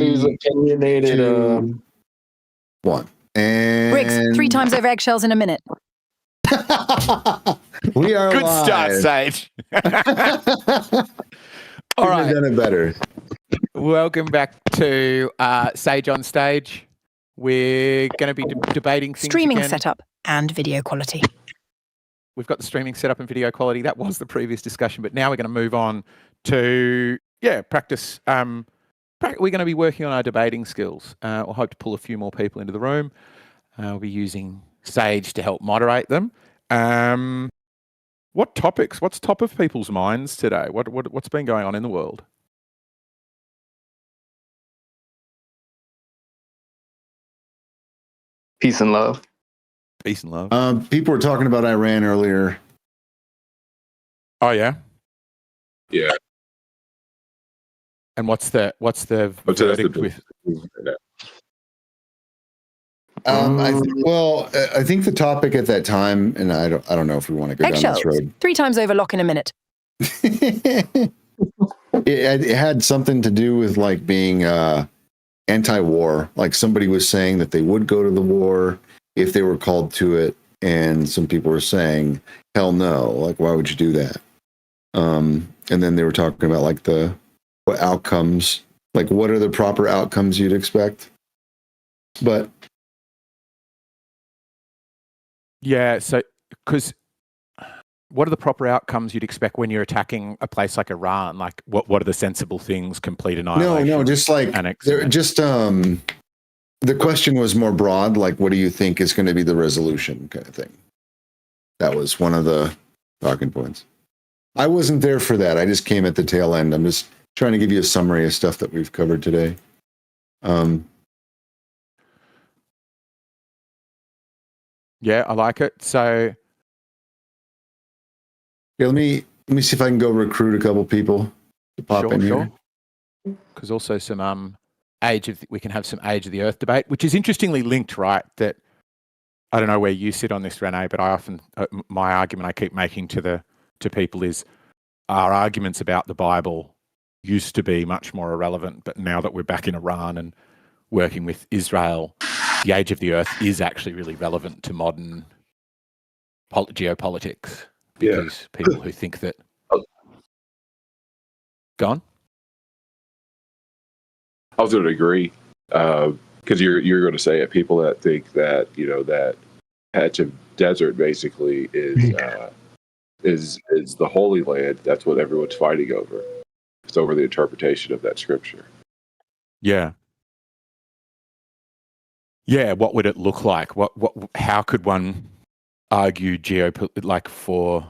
Johnny's opinionated. 2, 1. And Briggs, 3 times over eggshells in a minute. We are Good live. start, Sage. All Couldn't right. have done it better. Welcome back to Sage on Stage. We're going to be debating things Streaming again. setup and video quality. We've got the streaming setup and video quality. That was the previous discussion, but now we're going to move on to practice. We're going to be working on our debating skills. We'll hope to pull a few more people into the room. We'll be using Sage to help moderate them. What's top of people's minds today? What's been going on in the world? Peace and love. Peace and love. People were talking about Iran earlier. Oh yeah. Yeah. And what's the verdict with? I think the topic at that time, and I don't know if we want to go down Eggshells, this road. 3 times over lock in a minute. it had something to do with like being anti-war. Like somebody was saying that they would go to the war if they were called to it, and some people were saying, "Hell no! Like why would you do that?" And then they were talking about like what outcomes, like what are the proper outcomes you'd expect, but. Yeah, so because what are the proper outcomes you'd expect when you're attacking a place like Iran? Like, what are the sensible things? Complete annihilation? No, just like the question was more broad. Like, what do you think is going to be the resolution, kind of thing? That was one of the talking points. I wasn't there for that. I just came at the tail end. I'm just trying to give you a summary of stuff that we've covered today. Yeah, I like it. So, let me see if I can go recruit a couple people to pop in here. Because also some we can have some Age of the Earth debate, which is interestingly linked, right? That I don't know where you sit on this, Renee, but I often my argument I keep making to people is our arguments about the Bible used to be much more irrelevant, but now that we're back in Iran and working with Israel, the Age of the Earth is actually really relevant to modern geopolitics. Because people who think that... Go on. I was going to agree, because you're going to say it. People that think that that patch of desert basically is the Holy Land. That's what everyone's fighting over. It's over the interpretation of that scripture. Yeah. Yeah, what would it look like? How could one argue for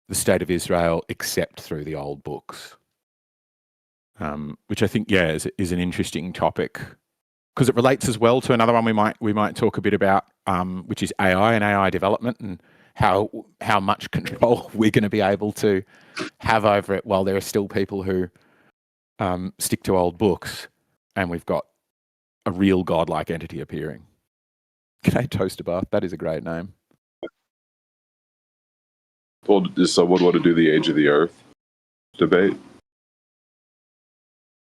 the state of Israel except through the old books? Which I think, is an interesting topic because it relates as well to another one we might talk a bit about, which is AI and AI development and how much control we're going to be able to have over it while there are still people who stick to old books, and we've got a real godlike entity appearing. G'day, Toaster Bath. That is a great name. Well, does someone want to do the Age of the Earth debate?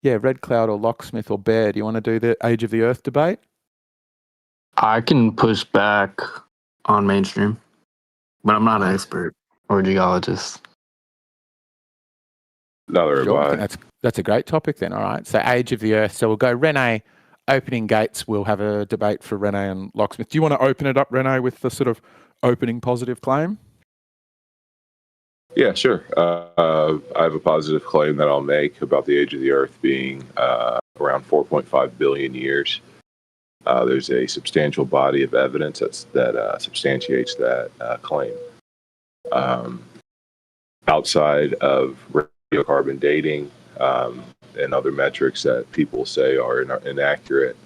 Yeah, Red Cloud or Locksmith or Bear, do you want to do the Age of the Earth debate? I can push back on mainstream, but I'm not an expert or a geologist. Neither am I. That's a great topic then. All right. So Age of the Earth. So we'll go Renee, opening gates. We'll have a debate for Renee and Locksmith. Do you want to open it up, Renee, with the sort of opening positive claim? Yeah, sure. I have a positive claim that I'll make about the age of the Earth being around 4.5 billion years. There's a substantial body of evidence that substantiates that claim. Outside of radiocarbon dating and other metrics that people say are inaccurate,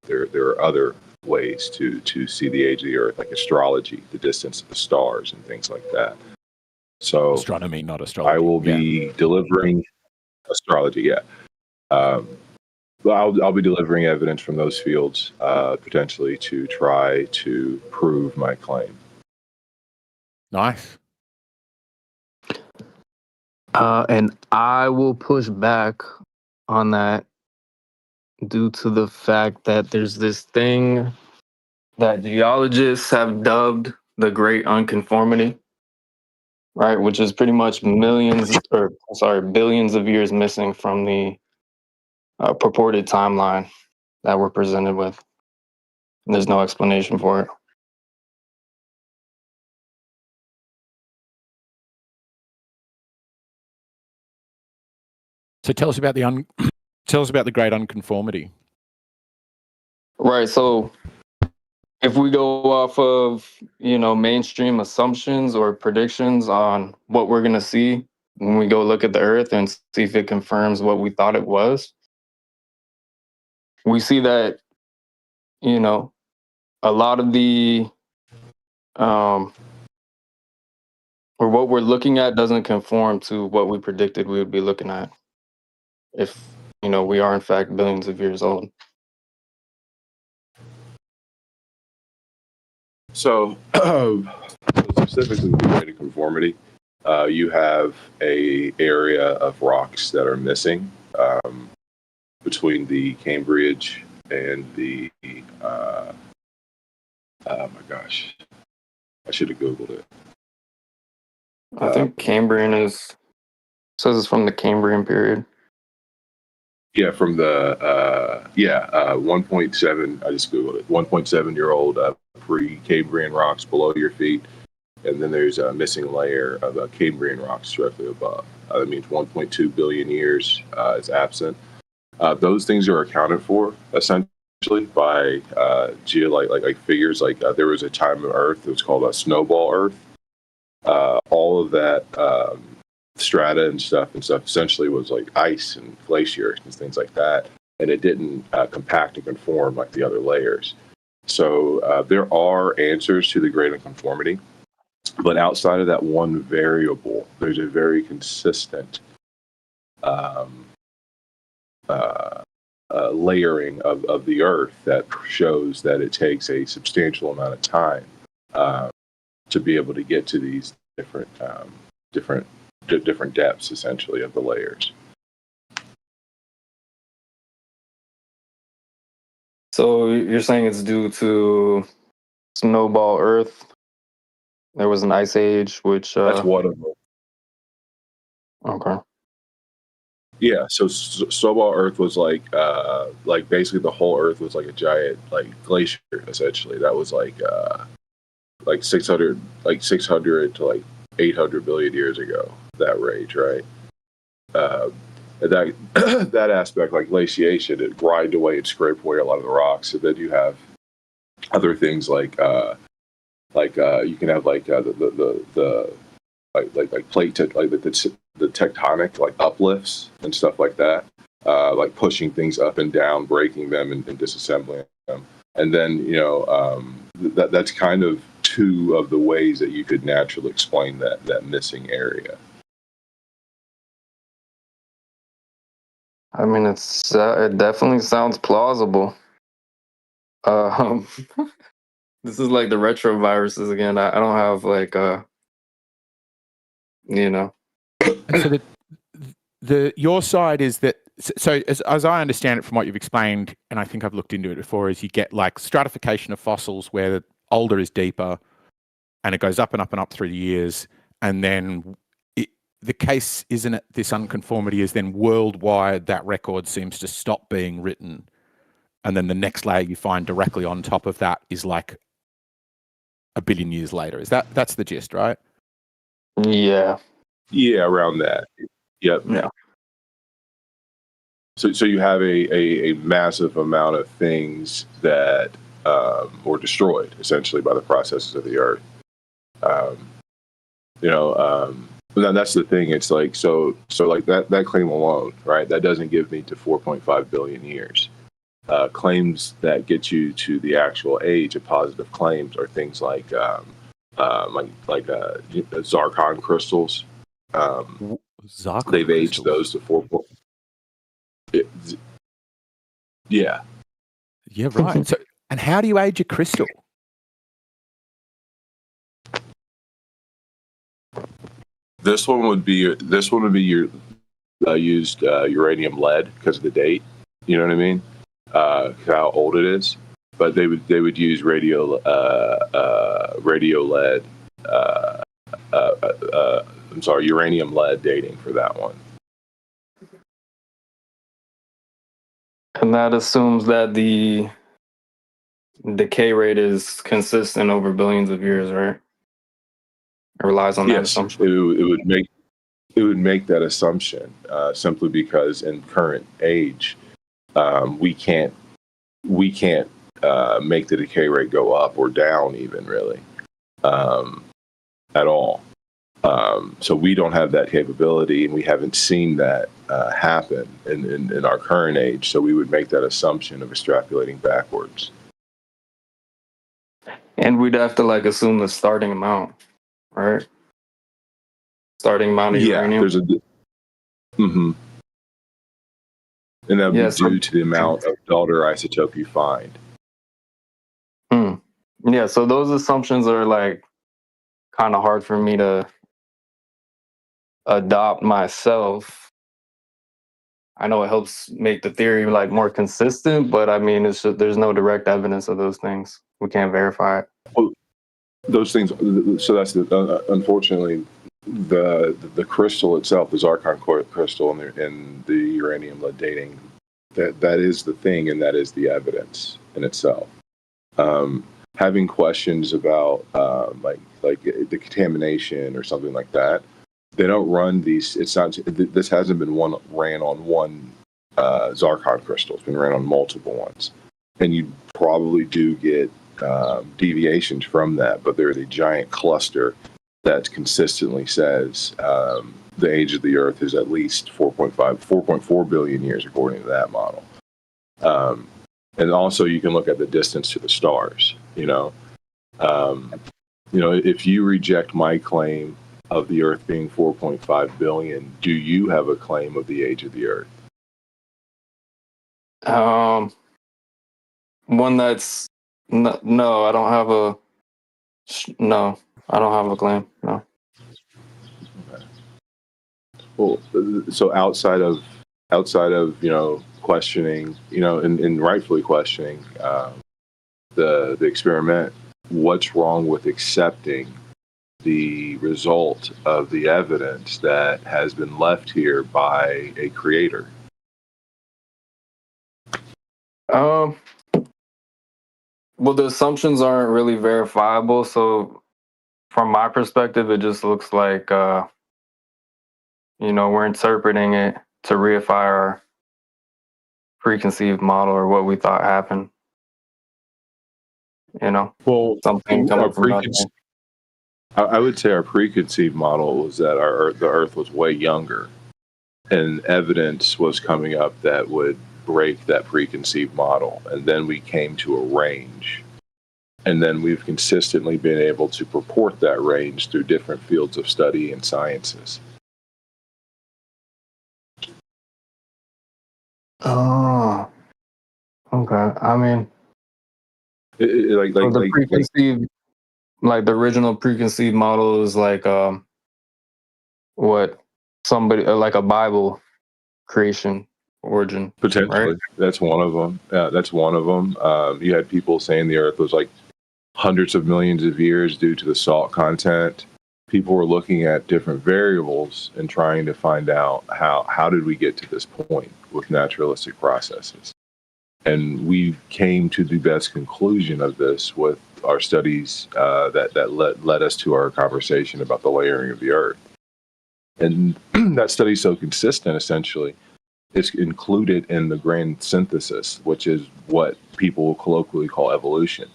there are other ways to see the age of the Earth, like astrology, the distance of the stars, and things like that. So astronomy, not astrology. I will be delivering astrology. Yeah, I'll be delivering evidence from those fields potentially to try to prove my claim. Nice. And I will push back on that due to the fact that there's this thing that geologists have dubbed the Great Unconformity, right? Which is pretty much billions of years missing from the purported timeline that we're presented with. And there's no explanation for it. So tell us about the tell us about the Great Unconformity. Right. So if we go off of, mainstream assumptions or predictions on what we're going to see when we go look at the Earth and see if it confirms what we thought it was, we see that, a lot of the, or what we're looking at doesn't conform to what we predicted we would be looking at if, we are in fact billions of years old. So, specifically with the Great Conformity, you have a area of rocks that are missing between the Cambrian and the. Oh my gosh, I should have Googled it. I think Cambrian says it's from the Cambrian period. Yeah, from the 1.7. I just Googled it. 1.7-year-old pre-Cambrian rocks below your feet, and then there's a missing layer of Cambrian rocks directly above. That means 1.2 billion years is absent. Those things are accounted for essentially by like figures. Like there was a time of Earth that was called a snowball Earth. All of that strata and stuff essentially was like ice and glaciers and things like that, and it didn't compact and conform like the other layers. So there are answers to the Great Unconformity, but outside of that one variable, there's a very consistent layering of the Earth that shows that it takes a substantial amount of time to be able to get to these different depths, essentially, of the layers. So you're saying it's due to snowball Earth? There was an ice age, which That's one of them. Okay. Yeah, so snowball Earth was like basically the whole Earth was like a giant like glacier, essentially. That was like 600 to like 800 billion years ago. That range, right? And that that aspect, like glaciation, it grind away and scrape away a lot of the rocks, and then you have other things like you can have like the plate like the tectonic like uplifts and stuff like that, like pushing things up and down, breaking them and disassembling them, and then that's kind of two of the ways that you could naturally explain that missing area. I mean, it definitely sounds plausible. This is like the retroviruses again. I don't have like So your side is that, so as I understand it from what you've explained, and I think I've looked into it before, is you get like stratification of fossils where the older is deeper and it goes up and up and up through the years. And then the case, isn't it, this unconformity is then worldwide, that record seems to stop being written. And then the next layer you find directly on top of that is like a billion years later. That's the gist, right? Yeah. Yeah, around that. Yep. Yeah. So you have a massive amount of things that were destroyed essentially by the processes of the Earth. But that's the thing. It's like so like that claim alone, right? That doesn't give me to 4.5 billion years. Claims that get you to the actual age of positive claims are things like zircon crystals. Zircon they've crystals. aged those to 4. Yeah. Yeah, right. So, and how do you age a crystal? This one would be your used uranium lead because of the date. You know what I mean? how old it is, but they would use radio lead. I'm sorry, uranium lead dating for that one. And that assumes that the decay rate is consistent over billions of years, right? It relies on that Yes, assumption. it would make that assumption simply because in current age, we can't make the decay rate go up or down even really at all. So we don't have that capability, and we haven't seen that happen in our current age. So we would make that assumption of extrapolating backwards. And we'd have to like assume the starting amount, right? Starting amount of uranium. There's a and that would be due to the amount of daughter isotope you find. Yeah, so those assumptions are like kind of hard for me to adopt myself. I know it helps make the theory like more consistent, but I mean, it's just, there's no direct evidence of those things. We can't verify it. Well, those things. So that's unfortunately the crystal itself, the zircon crystal, and the uranium lead dating. That is the thing, and that is the evidence in itself. Having questions about like the contamination or something like that, they don't run these. It's not. This hasn't been ran on one zircon crystal. It's been ran on multiple ones, and you probably do get deviations from that. But there's a giant cluster that consistently says the age of the Earth is at least 4.4 billion years, according to that model. And also, you can look at the distance to the stars. If you reject my claim of the Earth being 4.5 billion, do you have a claim of the age of the Earth? One that's no, I don't have a no. I don't have a claim. No. Okay. Well, so outside of questioning, and rightfully questioning the experiment, what's wrong with accepting the result of the evidence that has been left here by a creator? Well, the assumptions aren't really verifiable, so from my perspective, it just looks like we're interpreting it to reify our preconceived model or what we thought happened. Well, something coming from nothing. I would say our preconceived model was that the Earth was way younger, and evidence was coming up that would break that preconceived model, and then we came to a range, and then we've consistently been able to purport that range through different fields of study and sciences. Oh, okay. I mean, the preconceived, like the original preconceived model is like what somebody like a Bible creation origin. Potentially, right? That's one of them. That's one of them. You had people saying the Earth was like hundreds of millions of years due to the salt content. People were looking at different variables and trying to find out how did we get to this point with naturalistic processes. And we came to the best conclusion of this with our studies that led us to our conversation about the layering of the Earth. And that study is so consistent, essentially. It's included in the grand synthesis, which is what people colloquially call evolution,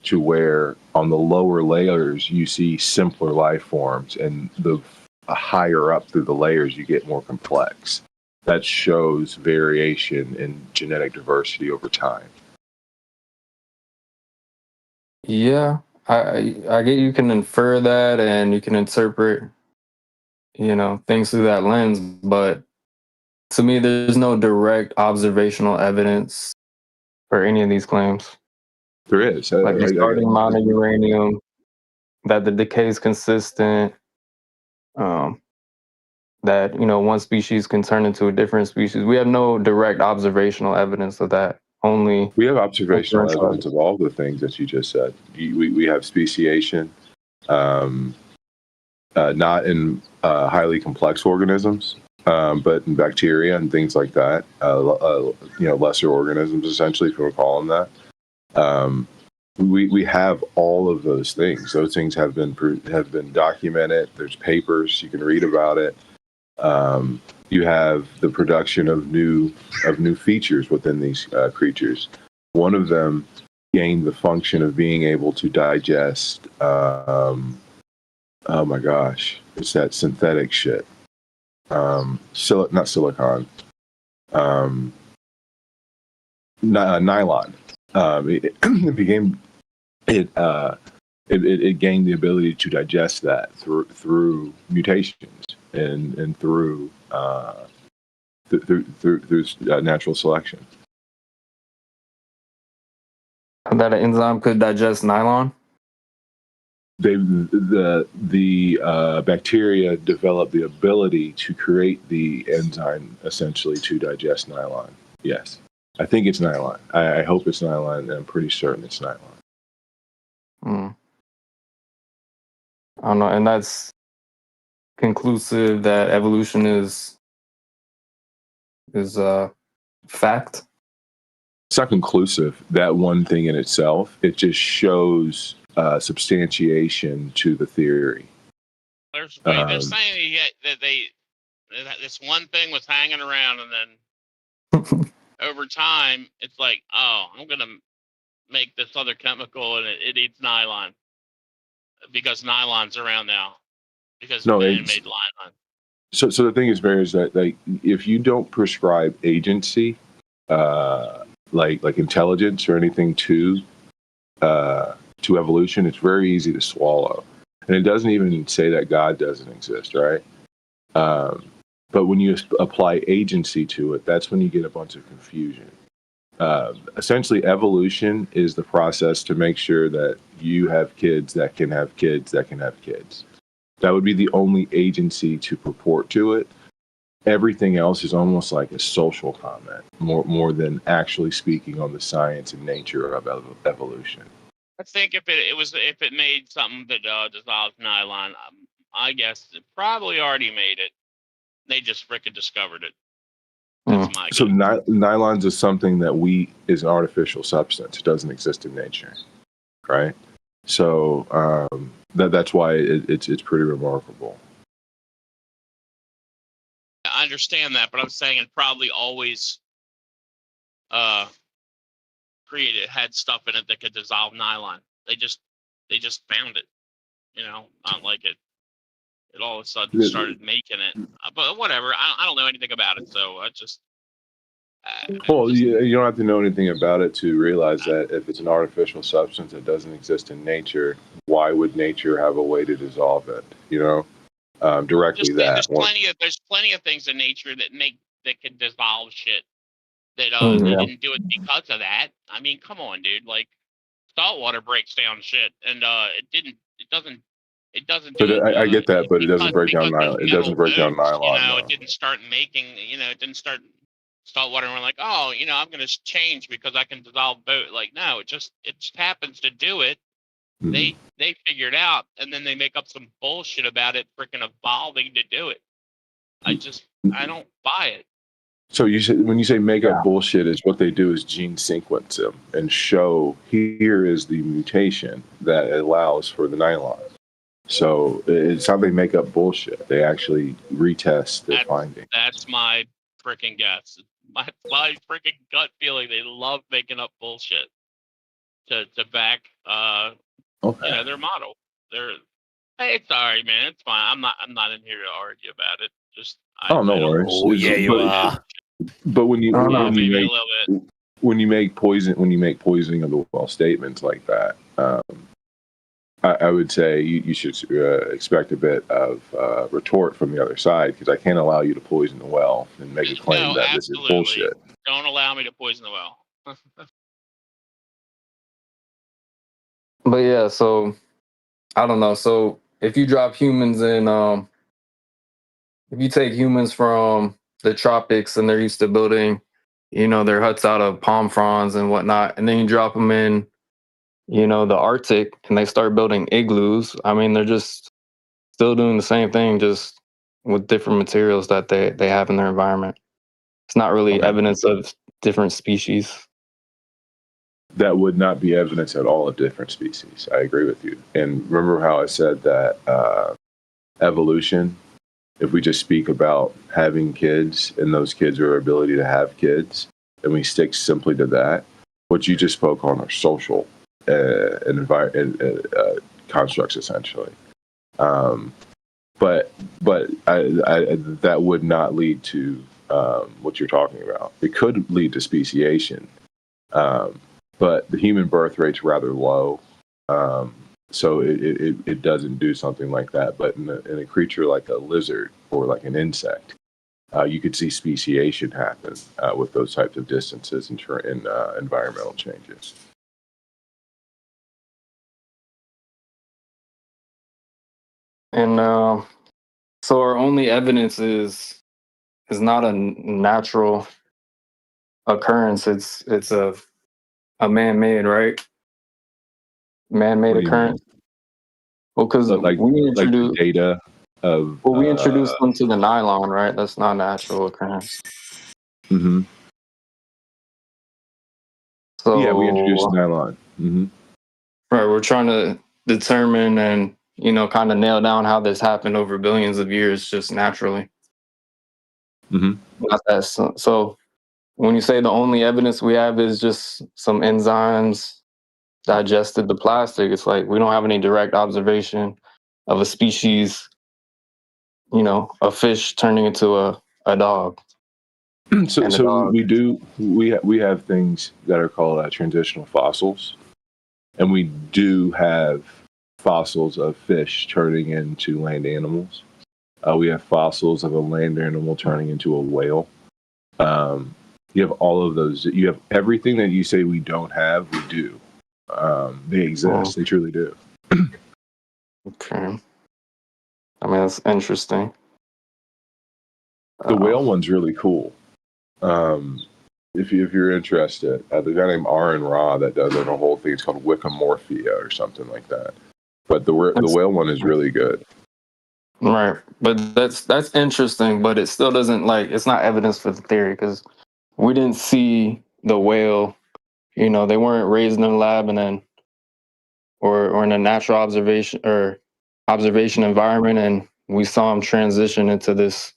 to where on the lower layers you see simpler life forms, and the higher up through the layers you get more complex. That shows variation in genetic diversity over time. Yeah, I get you can infer that and you can interpret, things through that lens, but to me, there's no direct observational evidence for any of these claims. There is. Like the starting amount of uranium, that the decay is consistent, that, one species can turn into a different species. We have no direct observational evidence of that only We have observational differential evidence of all the things that you just said. We have speciation, not in highly complex organisms, but in bacteria and things like that. Lesser organisms, essentially, if you want to call them that. We have all of those things. Those things have been documented. There's papers you can read about it. You have the production of new features within these creatures. One of them gained the function of being able to digest. Oh my gosh, it's that synthetic shit. Not silicon. Nylon. It became it gained the ability to digest that through mutations and through natural selection. that an enzyme could digest nylon. The bacteria developed the ability to create the enzyme essentially to digest nylon. Yes, I think it's nylon. I hope it's nylon, and I'm pretty certain it's nylon. I don't know, and that's conclusive that evolution is fact. It's not conclusive, that one thing in itself. It just shows substantiation to the theory. They're saying that this one thing was hanging around, and then over time, it's like, oh, I'm gonna make this other chemical, and it eats nylon because nylon's around now because man made nylon. So the thing is, Barry, is that like if you don't prescribe agency, like intelligence or anything to evolution, it's very easy to swallow. And it doesn't even say that God doesn't exist, right? But when you apply agency to it, that's when you get a bunch of confusion. Essentially, evolution is the process to make sure that you have kids that can have kids that can have kids. That would be the only agency to purport to it. Everything else is almost like a social comment, more than actually speaking on the science and nature of evolution. I think if it made something that dissolves nylon, I guess it probably already made it. They just frickin' discovered it. That's my guess. So nylon is something that is an artificial substance. It doesn't exist in nature, right? So that's why it's pretty remarkable. I understand that, but I'm saying it probably always had stuff in it that could dissolve nylon. They just found it, not like it all of a sudden started making it. But whatever, I don't know anything about it, so I just. You don't have to know anything about it to realize that if it's an artificial substance that doesn't exist in nature, why would nature have a way to dissolve it? Directly there's plenty of things in nature that can dissolve shit. They didn't do it because of that. I mean, come on, dude. Like salt water breaks down shit, and it doesn't. But I get that, but it doesn't break down nylon. It doesn't break down nylon. It didn't start making. It didn't start salt water, and we're like, oh, I'm going to change because I can dissolve both. Like, no, it just happens to do it. Mm-hmm. They figured out, and then they make up some bullshit about it freaking evolving to do it. I don't buy it. So when you say make up bullshit, is what they do is gene sequence them and show here is the mutation that allows for the nylon. So it's how they make up bullshit. They actually retest their findings. That's my freaking guess. My freaking gut feeling. They love making up bullshit to back their model. Hey, it's all right, man. It's fine. I'm not in here to argue about it. Just no worries. Oh yeah, you are. But when you make poisoning of the well statements like that, I would say you should expect a bit of retort from the other side, because I can't allow you to poison the well and make a claim that this is bullshit. Don't allow me to poison the well. But yeah, so I don't know. So if you drop humans in, if you take humans from the tropics and they're used to building their huts out of palm fronds and whatnot, and then you drop them in, the Arctic, and they start building igloos. I mean, they're just still doing the same thing, just with different materials that they have in their environment. It's not really Okay. evidence of different species. That would not be evidence at all of different species. I agree with you. And remember how I said that evolution, if we just speak about having kids and those kids are our ability to have kids, and we stick simply to that, what you just spoke on are social constructs, essentially. But that would not lead to what you're talking about. It could lead to speciation, but the human birth rate's rather low, so it doesn't do something like that. But in a creature like a lizard or like an insect, you could see speciation happen with those types of distances and environmental changes. And so our only evidence is not a natural occurrence. It's a man-made, right? Man-made What do you mean? occurrence. Well, because Like we the introduced data of we introduced them to the nylon, right? That's not a natural occurrence. mhm. So Yeah, we introduced nylon. Mm-hmm. right, we're trying to determine and kind of nail down how this happened over billions of years, just naturally. Mm-hmm. Not that so when you say the only evidence we have is just some enzymes digested the plastic, it's like we don't have any direct observation of a species, a fish turning into a dog. So, And the so dog. we have things that are called transitional fossils, and we do have fossils of fish turning into land animals. We have fossils of a land animal turning into a whale. You have all of those. You have everything that you say we don't have. We do. They exist. They truly do. Okay. I mean, that's interesting. The whale one's really cool. If you're interested, the guy named Aaron Ra that does it, a whole thing. It's called Wickamorphia or something like that. But the whale one is really good. Right, but that's interesting, but it still doesn't it's not evidence for the theory because we didn't see the whale. They weren't raised in a lab and then or in a natural observation environment, and we saw them transition into this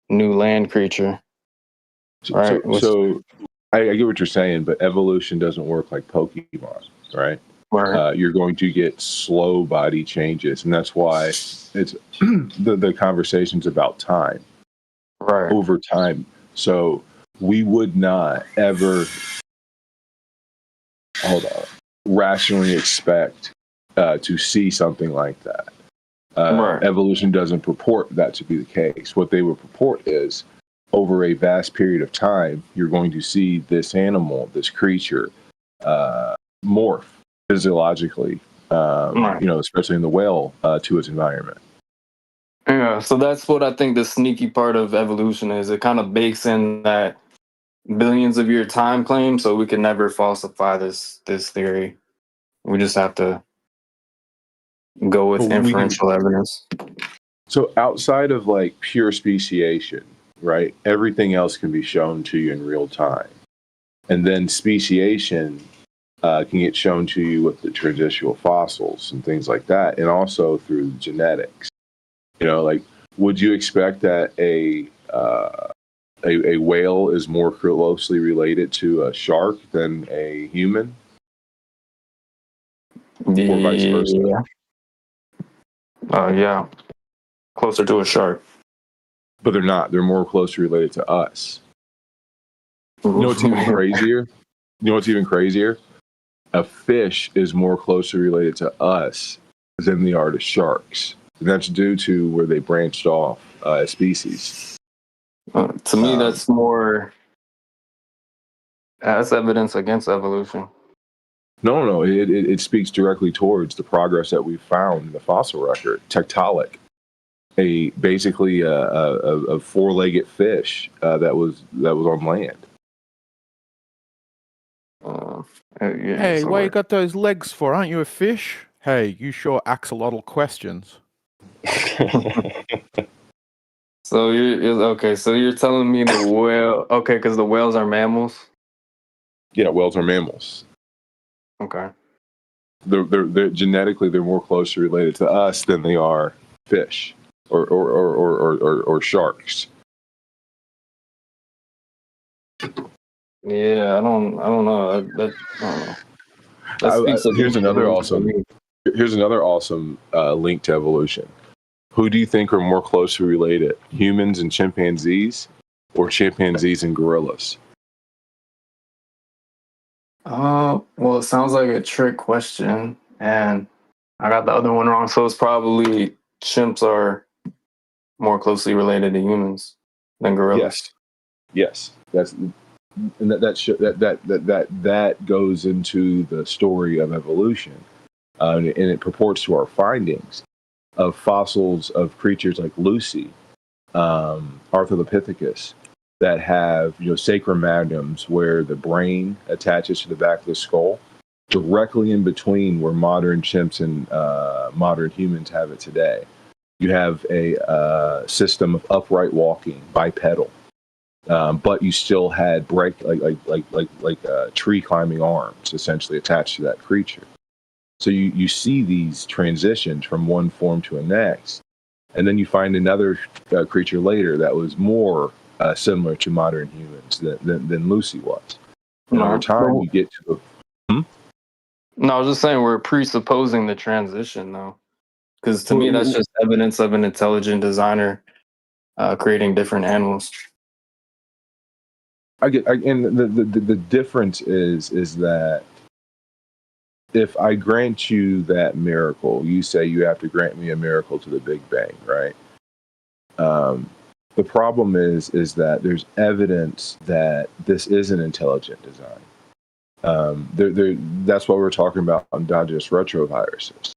new land creature. Right. So I get what you're saying, but evolution doesn't work like Pokemon, right? Right. You're going to get slow body changes, and that's why it's the conversations about time, Right. over time. So we would not ever rationally expect to see something like that. Right. Evolution doesn't purport that to be the case. What they would purport is, over a vast period of time, you're going to see this animal, this creature, morph physiologically, Right. especially in the whale, to its environment. Yeah. So that's what I think the sneaky part of evolution is. It kind of bakes in that billions of year time claim, so we can never falsify this theory. We just have to go with inferential evidence. So outside of like pure speciation, right? Everything else can be shown to you in real time. And then speciation can get shown to you with the transitional fossils and things like that, and also through genetics. Would you expect that a whale is more closely related to a shark than a human? Or vice versa? Yeah. Closer to a shark. But they're not. They're more closely related to us. You know what's even crazier? A fish is more closely related to us than they are to sharks. And that's due to where they branched off as species. To me, that's more. That's evidence against evolution. No. It speaks directly towards the progress that we've found in the fossil record. Tiktaalik, basically a four-legged fish that was on land. Yeah, Hey, so why you we're- got those legs for? Aren't you a fish? Hey, you sure axolotl questions. So you're okay. So you're telling me the whale? Okay, because the whales are mammals. Yeah, whales are mammals. Okay. They're genetically they're more closely related to us than they are fish or sharks. Yeah, I don't know. I don't know. That speaks of Here's another evolution to awesome. me. Here's another awesome link to evolution. Who do you think are more closely related, humans and chimpanzees, or chimpanzees and gorillas? Well, it sounds like a trick question, and I got the other one wrong. So it's probably chimps are more closely related to humans than gorillas. Yes. That's and that goes into the story of evolution, and it purports to our findings of fossils of creatures like Lucy, Arthropithecus, that have sacrum magnums where the brain attaches to the back of the skull, directly in between where modern chimps and modern humans have it today. You have a system of upright walking, bipedal, but you still had tree climbing arms essentially attached to that creature. So you see these transitions from one form to the next, and then you find another creature later that was more similar to modern humans than Lucy was. And over time, you get to the. No, I was just saying we're presupposing the transition, though, because to me that's just evidence of an intelligent designer creating different animals. And the difference is that if I grant you that miracle, you say you have to grant me a miracle to the Big Bang, right? The problem is that there's evidence that this is an intelligent design. That's what we're talking about on endogenous retroviruses.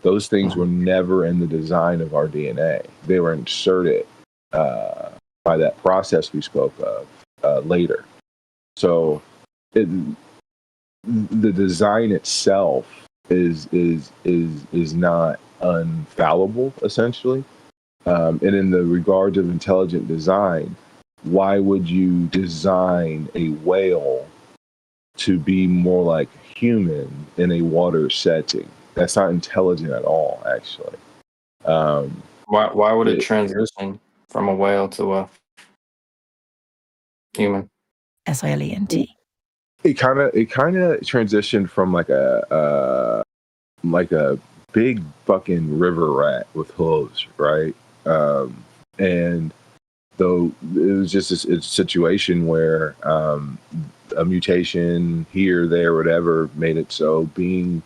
Those things were never in the design of our DNA. They were inserted by that process we spoke of later. So the design itself is not unfallible, essentially. And in the regards of intelligent design, why would you design a whale to be more like human in a water setting? That's not intelligent at all, actually. Why would it transition from a whale to a human? SILENT. It kind of transitioned from like a big fucking river rat with hooves, right? And though it was just a situation where a mutation here, there, whatever made it so being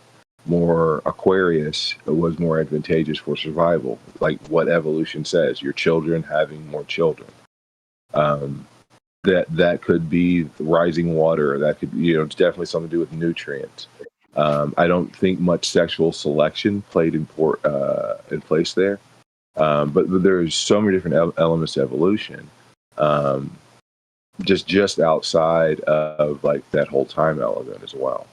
more aquarius was more advantageous for survival, like what evolution says, your children having more children. That could be rising water. That could, it's definitely something to do with nutrients. I don't think much sexual selection played in place there. But there's so many different elements to evolution, just outside of like that whole time element as well.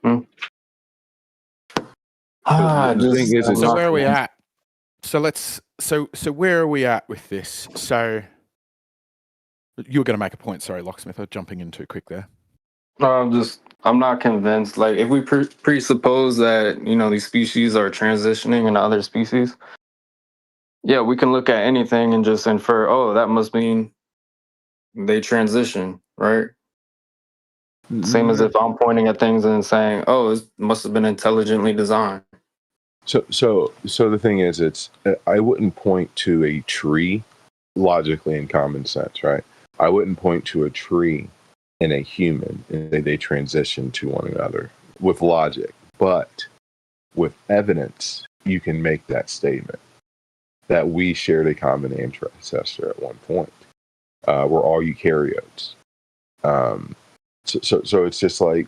The thing is, so where are we at? So where are we at with this? So you were going to make a point. Sorry, Locksmith. I'm jumping in too quick there. No, I'm not convinced. Like, if we presuppose that these species are transitioning into other species, yeah, we can look at anything and just infer, oh, that must mean they transition, right? Same as if I'm pointing at things and saying, oh, it must have been intelligently designed. So the thing is, I wouldn't point to a tree logically and common sense, right? I wouldn't point to a tree and a human and they transition to one another with logic, but with evidence, you can make that statement that we shared a common ancestor at one point. We're all eukaryotes. So it's just like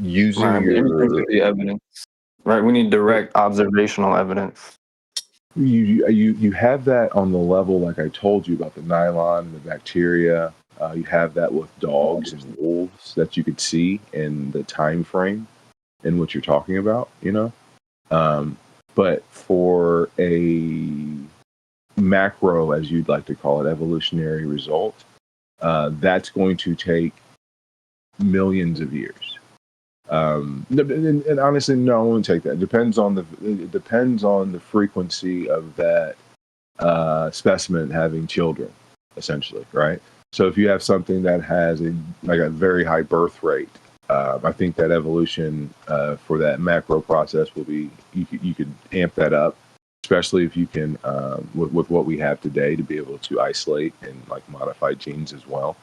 using Right, your the evidence. Right, we need direct observational evidence. You have that on the level, like I told you about the nylon and the bacteria. You have that with dogs and wolves that you could see in the time frame in what you're talking about, you know. But for a macro, as you'd like to call it, evolutionary result, that's going to take millions of years. And honestly, no, I won't take that. It depends on the frequency of that specimen having children, essentially, right? So if you have something that has a very high birth rate, I think that evolution for that macro process will be you could amp that up, especially if you can with what we have today to be able to isolate and like modify genes as well.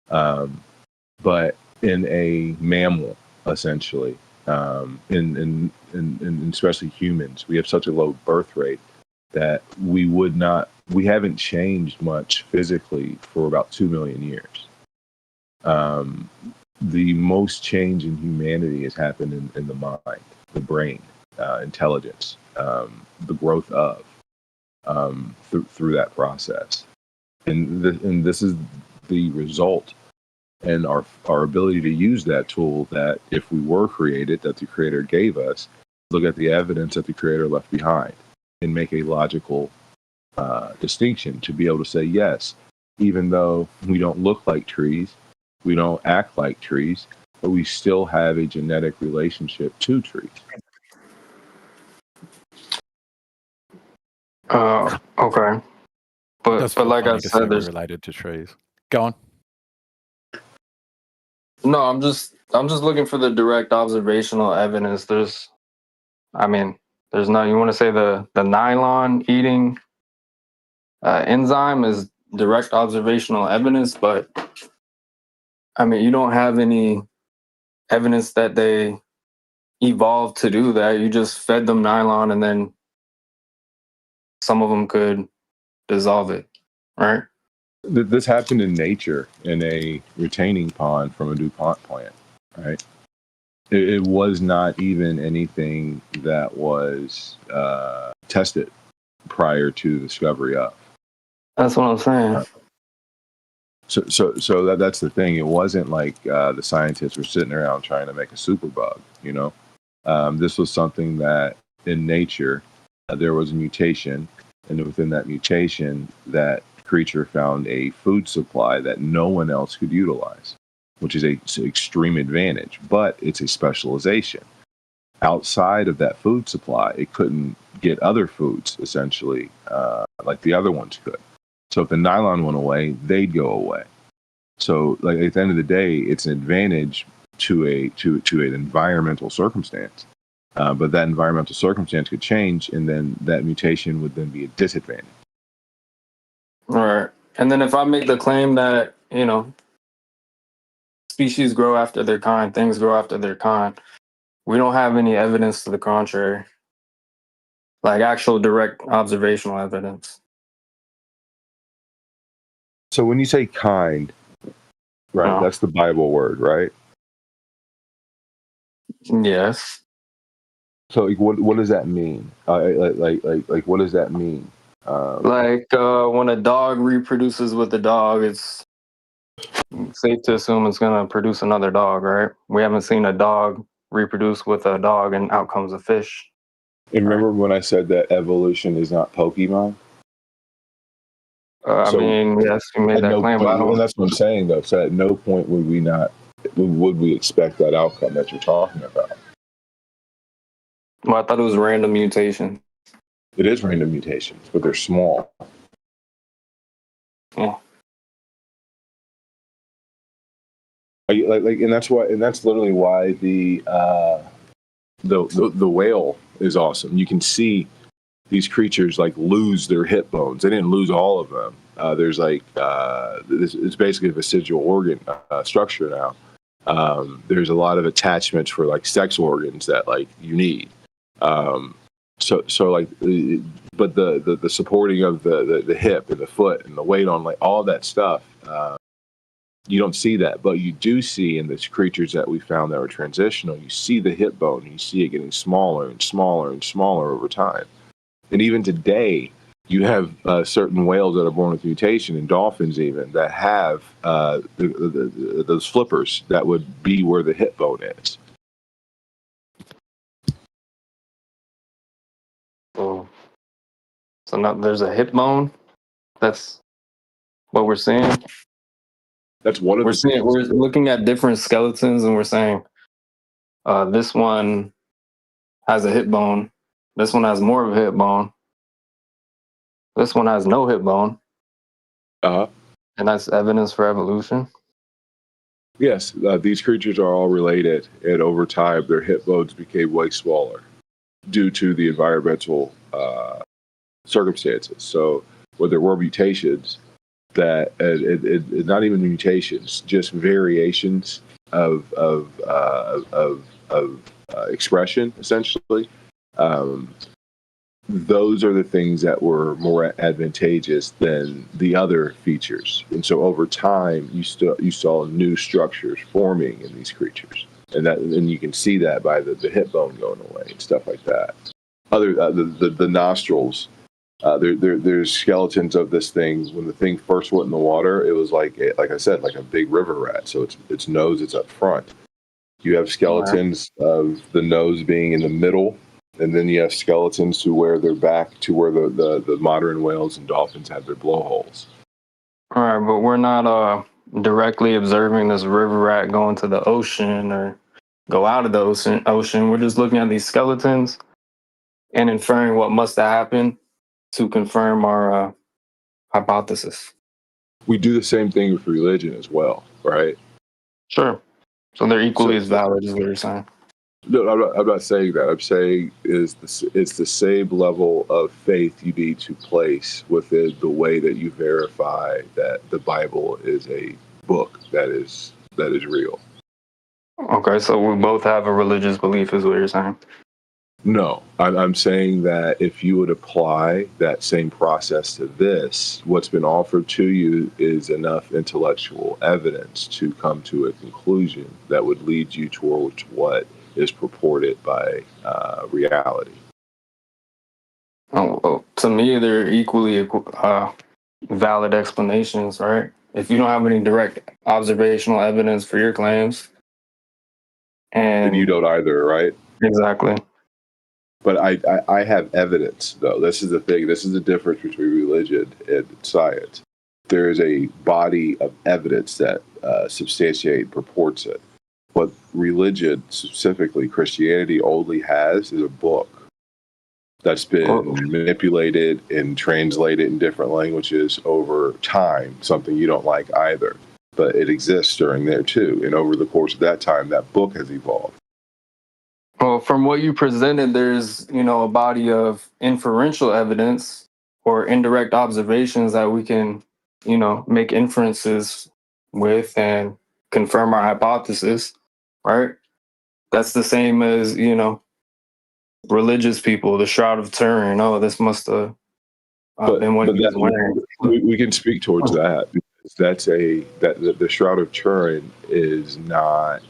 But in a mammal, essentially, in especially humans, we have such a low birth rate that we haven't changed much physically for about 2 million years. The most change in humanity has happened in the mind, the brain, intelligence, the growth of through that process, and this is the result, and our ability to use that tool that if we were created, that the creator gave us, look at the evidence that the creator left behind and make a logical distinction to be able to say, yes, even though we don't look like trees, we don't act like trees, but we still have a genetic relationship to trees. Okay. But like I said, we're related to trees. Go on. No, I'm just looking for the direct observational evidence. There's no. You want to say the nylon eating enzyme is direct observational evidence, but I mean, you don't have any evidence that they evolved to do that. You just fed them nylon, and then some of them could dissolve it, right? This happened in nature in a retaining pond from a DuPont plant, right? It was not even anything that was tested prior to the discovery of. That's what I'm saying. So that's the thing. It wasn't like the scientists were sitting around trying to make a superbug, you know? This was something that in nature, there was a mutation, and within that mutation, that creature found a food supply that no one else could utilize, which is an extreme advantage, but it's a specialization. Outside of that food supply, it couldn't get other foods, essentially, like the other ones could. So if the nylon went away, they'd go away. So, like at the end of the day, it's an advantage to an environmental circumstance. But that environmental circumstance could change, and then that mutation would then be a disadvantage. All right. And then if I make the claim that, species grow after their kind, things grow after their kind, we don't have any evidence to the contrary, like actual direct observational evidence. So when you say kind, right, that's the Bible word, right? Yes. So like, what does that mean? Like what does that mean? When a dog reproduces with a dog, it's safe to assume it's going to produce another dog, right? We haven't seen a dog reproduce with a dog and out comes a fish. And remember when I said that evolution is not Pokemon? Yes, you made that claim. And that's what I'm saying, though. So at no point would we expect that outcome that you're talking about. Well, I thought it was random mutation. It is random mutations, but they're small. Yeah. And that's literally why the whale is awesome. You can see these creatures like lose their hip bones. They didn't lose all of them. There's it's basically a vestigial organ structure now. There's a lot of attachments for like sex organs that like you need. But the supporting of the hip and the foot and the weight on like all that stuff, you don't see that, but you do see in these creatures that we found that were transitional, you see the hip bone and you see it getting smaller and smaller and smaller over time. And even today, you have certain whales that are born with mutation, and dolphins even, that have those flippers that would be where the hip bone is. So now there's a hip bone. That's what we're seeing. That's one of We're looking at different skeletons, and we're saying this one has a hip bone. This one has more of a hip bone. This one has no hip bone. Uh-huh. And that's evidence for evolution. Yes, these creatures are all related, and over time, their hip bones became way smaller due to the environmental circumstances. So, when there were mutations, that not even mutations, just variations of expression, essentially. Those are the things that were more advantageous than the other features, and so over time, you saw new structures forming in these creatures, and you can see that by the hip bone going away and stuff like that. The nostrils. There's skeletons of this thing. When the thing first went in the water, it was like I said, like a big river rat. So its nose is up front. You have skeletons of the nose being in the middle, and then you have skeletons to where they're back to where the modern whales and dolphins have their blowholes. All right, but we're not directly observing this river rat go into the ocean or go out of the ocean. We're just looking at these skeletons and inferring what must have happened to confirm our hypothesis. We do the same thing with religion as well, right? Sure. So they're equally as valid, is what you're saying. No, I'm not saying that. I'm saying it's the same level of faith you need to place within the way that you verify that the Bible is a book that is real. Okay, so we both have a religious belief, is what you're saying. No, I'm saying that if you would apply that same process to this, what's been offered to you is enough intellectual evidence to come to a conclusion that would lead you towards what is purported by reality. Well, to me, they're equally valid explanations, right? If you don't have any direct observational evidence for your claims, And you don't either, right? Exactly. But I have evidence, though. This is the thing. This is the difference between religion and science. There is a body of evidence that substantiates, purports it. What religion, specifically Christianity, only has is a book that's been manipulated and translated in different languages over time, something you don't like either. But it exists during there, too. And over the course of that time, that book has evolved. Well, from what you presented, there's, a body of inferential evidence or indirect observations that we can, make inferences with and confirm our hypothesis, right? That's the same as, religious people, the Shroud of Turin. Oh, this must have been what he was wearing. We can speak towards that. That's the Shroud of Turin is not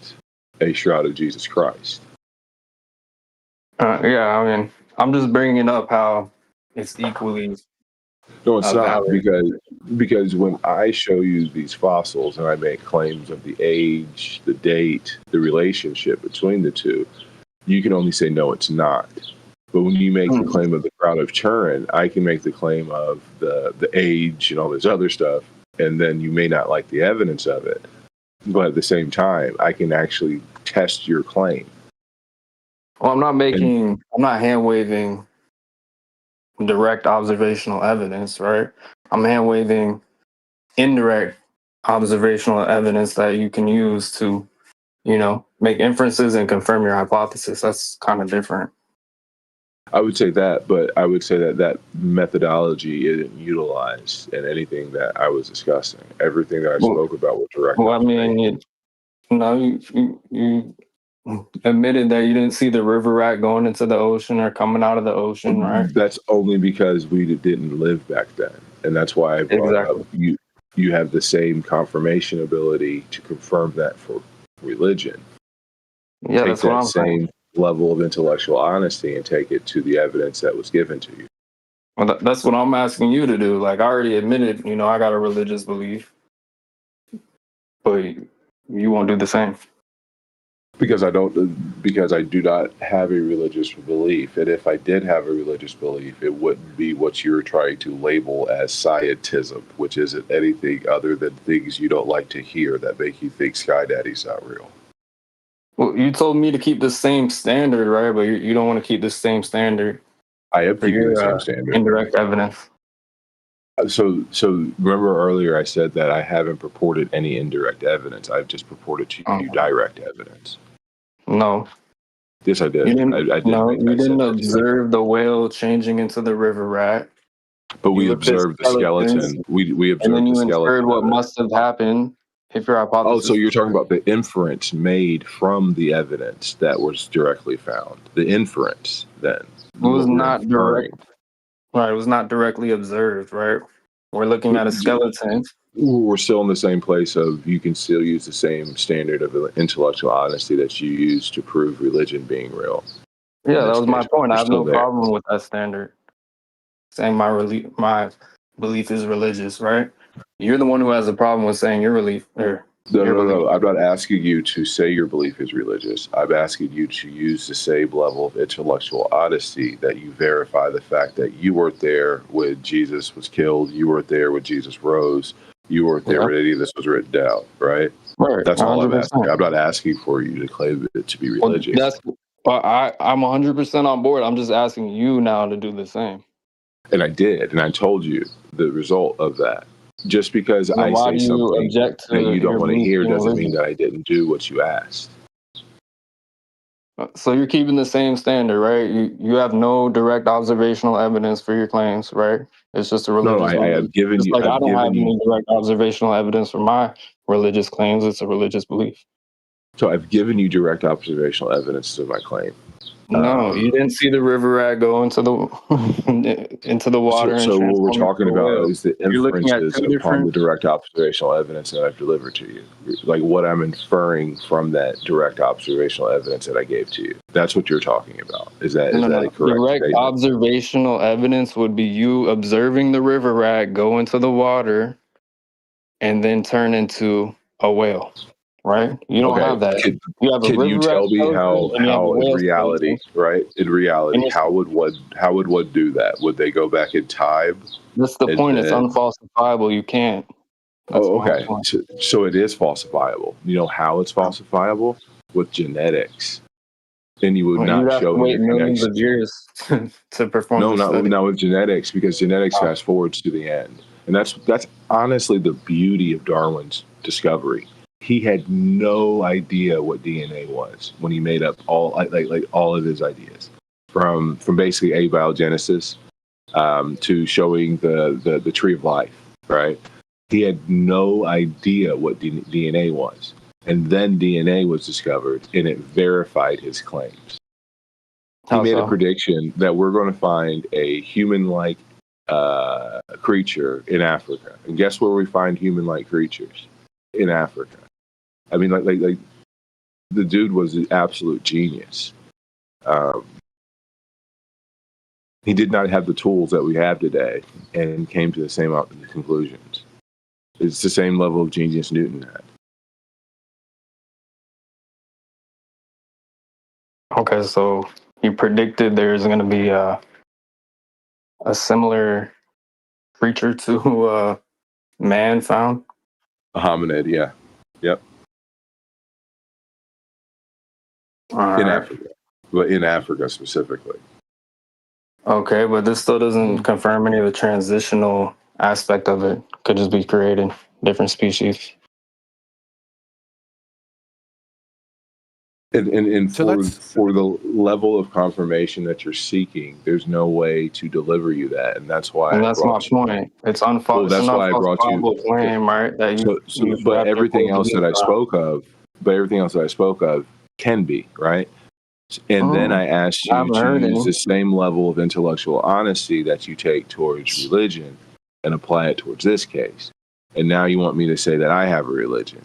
a shroud of Jesus Christ. I'm just bringing up how it's equally. No, it's not, because when I show you these fossils and I make claims of the age, the date, the relationship between the two, you can only say no, it's not. But when you make the claim of the Shroud of Turin, I can make the claim of the age and all this other stuff, and then you may not like the evidence of it. But at the same time, I can actually test your claim. Well, I'm not hand waving direct observational evidence, right? I'm hand waving indirect observational evidence that you can use to, make inferences and confirm your hypothesis. That's kind of different. I would say that, but I would say that methodology isn't utilized in anything that I was discussing. Everything that I spoke about was direct. Well, I mean, you admitted that you didn't see the river rat going into the ocean or coming out of the ocean, right? That's only because we didn't live back then, and that's why I brought up you have the same confirmation ability to confirm that for religion. Yeah, take that's what I'm same saying. Level of intellectual honesty and take it to the evidence that was given to you. Well, that's what I'm asking you to do. Like, I already admitted, I got a religious belief, but you won't do the same. Because I do not have a religious belief. And if I did have a religious belief, it wouldn't be what you're trying to label as scientism, which isn't anything other than things you don't like to hear that make you think Sky Daddy's not real. Well, you told me to keep the same standard, right? But you don't want to keep the same standard I am for keeping the your same standard. indirect evidence. So remember earlier I said that I haven't purported any indirect evidence. I've just purported to you direct evidence. No. Yes, I did. You didn't. I did. No, I you said didn't that to you. observe the whale changing into the river rat. But You we looked at observed the skeletons, skeleton. We and then observed the you skeleton inferred what of it. must have happened if your Oh, hypothesis so you're was talking correct. about the inference made from the evidence that was directly found. The inference, then, It was what we're not direct. inferring. Right, it was not directly observed. Right, we're looking at a skeleton. We're still in the same place of you can still use the same standard of intellectual honesty that you use to prove religion being real. Yeah, that was my point. I have no there. problem with that standard. Saying my belief is religious, right? You're the one who has a problem with saying your belief or your belief. No. I'm not asking you to say your belief is religious. I'm asking you to use the same level of intellectual honesty that you verify the fact that you weren't there when Jesus was killed. You weren't there when Jesus rose. You weren't there when any of this was written down, right? Right. That's all I'm 100%. asking. I'm not asking for you to claim it to be religious. I'm 100% on board. I'm just asking you now to do the same. And I did, and I told you the result of that. Just because I say something that you don't want to hear doesn't mean that I didn't do what you asked. So you're keeping the same standard, right? You have no direct observational evidence for your claims, right? It's just a religious belief. I have given you. I don't have any direct observational evidence for my religious claims. It's a religious belief. So I've given you direct observational evidence to my claim. No, you didn't see the river rat go into the water. So what we're talking about is the inferences upon the different. direct observational evidence that I've delivered to you. Like what I'm inferring from that direct observational evidence that I gave to you. That's what you're talking about. Is that a correct direct statement? Observational evidence would be you observing the river rat go into the water and then turn into a whale. Right? You don't have that. You have a Can you tell me how in reality, right? In reality, how would one do that? Would they go back in time? That's the point. It's unfalsifiable. You can't. Okay. So it is falsifiable. You know how it's falsifiable? With genetics. And you would not show me the millions of years to perform. No, not with genetics, because genetics fast forwards to the end. And that's honestly the beauty of Darwin's discovery. He had no idea what DNA was when he made up all of his ideas, from basically abiogenesis to showing the tree of life. Right? He had no idea what DNA was, and then DNA was discovered, and it verified his claims. He made a prediction that we're going to find a human-like creature in Africa, and guess where we find human-like creatures? In Africa. I mean, like the dude was an absolute genius. He did not have the tools that we have today, and came to the same conclusions. It's the same level of genius Newton had. Okay, so he predicted there's going to be a similar creature to man found. A hominid, yeah. Yep. In Africa. But in Africa specifically. Okay, but this still doesn't confirm any of the transitional aspect of it. Could just be created different species. And for the level of confirmation that you're seeking, there's no way to deliver you that, and that's why. And that's my point. It's unfalsifiable. That's why I brought you. Claim, right? That but everything else that I spoke of, can be right. And then I asked you to use the same level of intellectual honesty that you take towards religion and apply it towards this case. And now you want me to say that I have a religion.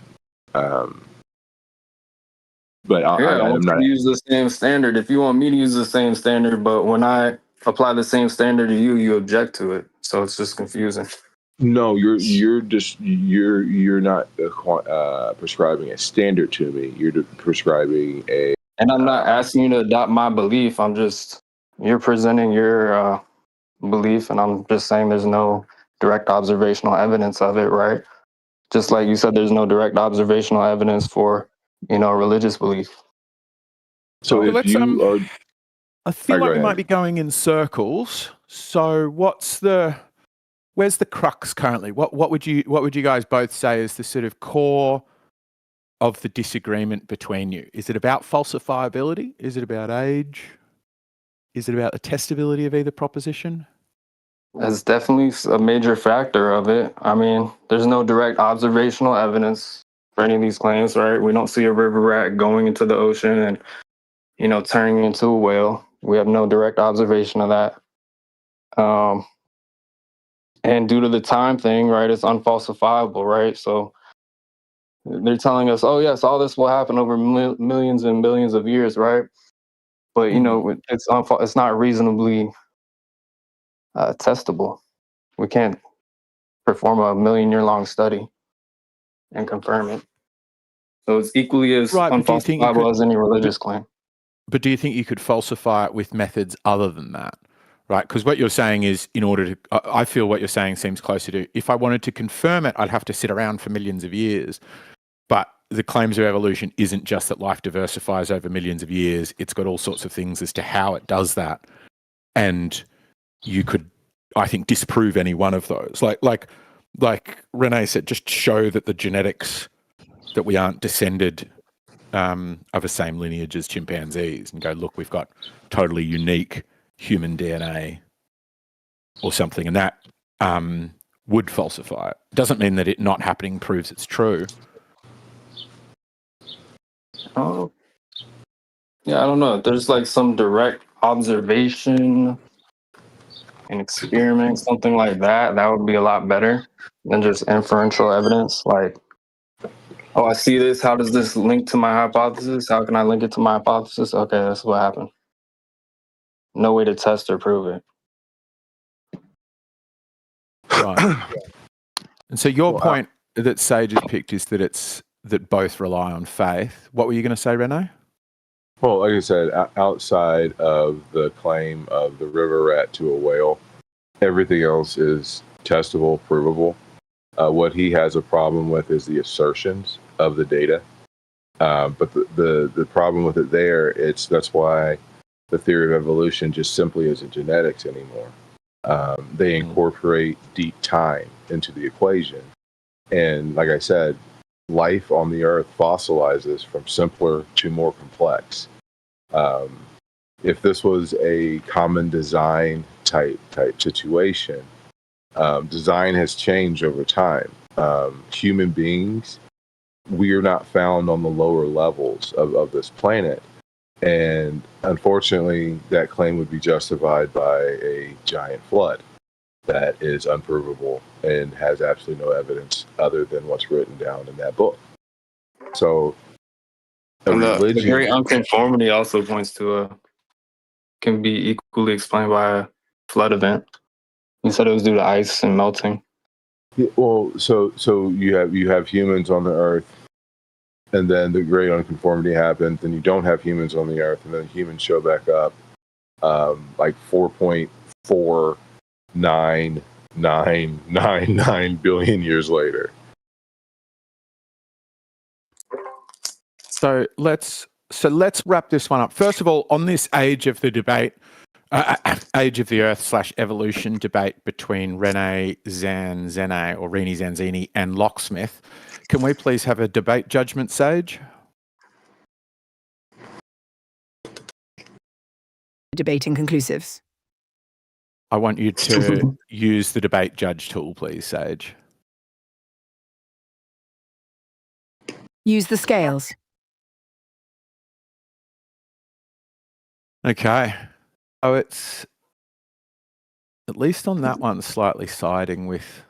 But I'm not use the same standard. If you want me to use the same standard, but when I apply the same standard to you, you object to it. So it's just confusing. No, you're not prescribing a standard to me. You're prescribing a. And I'm not asking you to adopt my belief. You're presenting your belief, and I'm just saying there's no direct observational evidence of it, right? Just like you said, there's no direct observational evidence for, religious belief. So if you are, I feel go like we ahead. might be going in circles. So where's the crux currently? What would you guys both say is the sort of core of the disagreement between you? Is it about falsifiability? Is it about age? Is it about the testability of either proposition? That's definitely a major factor of it. I mean, there's no direct observational evidence for any of these claims, right? We don't see a river rat going into the ocean and, turning into a whale. We have no direct observation of that. And due to the time thing, right, it's unfalsifiable, right? So they're telling us, oh, yes, all this will happen over millions and billions of years, right? But, it's not reasonably testable. We can't perform a million-year-long study and confirm it. So it's equally as unfalsifiable as any religious claim. But do you think you could falsify it with methods other than that? Right? Because what you're saying is, I feel what you're saying seems closer to, if I wanted to confirm it, I'd have to sit around for millions of years. But the claims of evolution isn't just that life diversifies over millions of years. It's got all sorts of things as to how it does that. And you could, I think, disprove any one of those. Like Renee said, just show that the genetics, that we aren't descended of the same lineage as chimpanzees, and go, look, we've got totally unique human DNA or something, and that would falsify it. Doesn't mean that it not happening proves it's true. Oh, yeah, I don't know. There's like some direct observation and experiment, something like that. That would be a lot better than just inferential evidence. Like, oh, I see this. How does this link to my hypothesis? How can I link it to my hypothesis? Okay, that's what happened. No way to test or prove it. Right. And so your point that Sage has picked is that both rely on faith. What were you going to say, Rene? Well, like I said, outside of the claim of the river rat to a whale, everything else is testable, provable. What he has a problem with is the assertions of the data. But the problem with it that's why the theory of evolution just simply isn't genetics anymore. They incorporate deep time into the equation. And like I said, life on the Earth fossilizes from simpler to more complex. If this was a common design type situation, design has changed over time. Human beings, we are not found on the lower levels of this planet. And unfortunately, that claim would be justified by a giant flood that is unprovable and has absolutely no evidence other than what's written down in that book. So, the great unconformity also points to can be equally explained by a flood event. You said it was due to ice and melting. Yeah, well, so you have humans on the Earth, and then the great unconformity happens. Then you don't have humans on the Earth, and then humans show back up, like 4.4999 billion years later. So let's wrap this one up. First of all, on this age of the debate, age of the Earth / evolution debate between Rene Zanzene or Rini Zanzini and Locksmith, can we please have a debate judgment, Sage? Debating conclusives. I want you to use the debate judge tool, please, Sage. Use the scales. Okay. Oh, it's at least on that one slightly siding with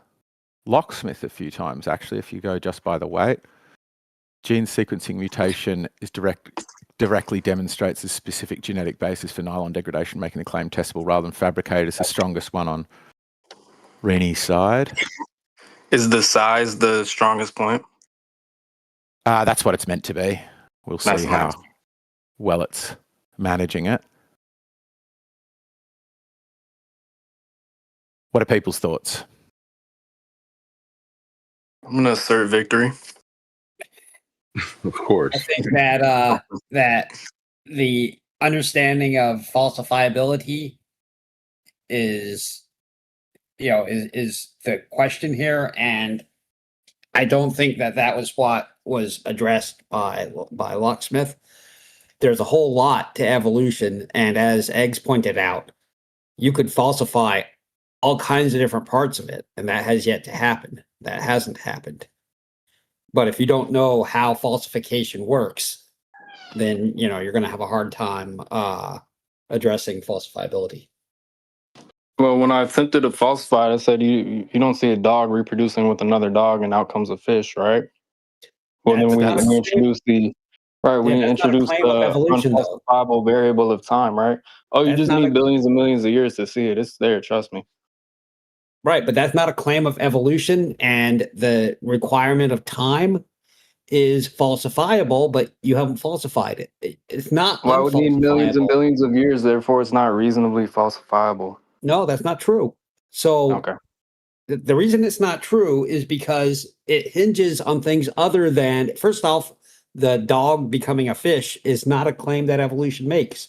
Locksmith a few times, actually, if you go just by the weight. Gene sequencing mutation is directly demonstrates a specific genetic basis for nylon degradation, making the claim testable rather than fabricated. It's the strongest one on Reni's side. Is the size the strongest point? That's what it's meant to be. We'll That's see nice. how well it's managing it. What are people's thoughts? I'm gonna assert victory. Of course. I think that that the understanding of falsifiability is the question here, and I don't think that was what was addressed by Locksmith. There's a whole lot to evolution, and as Eggs pointed out, you could falsify all kinds of different parts of it, and that has yet to happen. That hasn't happened. But if you don't know how falsification works, then you're going to have a hard time addressing falsifiability. Well, when I attempted to falsify it, I said you don't see a dog reproducing with another dog, and out comes a fish, right? Well, then we introduced the unfalsifiable variable of time, right? Oh, you just need billions and millions of years to see it. It's there, trust me. Right, but that's not a claim of evolution, and the requirement of time is falsifiable, but you haven't falsified it. It's not. Well, I would need millions and billions of years, therefore it's not reasonably falsifiable. No, that's not true. So okay. The reason it's not true is because it hinges on things other than, first off, the dog becoming a fish is not a claim that evolution makes.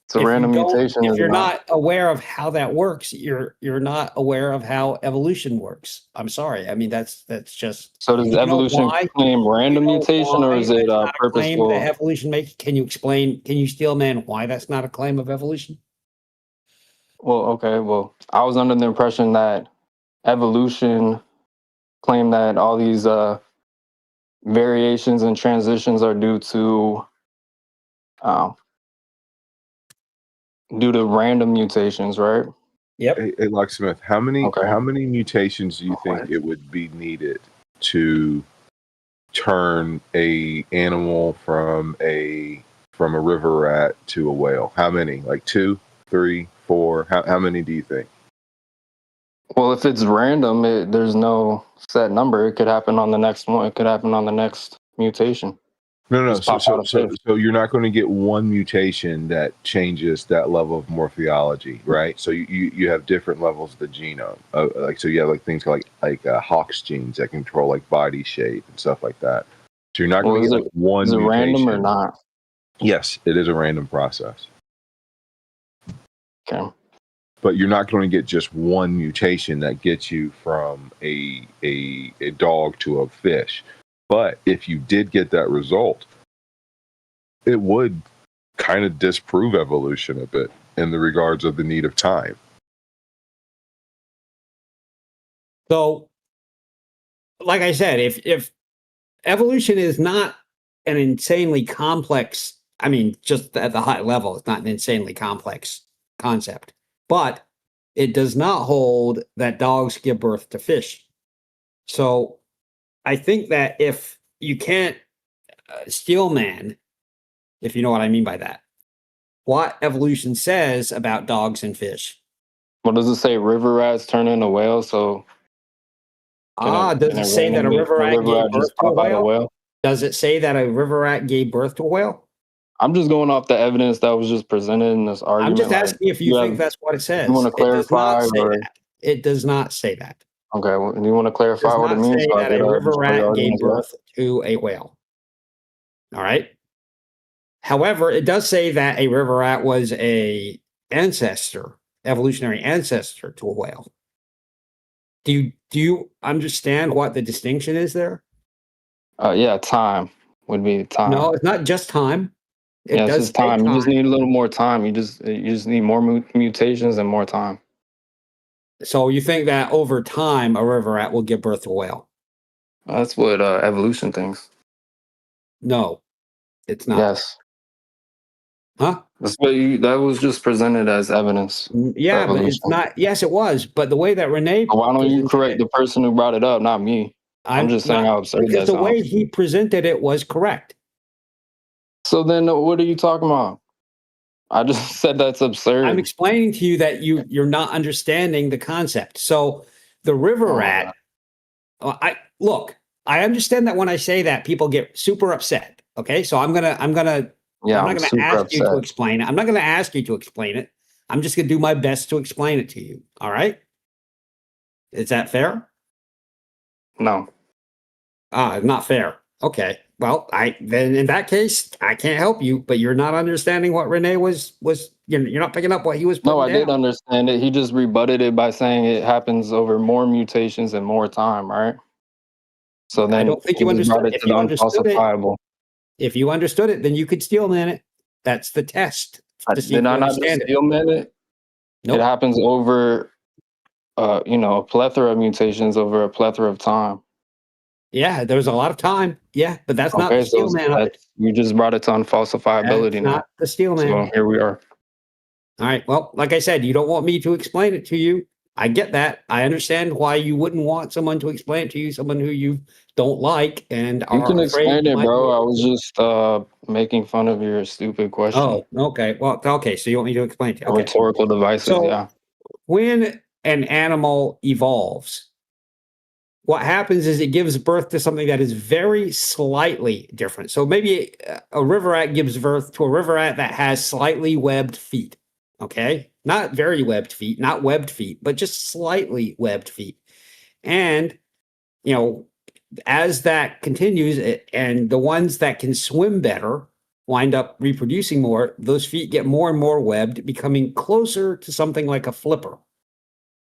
It's a random mutation. If you're not aware of how that works, you're not aware of how evolution works. I'm sorry. I mean, that's just. So does evolution claim random mutation, or is it purposeful? That evolution makes. Can you explain? Can you steel man why that's not a claim of evolution? Well, okay. Well, I was under the impression that evolution claimed that all these variations and transitions are due to random mutations, right? Yep. Hey, Locksmith, how many mutations do you think it would be needed to turn a animal from a river rat to a whale? How many? Like 2, 3, 4? How many do you think? Well, if it's random, there's no set number. It could happen on the next one. It could happen on the next mutation. No. So you're not going to get one mutation that changes that level of morphology, right? So you have different levels of the genome. So you have like things like Hox genes that control like body shape and stuff like that. So you're not going to get like one mutation. Is it random or not? Yes, it is a random process. Okay. But you're not going to get just one mutation that gets you from a dog to a fish. But if you did get that result, it would kind of disprove evolution a bit in the regards of the need of time. So, like I said, if evolution is not an insanely complex, I mean, just at the high level, it's not an insanely complex concept, but it does not hold that dogs give birth to fish. So I think that if you can't steel man, if you know what I mean by that, what evolution says about dogs and fish. Well, does it say river rats turn into whales? So does it say that a river rat gave birth to a whale? Does it say that a river rat gave birth to a whale? I'm just going off the evidence that was just presented in this argument. I'm just asking if you think that's what it says. You want to clarify? It does not say that. Okay, well, do you want to clarify what it means? Say that a river rat gave birth to a whale. All right. However, it does say that a river rat was a evolutionary ancestor to a whale. Do you understand what the distinction is there? Yeah, time would be time. No, it's not just time. It's just time. You just need a little more time. You just need more mutations and more time. So you think that over time, a river rat will give birth to a whale? That's what evolution thinks. No, it's not. Yes. Huh? That's what that was just presented as evidence. Yeah, but it's not. Yes, it was. But the way that Renee. Why don't you correct the person who brought it up, not me? I'm just saying how absurd that sounds. The way he presented it was correct. So then what are you talking about? I just said that's absurd. I'm explaining to you that you're not understanding the concept. So the river rat, I understand that when I say that, people get super upset. Okay, so I'm not gonna super ask you to upset. explain it. I'm not gonna ask you to explain it. I'm just gonna do my best to explain it to you. All right? Is that fair? No. Not fair. Okay. Well, then in that case, I can't help you. But you're not understanding what Renee was. You're not picking up what he was putting No, I did down. understand it. He just rebutted it by saying it happens over more mutations and more time, right? So then I don't think he you just brought understood. it to the unfalsifiable. If you understood it, then you could steel man it. That's the test to see if Did you I not just understand it. steel man it? Nope. It happens over, a plethora of mutations over a plethora of time. Yeah, there's a lot of time. Yeah, but that's not the Okay, so steel man of it. you just brought it to unfalsifiability That's now. not the steel man. So here we are. All right. Well, like I said, you don't want me to explain it to you. I get that. I understand why you wouldn't want someone to explain it to you, someone who you don't like and You are can afraid explain it, might bro. be I able was to. just making fun of your stupid question. Oh, okay. Well, okay. So you want me to explain it to you? Okay. Rhetorical devices, So yeah. when an animal evolves, what happens is it gives birth to something that is very slightly different. So maybe a river rat gives birth to a river rat that has slightly webbed feet. Okay. Not very webbed feet, not webbed feet, but just slightly webbed feet. And, as that continues, and the ones that can swim better wind up reproducing more, those feet get more and more webbed, becoming closer to something like a flipper.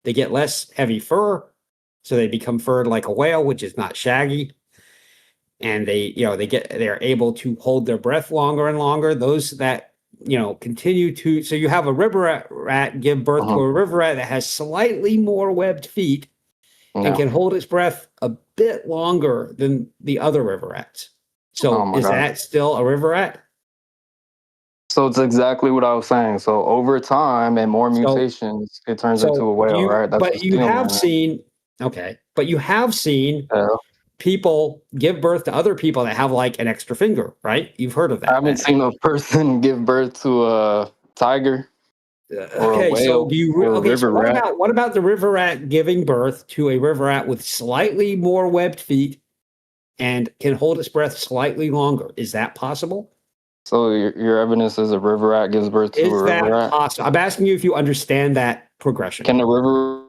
They get less heavy fur, so they become furred like a whale, which is not shaggy. And they're able to hold their breath longer and longer. Those that continue to, so you have a river rat give birth to a river rat that has slightly more webbed feet and can hold its breath a bit longer than the other river rats. So is that still a river rat? So it's exactly what I was saying. So over time and more mutations, it turns into a whale, right? But you have seen people give birth to other people that have like an extra finger, right? You've heard of that. I haven't seen a person give birth to a tiger or a whale or a river rat. What about the river rat giving birth to a river rat with slightly more webbed feet and can hold its breath slightly longer? Is that possible? So your evidence is a river rat gives birth to a river rat? Possible? I'm asking you if you understand that progression. Can a river...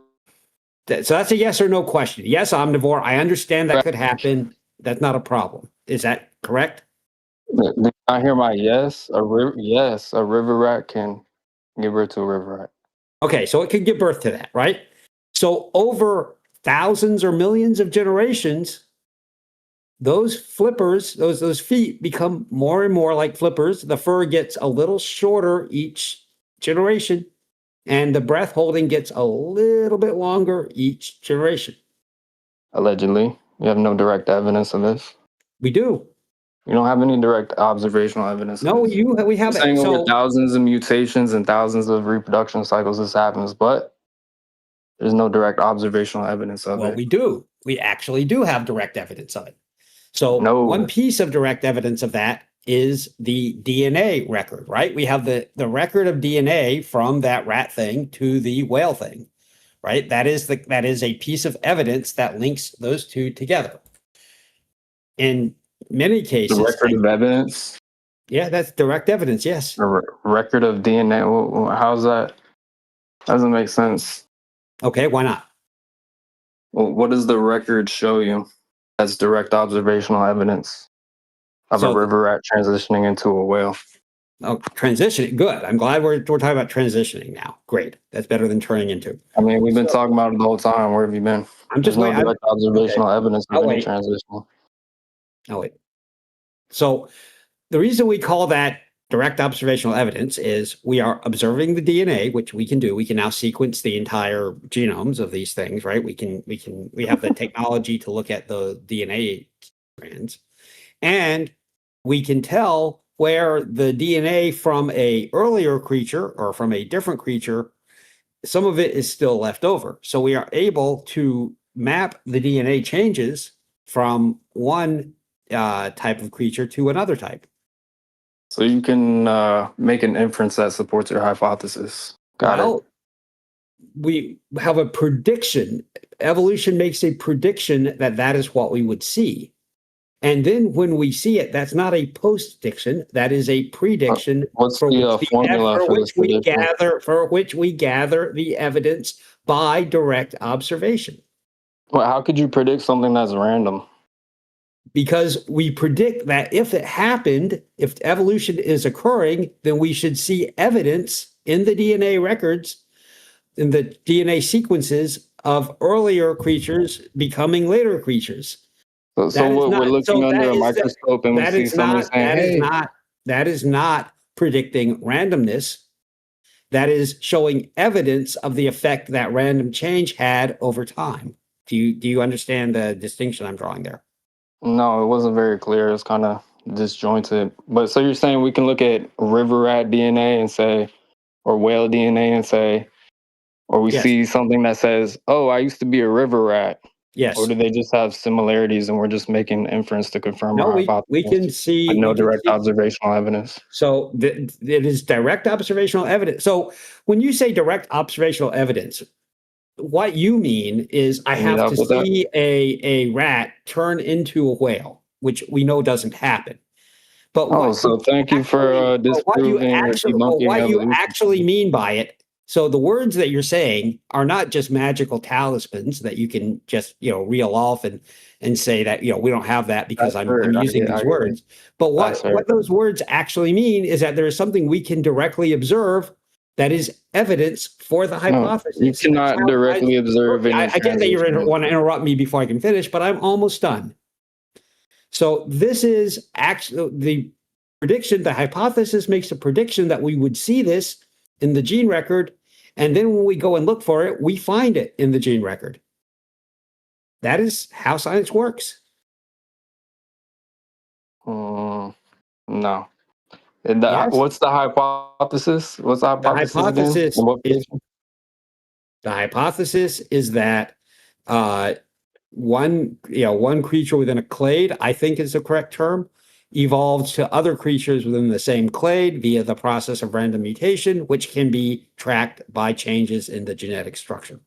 So that's a yes or no question. Yes, omnivore. I understand that could happen. That's not a problem. Is that correct? Did I hear my yes? Yes, a river rat can give birth to a river rat. Okay, so it could give birth to that, right? So over thousands or millions of generations, those flippers, those feet become more and more like flippers. The fur gets a little shorter each generation, and the breath holding gets a little bit longer each generation. Allegedly. You have no direct evidence of this? We do. You don't have any direct observational evidence? No, we have it. Saying over thousands of mutations and thousands of reproduction cycles this happens, but there's no direct observational evidence of it. Well, we do. We actually do have direct evidence of it. So one piece of direct evidence of that is the DNA record, right? We have the record of DNA from that rat thing to the whale thing, right? That is a piece of evidence that links those two together. In many cases, the record of evidence. Yeah, that's direct evidence. Yes. A record of DNA. How's that? Doesn't make sense. Okay, why not? Well, what does the record show you? That's direct observational evidence of a river rat transitioning into a whale. Oh, transitioning. Good. I'm glad we're talking about transitioning now. Great. That's better than turning into. I mean, we've been talking about it the whole time. Where have you been? There's no direct observational evidence of any transition. Oh, wait. So the reason we call that direct observational evidence is we are observing the DNA, which we can do. We can now sequence the entire genomes of these things, right? We have the technology to look at the DNA strands, and we can tell where the DNA from a earlier creature or from a different creature, some of it is still left over. So we are able to map the DNA changes from one type of creature to another type. So you can make an inference that supports your hypothesis. Got it. Well, we have a prediction. Evolution makes a prediction that that is what we would see. And then when we see it, that's not a post-diction. That is a prediction What's for the formula for this prediction? for which we gather the evidence by direct observation. Well, how could you predict something that's random? Because we predict that if it happened, if evolution is occurring, then we should see evidence in the DNA records, in the DNA sequences of earlier creatures becoming later creatures. So what we're looking under a microscope and we see somebody saying, hey. That is not predicting randomness. That is showing evidence of the effect that random change had over time. Do you understand the distinction I'm drawing there? No, it wasn't very clear. It's kind of disjointed. But so you're saying we can look at river rat DNA and say, or whale DNA and say, or we see something that says, oh, I used to be a river rat. Yes. Or do they just have similarities and we're just making inference to confirm our hypothesis? We can see. Like no direct observational evidence. So it is direct observational evidence. So when you say direct observational evidence, what you mean is I have to see a rat turn into a whale, which we know doesn't happen. But so thank you for disproving what you actually mean by it. So the words that you're saying are not just magical talismans that you can just reel off and say that we don't have that because I'm using these words. But what those words actually mean is that there is something we can directly observe that is evidence for the hypothesis. You cannot directly observe it. I get that you want to interrupt me before I can finish, but I'm almost done. So this is actually the prediction. The hypothesis makes a prediction that we would see this in the gene record, and then when we go and look for it, we find it in the gene record. That is how science works. No. What's the hypothesis? What's the hypothesis? The hypothesis is that one creature within a clade, I think is the correct term, evolved to other creatures within the same clade via the process of random mutation, which can be tracked by changes in the genetic structure.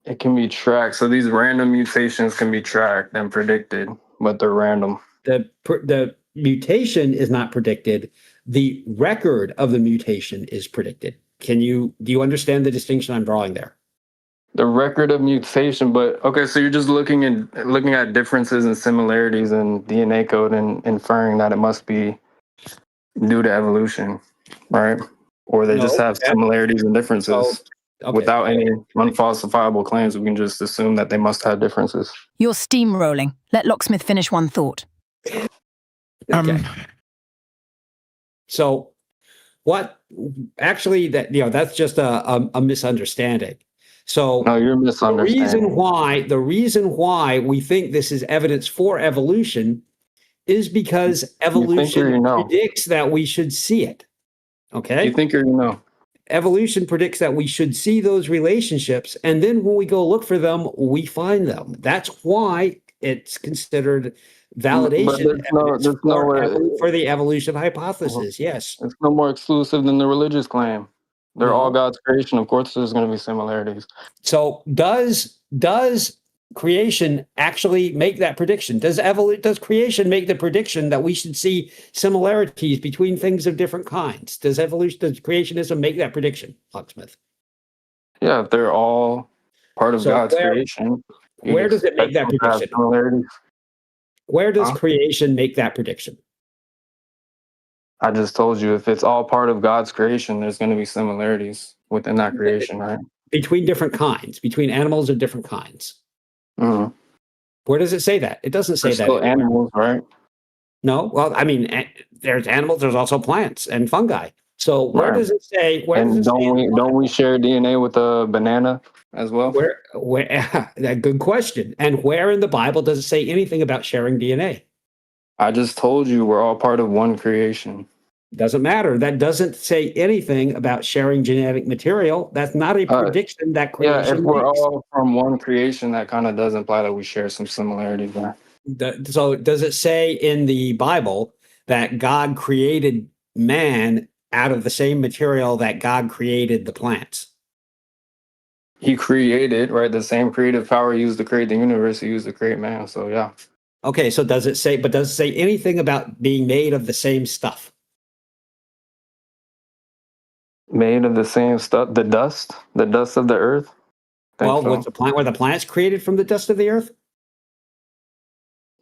It can be tracked. So these random mutations can be tracked and predicted, but they're random. The mutation is not predicted. The record of the mutation is predicted. Do you understand the distinction I'm drawing there? The record of mutation, but okay, so you're just looking at differences and similarities in DNA code and inferring that it must be due to evolution, right? Or they just have similarities and differences. Without any unfalsifiable claims, we can just assume that they must have differences. You're steamrolling. Let Locksmith finish one thought. Okay. So what actually that's just a misunderstanding. So no, you're misunderstanding. The reason why we think this is evidence for evolution is because evolution predicts that we should see it. Okay? You think or Evolution predicts that we should see those relationships, and then when we go look for them, we find them. That's why it's considered validation for the evolution hypothesis. Yes. It's no more exclusive than the religious claim. They're all God's creation. Of course, there's going to be similarities. So does creation actually make that prediction? Does creation make the prediction that we should see similarities between things of different kinds? Does creationism make that prediction, Locksmith? Yeah, if they're all part of God's creation. Where does it make that prediction? Where does creation make that prediction? I just told you, if it's all part of God's creation, there's going to be similarities within that creation, right? Between different kinds, between animals of different kinds. Mm-hmm. Where does it say that? It doesn't say that. Still animals, right? No. Well, I mean, there's animals. There's also plants and fungi. So where does it say? Don't we share DNA with a banana as well? Where? Good question. And where in the Bible does it say anything about sharing DNA? I just told you we're all part of one creation. Doesn't matter. That doesn't say anything about sharing genetic material. That's not a prediction that creation if we're makes. all from one creation, that kind of does imply that we share some similarities there. So does it say in the Bible that God created man out of the same material that God created the plants? He created, right? The same creative power he used to create the universe, he used to create man. So yeah. Okay, so does it say anything about being made of the same stuff? Made of the same stuff, the dust of the earth. Well, So. were the plants created from the dust of the earth?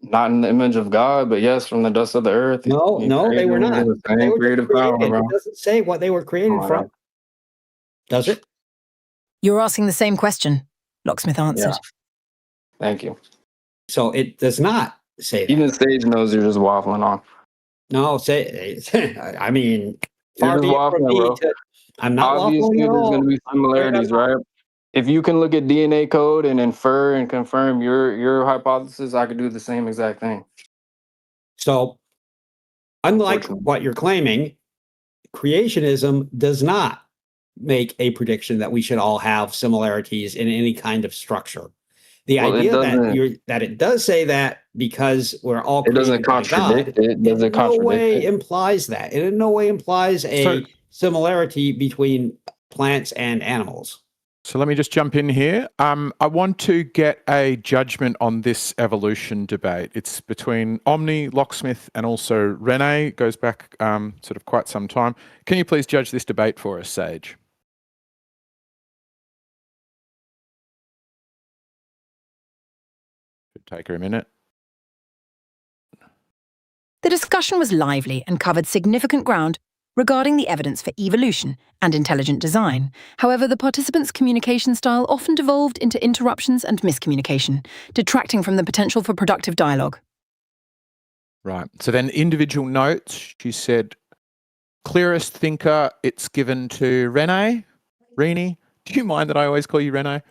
Not in the image of God, but yes, from the dust of the earth. No, they were not. The They same were just creative power, created. bro. It doesn't say what they were created Oh, from. Does it? You're asking the same question, Locksmith answered. Yeah. Thank you. So it does not say that. Even Sage knows you're just waffling on. No, I mean, You're just waffling, bro. I'm not Obviously, waffling at there's all. going to be similarities, right? If you can look at DNA code and infer and confirm your hypothesis, I could do the same exact thing. So, unlike what you're claiming, creationism does not make a prediction that we should all have similarities in any kind of structure. The idea that it does say that because we're all created by God, in no way implies that. It in no way implies a similarity between plants and animals. So let me just jump in here. I want to get a judgment on this evolution debate. It's between Omni, Locksmith, and also Rene. It goes back sort of quite some time. Can you please judge this debate for us, Sage? Could take her a minute. The discussion was lively and covered significant ground regarding the evidence for evolution and intelligent design. However, the participants' communication style often devolved into interruptions and miscommunication, detracting from the potential for productive dialogue. Right. So then individual notes, she said, clearest thinker, it's given to Rene. Rini, do you mind that I always call you Rene?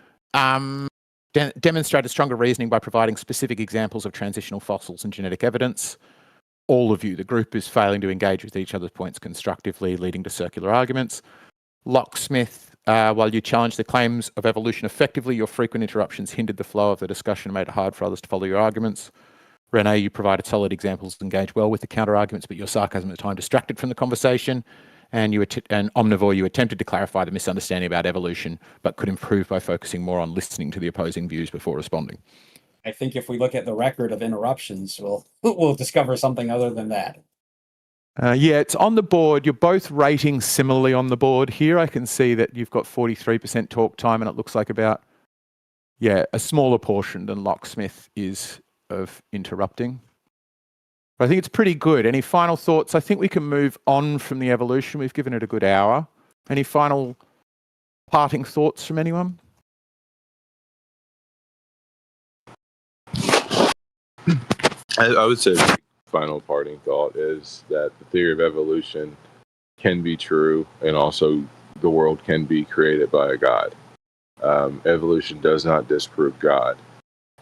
Demonstrated stronger reasoning by providing specific examples of transitional fossils and genetic evidence. All of you, the group is failing to engage with each other's points constructively, leading to circular arguments. Locksmith, while you challenged the claims of evolution effectively, your frequent interruptions hindered the flow of the discussion and made it hard for others to follow your arguments. Rene, you provided solid examples to engage well with the counter-arguments, but your sarcasm at the time distracted from the conversation. And Omnivore, you attempted to clarify the misunderstanding about evolution, but could improve by focusing more on listening to the opposing views before responding. I think if we look at the record of interruptions, we'll discover something other than that. Yeah, it's on the board. You're both rating similarly on the board here. I can see that you've got 43% talk time, and it looks like about, a smaller portion than Locksmith is of interrupting. But I think it's pretty good. Any final thoughts? I think we can move on from the evolution. We've given it a good hour. Any final parting thoughts from anyone? I would say the final parting thought is that the theory of evolution can be true, and also the world can be created by a God. Evolution does not disprove God,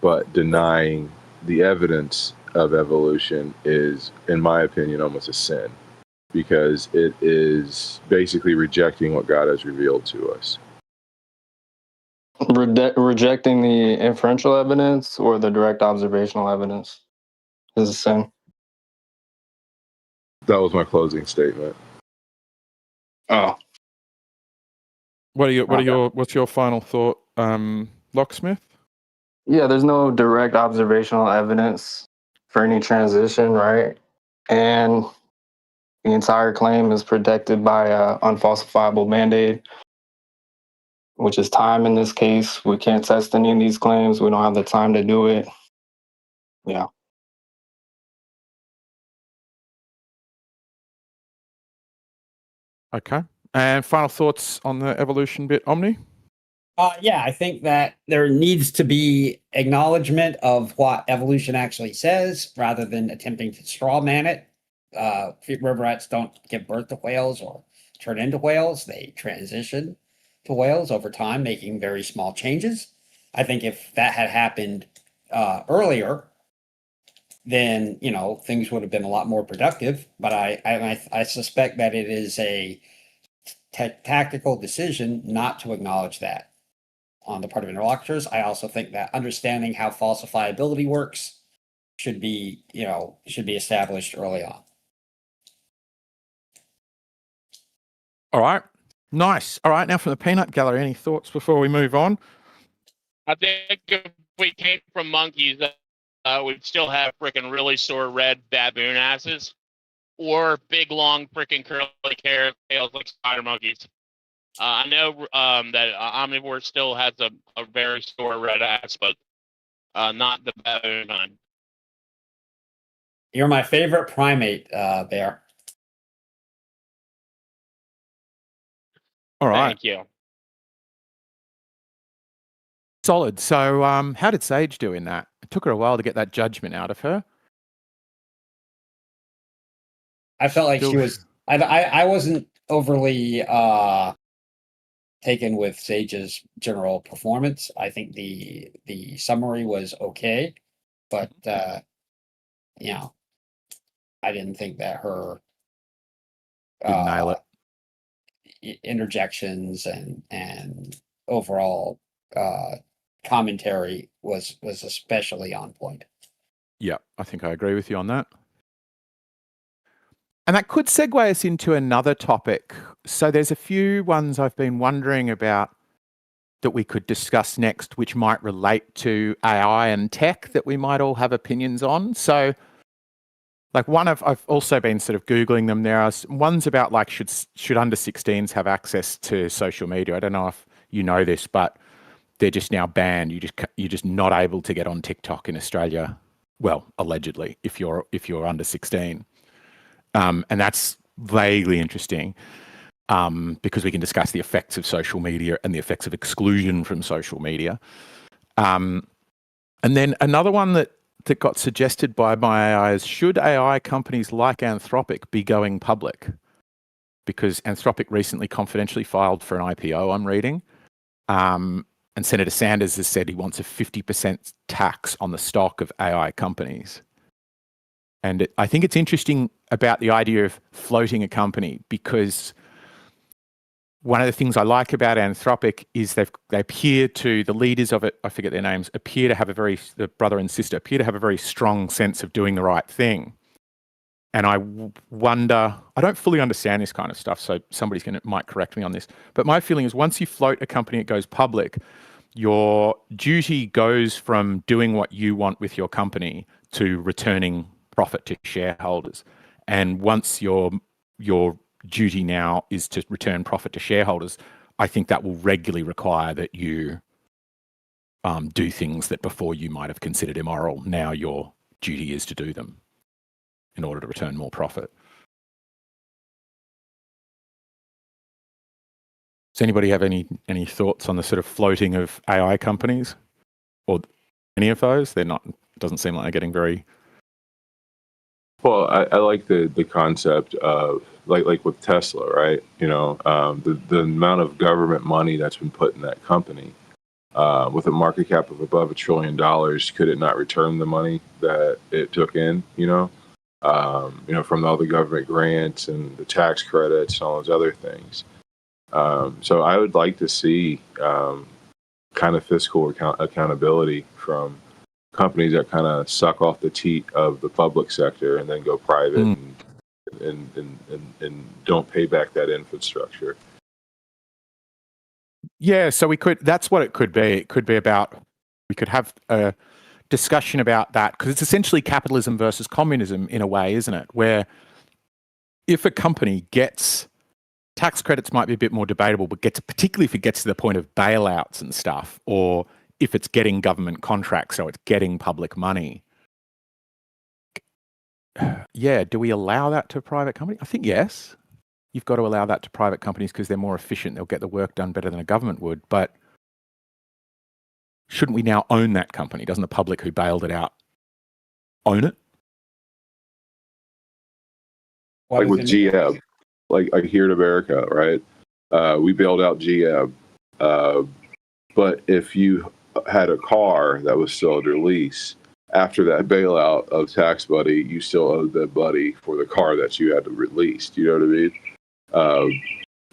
but denying the evidence of evolution is, in my opinion, almost a sin, because it is basically rejecting what God has revealed to us. Rejecting the inferential evidence or the direct observational evidence is a sin. That was my closing statement. Oh. What's your final thought, Locksmith? Yeah, there's no direct observational evidence for any transition, right? And the entire claim is protected by an unfalsifiable mandate, which is time in this case. We can't test any of these claims. We don't have the time to do it. Yeah. Okay. And final thoughts on the evolution bit, Omni? I think that there needs to be acknowledgement of what evolution actually says rather than attempting to straw man it. River rats don't give birth to whales or turn into whales. They transition to whales over time, making very small changes. I think if that had happened earlier, then things would have been a lot more productive. But I suspect that it is a tactical decision not to acknowledge that on the part of interlocutors. I also think that understanding how falsifiability works should be established early on. All right. Nice. All right. Now from the peanut gallery, any thoughts before we move on? I think if we came from monkeys, we'd still have freaking really sore red baboon asses, or big long freaking curly tails like spider monkeys. I know that omnivore still has a very sore red ass, but not the baboon kind. You're my favorite primate, Bear. All right. Thank you. Solid. So how did Sage do in that? It took her a while to get that judgment out of her. I felt like she was. I wasn't overly taken with Sage's general performance. I think the summary was okay, but I didn't think that her Didn't nail it. Interjections and overall commentary was especially on point. Yeah, I think I agree with you on that. And that could segue us into another topic. So there's a few ones I've been wondering about that we could discuss next, which might relate to AI and tech that we might all have opinions on. So like I've also been sort of Googling them. There are ones about like, should under 16s have access to social media? I don't know if you know this, but they're just now banned. You're just not able to get on TikTok in Australia. Well, allegedly, if you're under 16. And that's vaguely interesting because we can discuss the effects of social media and the effects of exclusion from social media. And then another one that got suggested by my AI is, should AI companies like Anthropic be going public? Because Anthropic recently confidentially filed for an IPO, I'm reading. And Senator Sanders has said he wants a 50% tax on the stock of AI companies. And I think it's interesting about the idea of floating a company, because one of the things I like about Anthropic is they appear to, the leaders of it, I forget their names, the brother and sister, appear to have a very strong sense of doing the right thing. And I wonder, I don't fully understand this kind of stuff, so somebody's might correct me on this, but my feeling is once you float a company, it goes public, your duty goes from doing what you want with your company to returning profit to shareholders. And once your duty now is to return profit to shareholders, I think that will regularly require that you do things that before you might have considered immoral. Now your duty is to do them in order to return more profit. Does anybody have any thoughts on the sort of floating of AI companies or any of those? They're not, it doesn't seem like they're getting very... Well, I like the concept of like with Tesla, right? The amount of government money that's been put in that company, with a market cap of above $1 trillion, could it not return the money that it took in? From all the government grants and the tax credits and all those other things. So I would like to see kind of fiscal accountability from companies that kind of suck off the teat of the public sector and then go private and don't pay back that infrastructure. Yeah, so that's what it could be. It could be about, we could have a discussion about that, because it's essentially capitalism versus communism in a way, isn't it? Where if a company gets tax credits, might be a bit more debatable, but particularly if it gets to the point of bailouts and stuff, or if it's getting government contracts, so it's getting public money. Yeah, do we allow that to a private company? I think yes. You've got to allow that to private companies because they're more efficient. They'll get the work done better than a government would. But shouldn't we now own that company? Doesn't the public who bailed it out own it? Like with GM, like here in America, right? We bailed out GM. But if you had a car that was still under lease, after that bailout of tax buddy, you still owed that buddy for the car that you had to release. Do you know what I mean?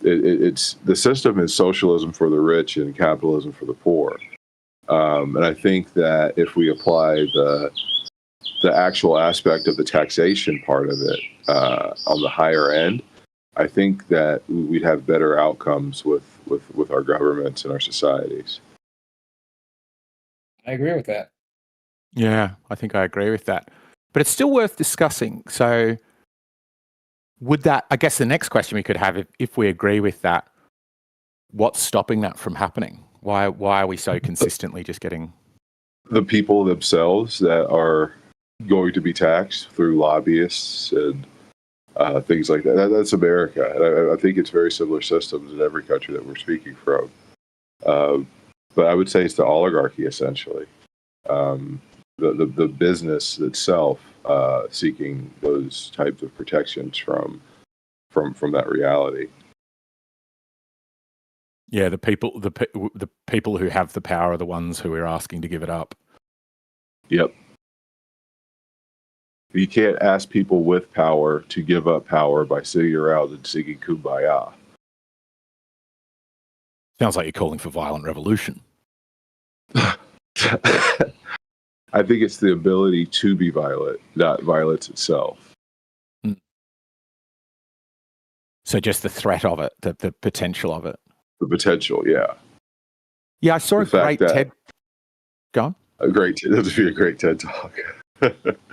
It's the system is socialism for the rich and capitalism for the poor. And I think that if we apply the actual aspect of the taxation part of it on the higher end, I think that we'd have better outcomes with our governments and our societies. I agree with that. Yeah, I think I agree with that. But it's still worth discussing. So would that, I guess the next question we could have, if we agree with that, what's stopping that from happening? Why are we so consistently just getting... The people themselves that are going to be taxed through lobbyists and things like that. That's America. And I think it's very similar systems in every country that we're speaking from. But I would say it's the oligarchy, essentially. The business itself seeking those types of protections from that reality. Yeah, the people who have the power are the ones who are asking to give it up. Yep. You can't ask people with power to give up power by sitting around and singing Kumbaya. Sounds like you're calling for violent revolution. I think it's the ability to be violent, not violence itself. So just the threat of it, the potential of it. The potential, yeah. Yeah, I saw a great TED... Go on. That would be a great TED Talk.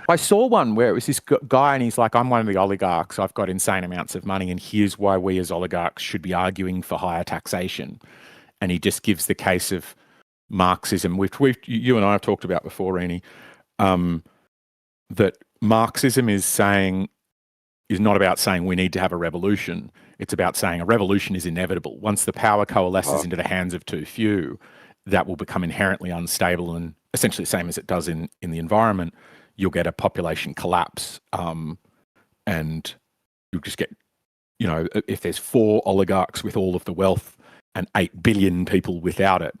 I saw one where it was this guy and he's like, I'm one of the oligarchs. I've got insane amounts of money and here's why we as oligarchs should be arguing for higher taxation. And he just gives the case of Marxism, which you and I have talked about before, Rini, that Marxism is not about saying we need to have a revolution. It's about saying a revolution is inevitable. Once the power coalesces into the hands of too few, that will become inherently unstable and essentially the same as it does in the environment. You'll get a population collapse, and you'll just get, if there's 4 oligarchs with all of the wealth and 8 billion people without it,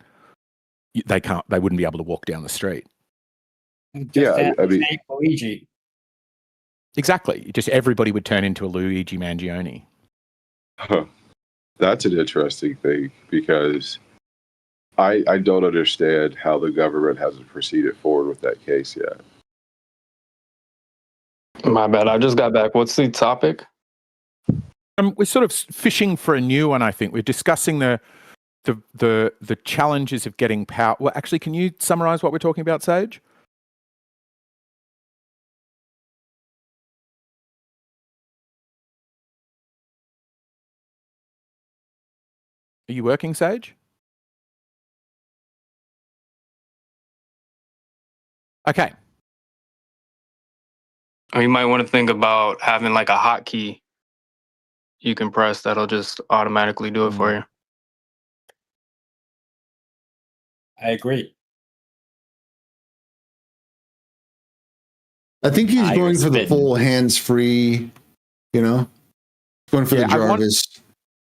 they wouldn't be able to walk down the street. Yeah, I mean, Luigi. Exactly. Just everybody would turn into a Luigi Mangione. That's an interesting thing because I don't understand how the government hasn't proceeded forward with that case yet. My bad. I just got back. What's the topic? We're sort of fishing for a new one, I think. We're discussing the challenges of getting power. Well, actually, can you summarize what we're talking about, Sage? Are you working, Sage? Okay. Or you might want to think about having like a hotkey you can press that'll just automatically do it for you. I agree. I think he's going for the full hands-free, going for the Jarvis.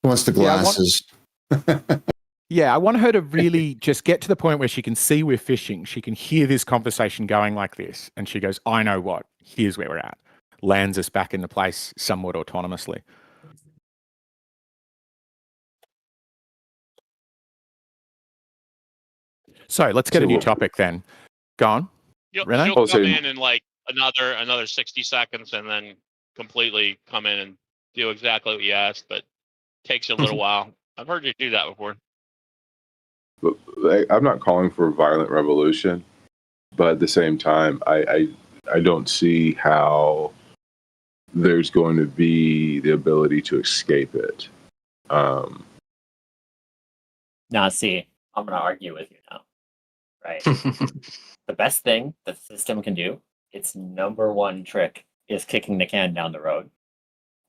He wants the glasses. I want her to really just get to the point where she can see we're fishing. She can hear this conversation going like this. And she goes, I know what. Here's where we're at. Lands us back into place somewhat autonomously. So let's get a new topic then. Go on. You'll come in like another 60 seconds and then completely come in and do exactly what you asked, but takes you a little while. I've heard you do that before. I'm not calling for a violent revolution, but at the same time, I don't see how there's going to be the ability to escape it. Now, see, I'm going to argue with you now, right? The best thing that the system can do, its number one trick, is kicking the can down the road.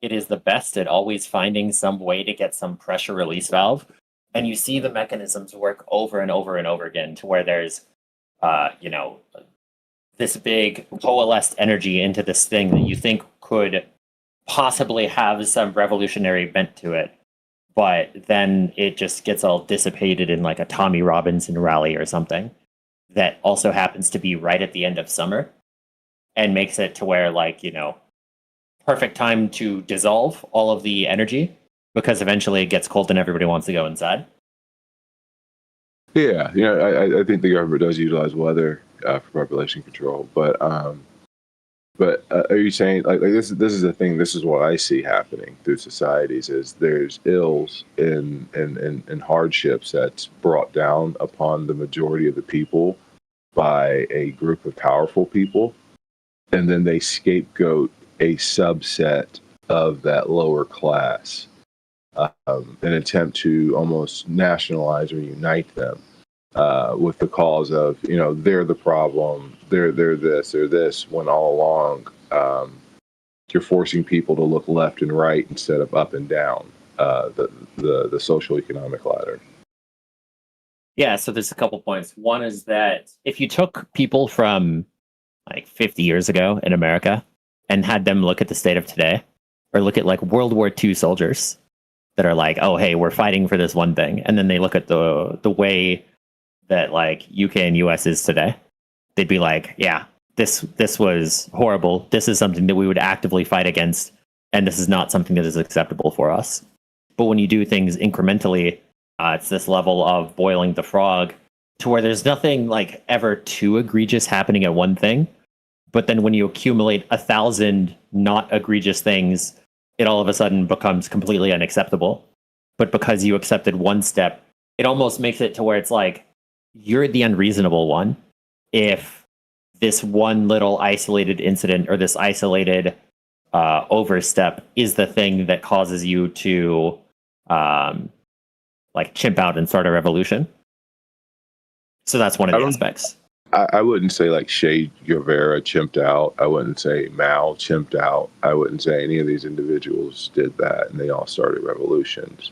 It is the best at always finding some way to get some pressure release valve. And you see the mechanisms work over and over and over again to where there's, this big coalesced energy into this thing that you think could possibly have some revolutionary bent to it. But then it just gets all dissipated in like a Tommy Robinson rally or something that also happens to be right at the end of summer and makes it to where perfect time to dissolve all of the energy because eventually it gets cold and everybody wants to go inside. Yeah, I think the government does utilize weather for population control, but But are you saying like this? This is the thing. This is what I see happening through societies: is there's ills and hardships that's brought down upon the majority of the people by a group of powerful people, and then they scapegoat a subset of that lower class, an attempt to almost nationalize or unite them. With the cause of, they're the problem, they're this, when all along you're forcing people to look left and right instead of up and down the social economic ladder. Yeah, so there's a couple points. One is that if you took people from like 50 years ago in America and had them look at the state of today, or look at like World War II soldiers that are like, oh, hey, we're fighting for this one thing, and then they look at the way that like UK and US is today, they'd be like, yeah, this was horrible. This is something that we would actively fight against, and this is not something that is acceptable for us. But when you do things incrementally, it's this level of boiling the frog to where there's nothing like ever too egregious happening at one thing. But then when you accumulate 1,000 not egregious things, it all of a sudden becomes completely unacceptable. But because you accepted one step, it almost makes it to where it's like, you're the unreasonable one if this one little isolated incident or this isolated overstep is the thing that causes you to like chimp out and start a revolution. So that's one of the aspects. I wouldn't say like Che Guevara chimped out. I wouldn't say Mao chimped out. I wouldn't say any of these individuals did that and they all started revolutions.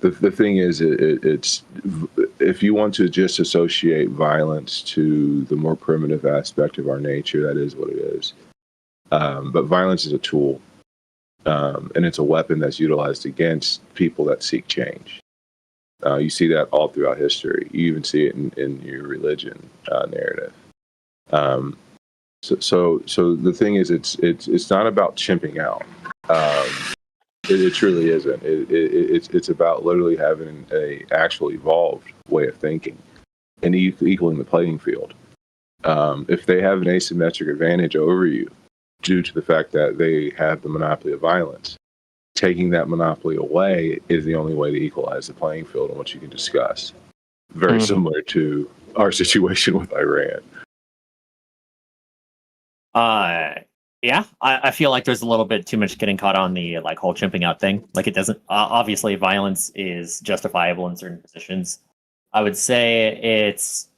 The thing is, it's if you want to just associate violence to the more primitive aspect of our nature, that is what it is. But violence is a tool, and it's a weapon that's utilized against people that seek change. You see that all throughout history. You even see it in your religion narrative. So the thing is, it's not about chimping out. It truly isn't. It's about literally having a actual evolved way of thinking and equaling the playing field. If they have an asymmetric advantage over you due to the fact that they have the monopoly of violence, taking that monopoly away is the only way to equalize the playing field on what you can discuss. Very similar to our situation with Iran. Yeah, I feel like there's a little bit too much getting caught on the like whole chimping out thing. Like it doesn't obviously violence is justifiable in certain positions. I would say it's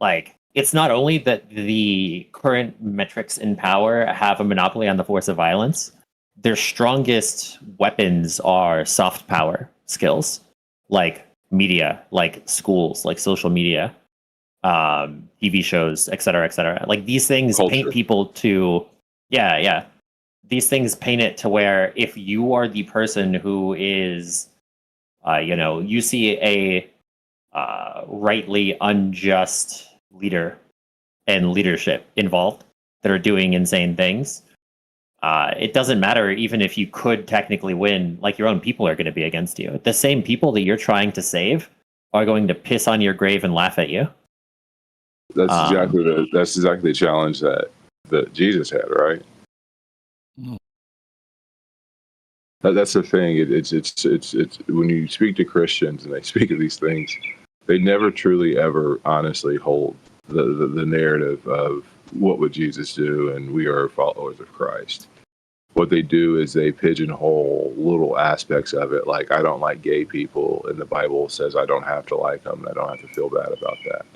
like it's not only that the current metrics in power have a monopoly on the force of violence. Their strongest weapons are soft power skills, like media, like schools, like social media. TV shows, et cetera, like these things paint people to, these things paint it to where if you are the person who is, you see a rightly unjust leader and leadership involved that are doing insane things, it doesn't matter even if you could technically win, like your own people are going to be against you. The same people that you're trying to save are going to piss on your grave and laugh at you. That's exactly the challenge that Jesus had, right? That's the thing. It's when you speak to Christians and they speak of these things, they never truly ever honestly hold the narrative of what would Jesus do and we are followers of Christ. What they do is they pigeonhole little aspects of it, like I don't like gay people, and the Bible says I don't have to like them, and I don't have to feel bad about that.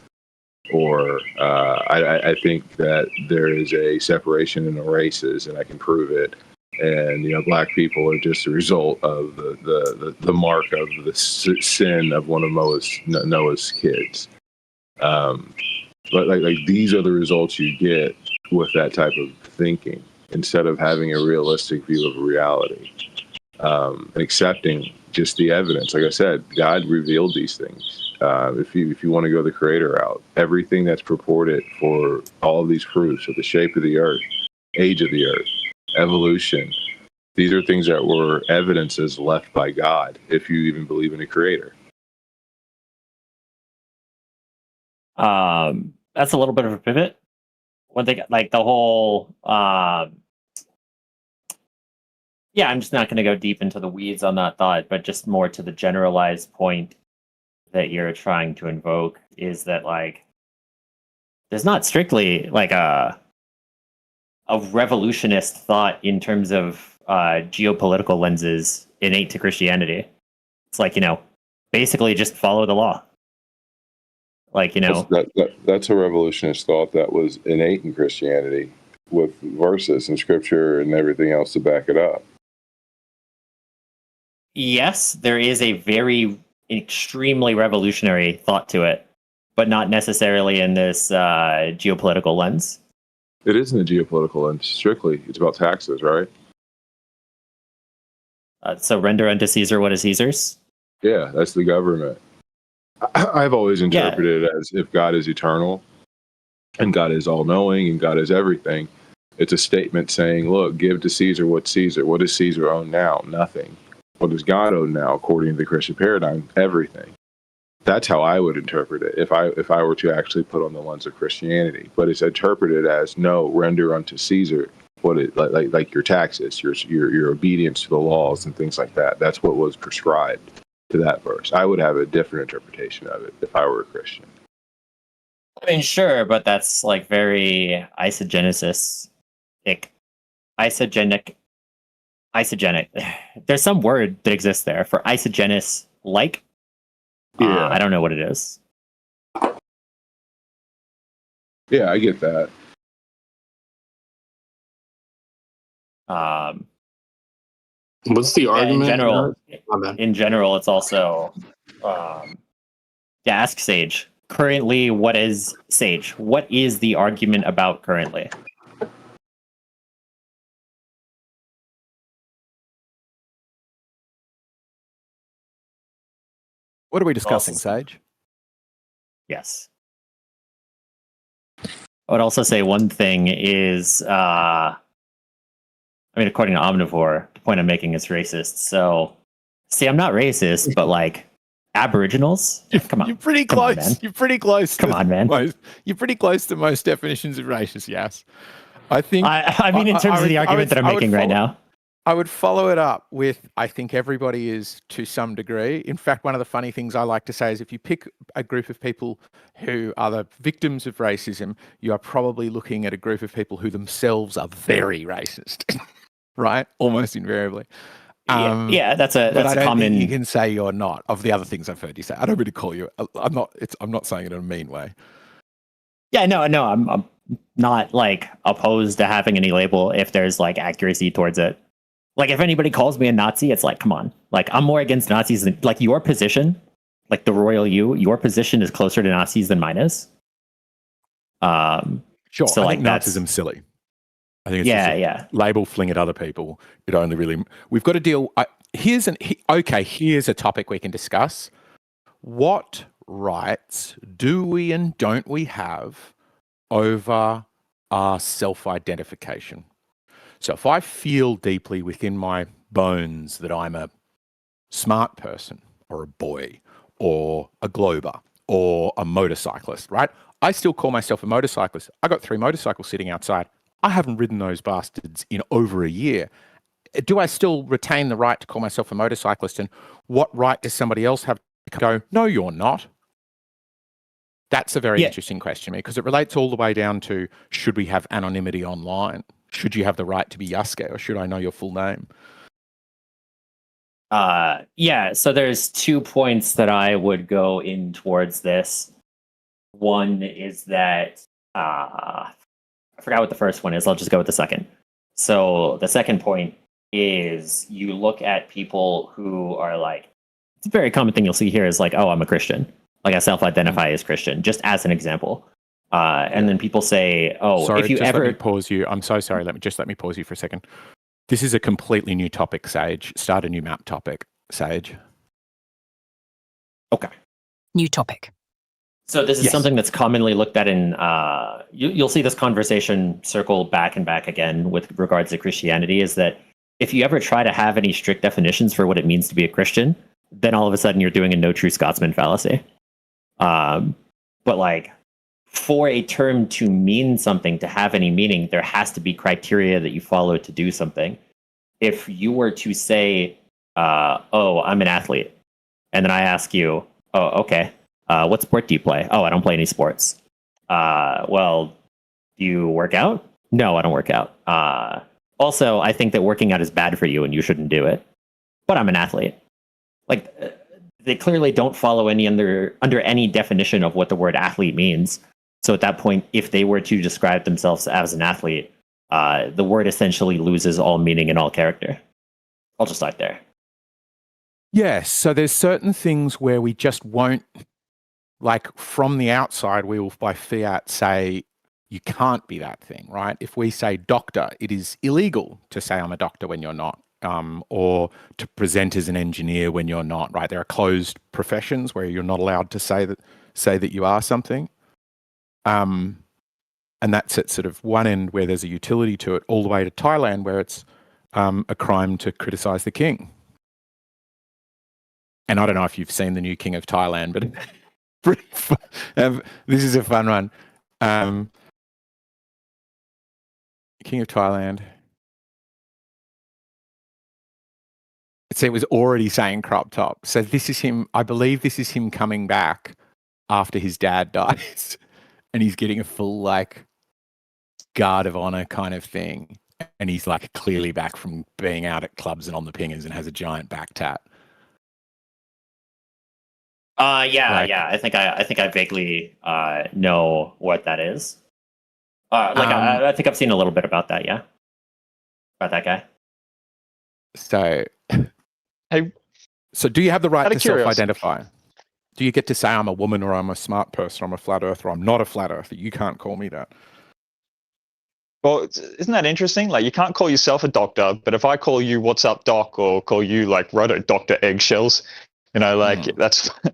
Or I think that there is a separation in the races, and I can prove it. And black people are just a result of the mark of the sin of one of Noah's kids. But like these are the results you get with that type of thinking, instead of having a realistic view of reality, and accepting just the evidence. Like I said, God revealed these things. If you want to go the creator route, everything that's purported for all of these proofs of the shape of the earth, age of the earth, evolution, these are things that were evidences left by God, if you even believe in a creator. that's a little bit of a pivot. One thing, like the whole, yeah, I'm just not going to go deep into the weeds on that thought, but just more to the generalized point that you're trying to invoke is that, like, there's not strictly like a revolutionist thought in terms of geopolitical lenses innate to Christianity. It's like, basically just follow the law. Like, that's a revolutionist thought that was innate in Christianity with verses and scripture and everything else to back it up. Yes, there is a very extremely revolutionary thought to it, but not necessarily in this geopolitical lens. It isn't a geopolitical lens, strictly. It's about taxes, right? So render unto Caesar what is Caesar's? Yeah, that's the government. I've always interpreted it as if God is eternal and God is all-knowing and God is everything. It's a statement saying, look, give to Caesar what's Caesar. What does Caesar own now? Nothing. What does God own now, according to the Christian paradigm? Everything. That's how I would interpret it if I were to actually put on the lens of Christianity. But it's interpreted as, no, render unto Caesar what it like your taxes, your obedience to the laws and things like that. That's what was prescribed to that verse. I would have a different interpretation of it if I were a Christian. I mean, sure, but that's like very isogenic. There's some word that exists there for isogenis, like. Yeah, I don't know what it is. Yeah, I get that. What's the argument? In general, it's also ask Sage. Currently, what is Sage? What is the argument about currently? What are we discussing, Sage? Yes. I would also say one thing is, according to Omnivore, the point I'm making is racist. So, see, I'm not racist, but like Aboriginals, come on. You're pretty close. On, you're pretty close. Come on, man. You're pretty close to most definitions of racist, yes. I think. I mean, in terms of the argument that I'm making right now. I would follow it up with, I think everybody is to some degree. In fact, one of the funny things I like to say is if you pick a group of people who are the victims of racism, you are probably looking at a group of people who themselves are very racist, right? Almost invariably. That's a common. You can say you're not. Of the other things I've heard you say, I don't really call you. I'm not saying it in a mean way. Yeah, no. I'm not like opposed to having any label if there's like accuracy towards it. Like, if anybody calls me a Nazi, it's like, come on. Like, I'm more against Nazis than, like, your position, like the royal your position is closer to Nazis than mine is. Sure, so, I think Nazism's silly. I think it's just a label fling at other people. It only really... We've got to deal... Here's a topic we can discuss. What rights do we and don't we have over our self-identification? So if I feel deeply within my bones that I'm a smart person or a boy or a glober or a motorcyclist, right? I still call myself a motorcyclist. I got 3 motorcycles sitting outside. I haven't ridden those bastards in over a year. Do I still retain the right to call myself a motorcyclist? And what right does somebody else have to go, no, you're not? That's a very interesting question because it relates all the way down to, should we have anonymity online? Should you have the right to be Yasuke, or should I know your full name? So there's 2 points that I would go in towards this. One is that I forgot what the first one is. I'll just go with the second. So the second point is you look at people who are like, it's a very common thing you'll see here is like, oh, I'm a Christian. Like I self-identify as Christian, just as an example. And then people say, "Oh, sorry, if you ever..." Let me pause you. I'm so sorry. Let me pause you for a second. This is a completely new topic, Sage. Start a new map topic, Sage. Okay. New topic. So this is something that's commonly looked at in. You'll see this conversation circle back and back again with regards to Christianity. Is that if you ever try to have any strict definitions for what it means to be a Christian, then all of a sudden you're doing a no true Scotsman fallacy. But like, for a term to mean something, to have any meaning, there has to be criteria that you follow to do something. If you were to say, oh, I'm an athlete, and then I ask you, oh, okay, what sport do you play? Oh, I don't play any sports. Well, do you work out? No, I don't work out. Also, I think that working out is bad for you and you shouldn't do it. But I'm an athlete. Like, they clearly don't follow any under any definition of what the word athlete means. So at that point, if they were to describe themselves as an athlete, the word essentially loses all meaning and all character. I'll just start there. Yes. So there's certain things where we just won't, like from the outside, we will by fiat say, you can't be that thing, right? If we say doctor, it is illegal to say I'm a doctor when you're not, or to present as an engineer when you're not, right? There are closed professions where you're not allowed to say that you are something. And that's at sort of one end where there's a utility to it, all the way to Thailand where it's a crime to criticize the king. And I don't know if you've seen the new King of Thailand, but pretty fun. This is a fun one. King of Thailand. So it was already saying crop top. So this is him. I believe this is him coming back after his dad dies, and he's getting a full like guard of honor kind of thing. And he's like clearly back from being out at clubs and on the pingers and has a giant back tat. Yeah. I think I vaguely know what that is. I think I've seen a little bit about that. Yeah, about that guy. So, hey, so do you have the right out to of curiosity- self-identify? Do you get to say I'm a woman or I'm a smart person or I'm a flat earther or I'm not a flat earther? You can't call me that. Well, isn't that interesting? Like, you can't call yourself a doctor, but if I call you "What's up, Doc," or call you like WWD,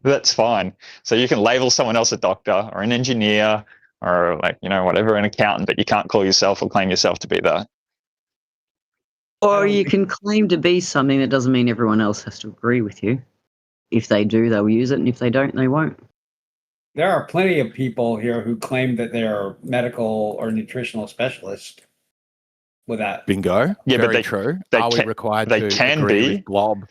that's fine. So you can label someone else a doctor or an engineer or like whatever, an accountant, but you can't call yourself or claim yourself to be that. Or you can claim to be something that doesn't mean everyone else has to agree with you. If they do, they'll use it, and if they don't, they won't. There are plenty of people here who claim that they're medical or nutritional specialists with that. Bingo. Yeah, Very but true. they Are we can- required they to can agree be. with Blob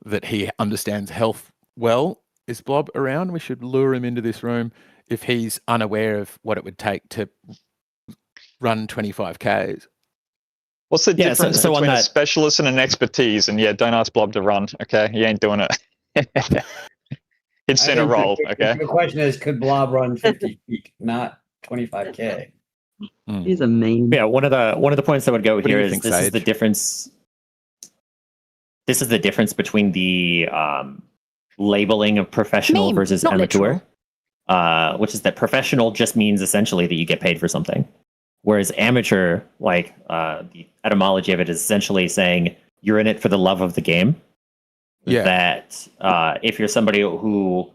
that he understands health well? Is Blob around? We should lure him into this room if he's unaware of what it would take to run 25Ks. What's the difference so on between a that- specialist and an expertise? And yeah, don't ask Blob to run, okay? He ain't doing it. He'd send a roll, okay? The question is, could Blob run 50 feet, not 25K? He's a meme. Yeah, one of the points that would go do here you is think, this is the Sage? difference. This is the difference between the labeling of professional Meme, versus not amateur, literal. which is that professional just means essentially that you get paid for something, whereas amateur, like the etymology of it, is essentially saying you're in it for the love of the game. Yeah. That if you're somebody who,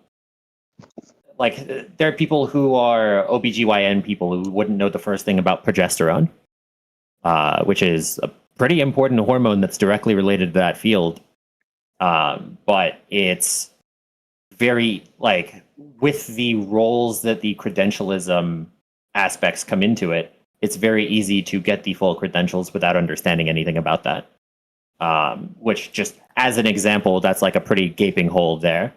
like, there are people who are OBGYN people who wouldn't know the first thing about progesterone, which is a pretty important hormone that's directly related to that field. But it's very, like, with the roles that the credentialism aspects come into it, it's very easy to get the full credentials without understanding anything about that. Which, just as an example, that's like a pretty gaping hole there.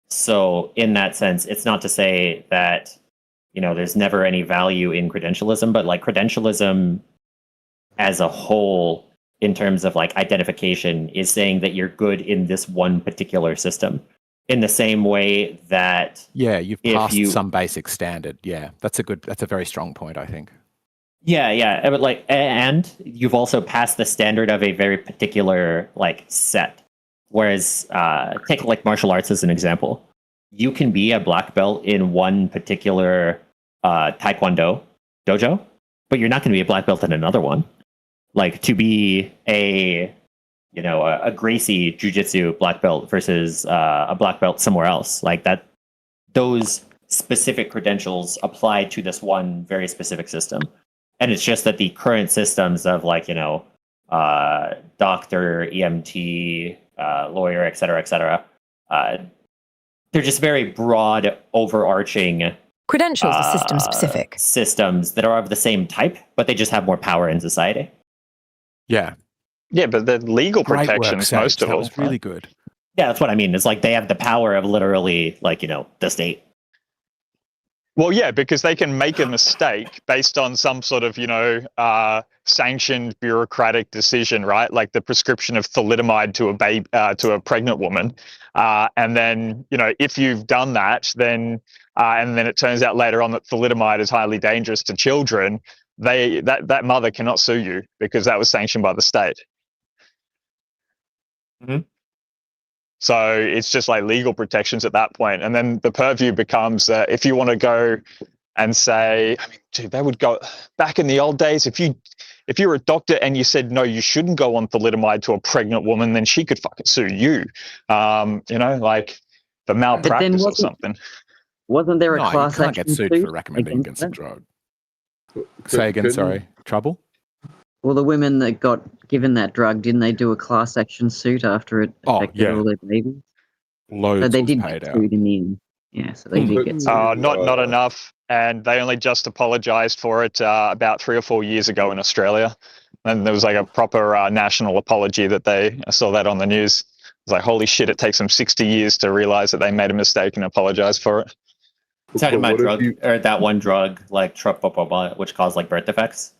So in that sense, it's not to say that, there's never any value in credentialism, but like credentialism as a whole, in terms of like identification, is saying that you're good in this one particular system. In the same way that You've if passed some basic standard. Yeah, that's a very strong point, I think. Yeah, but like, and you've also passed the standard of a very particular like set. Whereas, take like martial arts as an example. You can be a black belt in one particular Taekwondo dojo, but you're not going to be a black belt in another one. Like, to be a Gracie Jiu-Jitsu black belt versus a black belt somewhere else, like that, those specific credentials apply to this one very specific system. And it's just that the current systems of like, doctor, EMT, lawyer, et cetera, they're just very broad, overarching Credentials are system specific. systems that are of the same type, but they just have more power in society. Yeah. Yeah, but they're legal Great work, protections, Sage. most of That them. was really good. Yeah, that's what I mean. It's like they have the power of literally, like, the state. Well, yeah, because they can make a mistake based on some sort of, sanctioned bureaucratic decision, right? Like the prescription of thalidomide to a baby, to a pregnant woman, and then, if you've done that, then and then it turns out later on that thalidomide is highly dangerous to children. That mother cannot sue you because that was sanctioned by the state. Mhm. So it's just like legal protections at that point. And then the purview becomes that if you want to go and say, I mean, dude, they would go back in the old days. If you're a doctor and you said, no, you shouldn't go on thalidomide to a pregnant woman, then she could fucking sue you, like for malpractice or something. Wasn't there a class you can't get action sued suit for recommending against a that? drug. Say again, sorry. Trouble? Well, the women that got given that drug, didn't they do a class action suit after it affected all their babies? Loads So they was did paid get out. sued in the end. Yeah, so they did get sued. Not enough, and they only just apologized for it about 3 or 4 years ago in Australia, and there was like a proper national apology that I saw that on the news. It's like, holy shit, it takes them 60 years to realize that they made a mistake and apologize for it. Talking about that one drug like Trop, which caused like birth defects.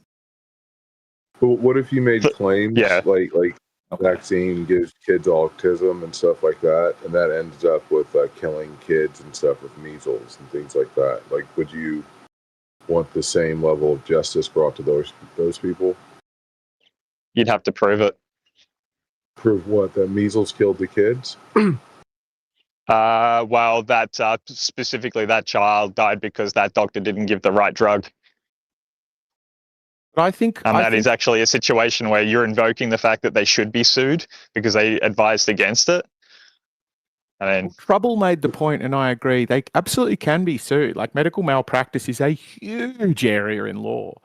But what if you made claims like vaccine gives kids autism and stuff like that, and that ends up with killing kids and stuff with measles and things like that? Like, would you want the same level of justice brought to those people? You'd have to prove it. Prove what? That measles killed the kids? Well, that specifically that child died because that doctor didn't give the right drug. But I think that is actually a situation where you're invoking the fact that they should be sued because they advised against it. Trouble made the point, and I agree. They absolutely can be sued. Like, medical malpractice is a huge area in law.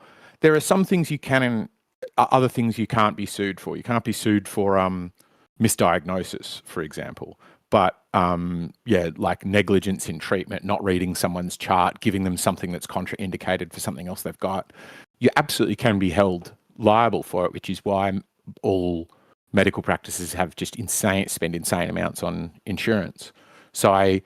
There are some things you can and other things you can't be sued for. You can't be sued for misdiagnosis, for example. But like negligence in treatment, not reading someone's chart, giving them something that's contraindicated for something else they've got, you absolutely can be held liable for it, which is why all medical practices have just spend insane amounts on insurance. So I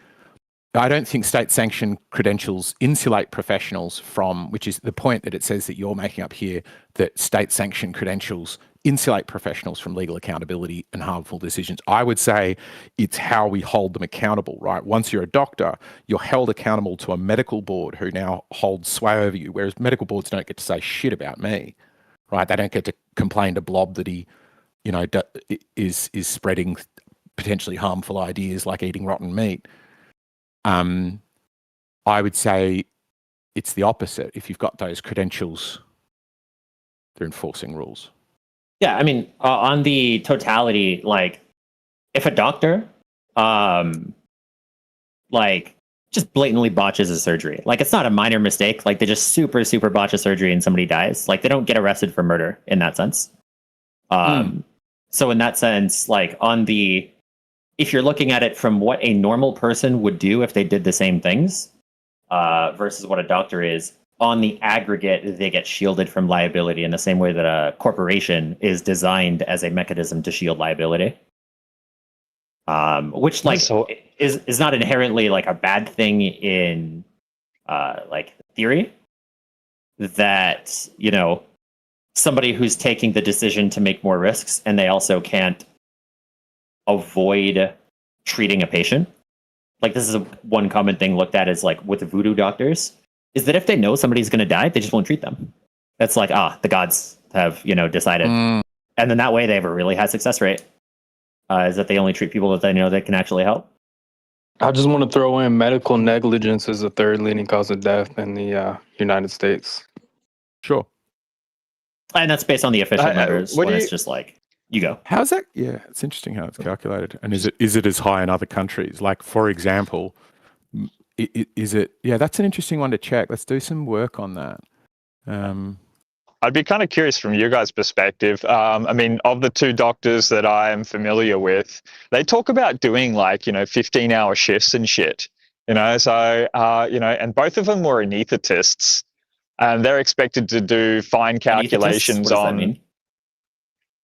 don't think state-sanctioned credentials insulate professionals from, which is the point that it says that you're making up here, that state-sanctioned credentials insulate professionals from legal accountability and harmful decisions. I would say it's how we hold them accountable, right? Once you're a doctor, you're held accountable to a medical board who now holds sway over you, whereas medical boards don't get to say shit about me, right? They don't get to complain to Blob that he, is spreading potentially harmful ideas like eating rotten meat. I would say it's the opposite. If you've got those credentials, they're enforcing rules. Yeah, I mean, on the totality, like, if a doctor, just blatantly botches a surgery, like, it's not a minor mistake, like, they just super, super botch a surgery and somebody dies, like, they don't get arrested for murder in that sense. So in that sense, like, if you're looking at it from what a normal person would do if they did the same things, versus what a doctor is, on the aggregate, they get shielded from liability in the same way that a corporation is designed as a mechanism to shield liability. Which is not inherently like a bad thing in theory. That, somebody who's taking the decision to make more risks and they also can't avoid treating a patient. Like, this is one common thing looked at as like with voodoo doctors, is that if they know somebody's going to die, they just won't treat them. That's like, the gods have, decided. And then that way they have a really high success rate, is that they only treat people that they know that can actually help. I just want to throw in medical negligence is the third leading cause of death in the United States. Sure. And that's based on the official numbers, when it's just like, you go. How's that? Yeah, it's interesting how it's calculated. And is it as high in other countries? Like, for example, is it? Yeah, that's an interesting one to check. Let's do some work on that. I'd be kind of curious from your guys' perspective. I mean, of the two doctors that I am familiar with, they talk about doing 15-hour shifts and shit. So and both of them were anaesthetists, and they're expected to do fine calculations What does on that mean?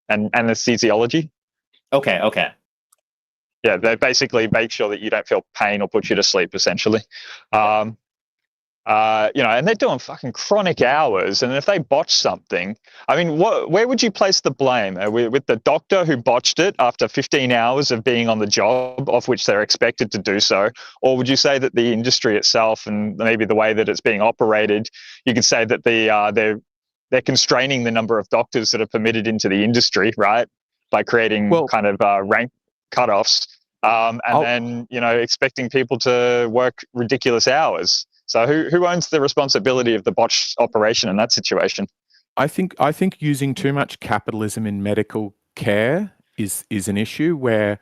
and anesthesiology. Okay. Yeah, they basically make sure that you don't feel pain or put you to sleep, essentially. And they're doing fucking chronic hours. And if they botch something, I mean, where would you place the blame? With the doctor who botched it after 15 hours of being on the job, of which they're expected to do so? Or would you say that the industry itself and maybe the way that it's being operated, you could say that they're constraining the number of doctors that are permitted into the industry, right? By creating rank cutoffs, then expecting people to work ridiculous hours. So who owns the responsibility of the botched operation in that situation? I think using too much capitalism in medical care is an issue where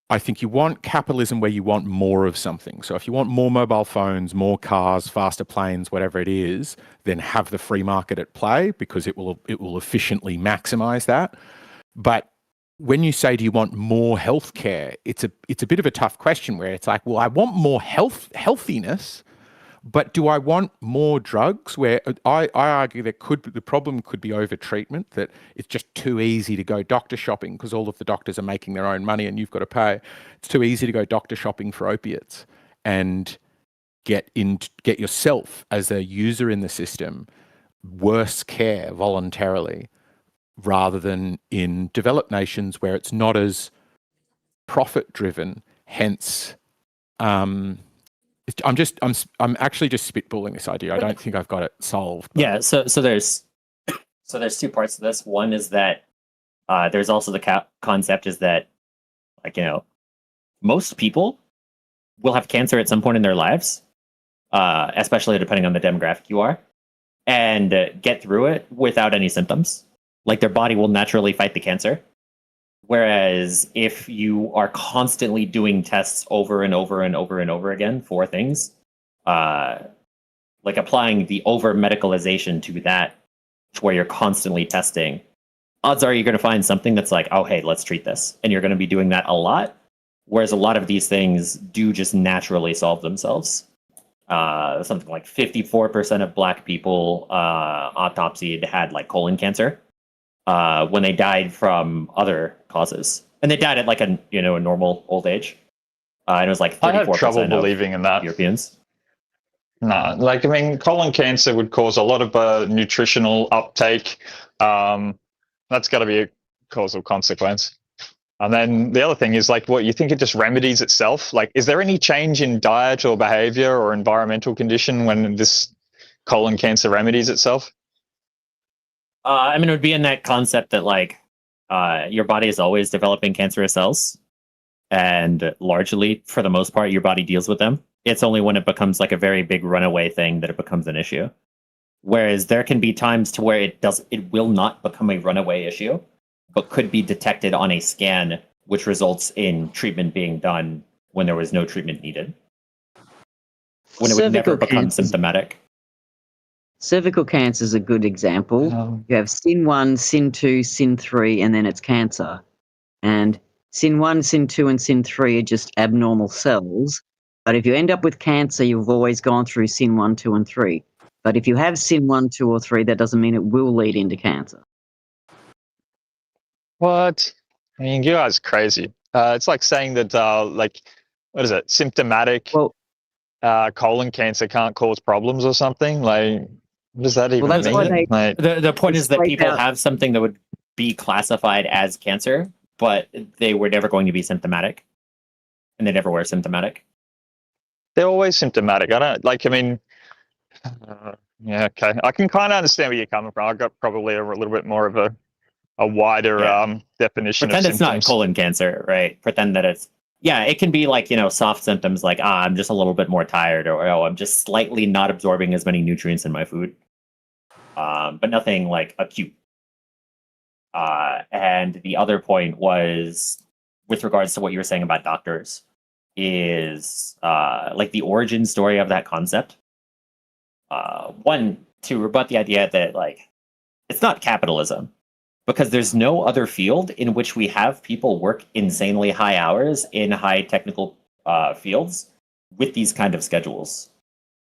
I think you want capitalism where you want more of something. So if you want more mobile phones, more cars, faster planes, whatever it is, then have the free market at play because it will efficiently maximize that. But when you say, do you want more healthcare? It's a bit of a tough question where it's like, well, I want more healthiness, but do I want more drugs? Where I argue the problem could be over-treatment, that it's just too easy to go doctor shopping because all of the doctors are making their own money and you've got to pay. It's too easy to go doctor shopping for opiates and get yourself as a user in the system worse care voluntarily, rather than in developed nations where it's not as profit-driven. Hence, I'm actually just spitballing this idea. I don't think I've got it solved. Yeah. So there's two parts to this. One is that there's also the concept is that, most people will have cancer at some point in their lives, especially depending on the demographic you are, and get through it without any symptoms. Like their body will naturally fight the cancer. Whereas if you are constantly doing tests over and over and over and over again for things, like applying the over medicalization to that, where you're constantly testing, odds are you're going to find something that's like, oh, hey, let's treat this. And you're going to be doing that a lot. Whereas a lot of these things do just naturally solve themselves. Something like 54% of Black people autopsied had like colon cancer when they died from other causes. And they died at like a normal old age. And it was like 34% I have trouble believing in that. Europeans. No, colon cancer would cause a lot of nutritional uptake. That's got to be a causal consequence. And then the other thing is what you think it just remedies itself? Like, is there any change in diet or behavior or environmental condition when this colon cancer remedies itself? It would be in that concept that your body is always developing cancerous cells, and largely, for the most part, your body deals with them. It's only when it becomes like a very big runaway thing that it becomes an issue. Whereas there can be times to where it will not become a runaway issue, but could be detected on a scan, which results in treatment being done when there was no treatment needed. When it would never become symptomatic. Cervical cancer is a good example. You have sin 1, sin 2, sin 3, and then it's cancer. And sin 1, sin 2, and sin 3 are just abnormal cells. But if you end up with cancer, you've always gone through sin 1, 2, and 3. But if you have sin 1, 2, or 3, that doesn't mean it will lead into cancer. What? You guys are crazy. It's like saying that, what is it? Symptomatic colon cancer can't cause problems or something. Like, what does that even mean? The point is that people have something that would be classified as cancer, but they were never going to be symptomatic, and they never were symptomatic. They're always symptomatic. Yeah, okay. I can kind of understand where you're coming from. I've got probably a little bit more of a wider definition. Pretend of it's not colon cancer, right? Pretend that it's it can be soft symptoms like I'm just a little bit more tired, or I'm just slightly not absorbing as many nutrients in my food, but nothing like acute. And the other point was with regards to what you were saying about doctors is the origin story of that concept. One, to rebut the idea that it's not capitalism. Because there's no other field in which we have people work insanely high hours in high technical fields with these kind of schedules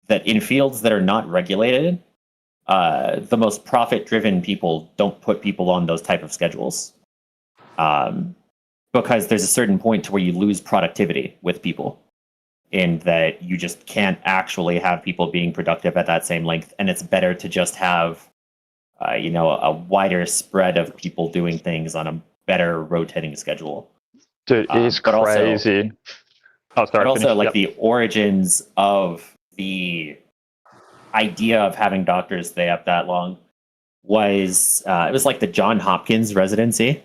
that in fields that are not regulated, the most profit-driven people don't put people on those type of schedules, because there's a certain point to where you lose productivity with people, in that you just can't actually have people being productive at that same length, and it's better to just have a wider spread of people doing things on a better rotating schedule. Dude, it's crazy. But also, like, the origins of the idea of having doctors stay up that long was it was like the John Hopkins residency.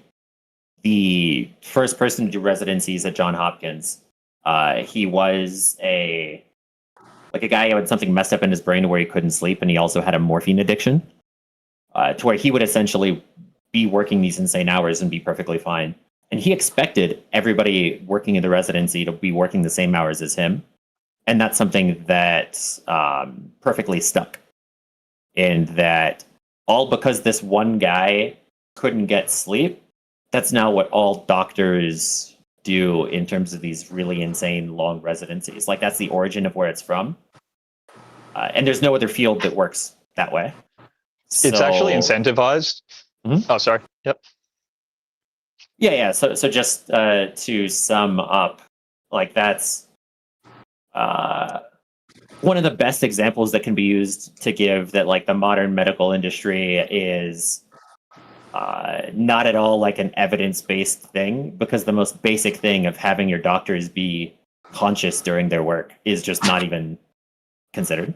The first person to do residencies at John Hopkins, he was a guy who had something messed up in his brain where he couldn't sleep, and he also had a morphine addiction, to where he would essentially be working these insane hours and be perfectly fine. And he expected everybody working in the residency to be working the same hours as him. And that's something that perfectly stuck. In that, all because this one guy couldn't get sleep, that's now what all doctors do in terms of these really insane long residencies. Like, that's the origin of where it's from. And there's no other field that works that way. It's actually incentivized. Mm-hmm. Oh, sorry. Yep. Yeah. So just to sum up, like, that's one of the best examples that can be used to give that, like, the modern medical industry is not at all like an evidence-based thing, because the most basic thing of having your doctors be conscious during their work is just not even considered.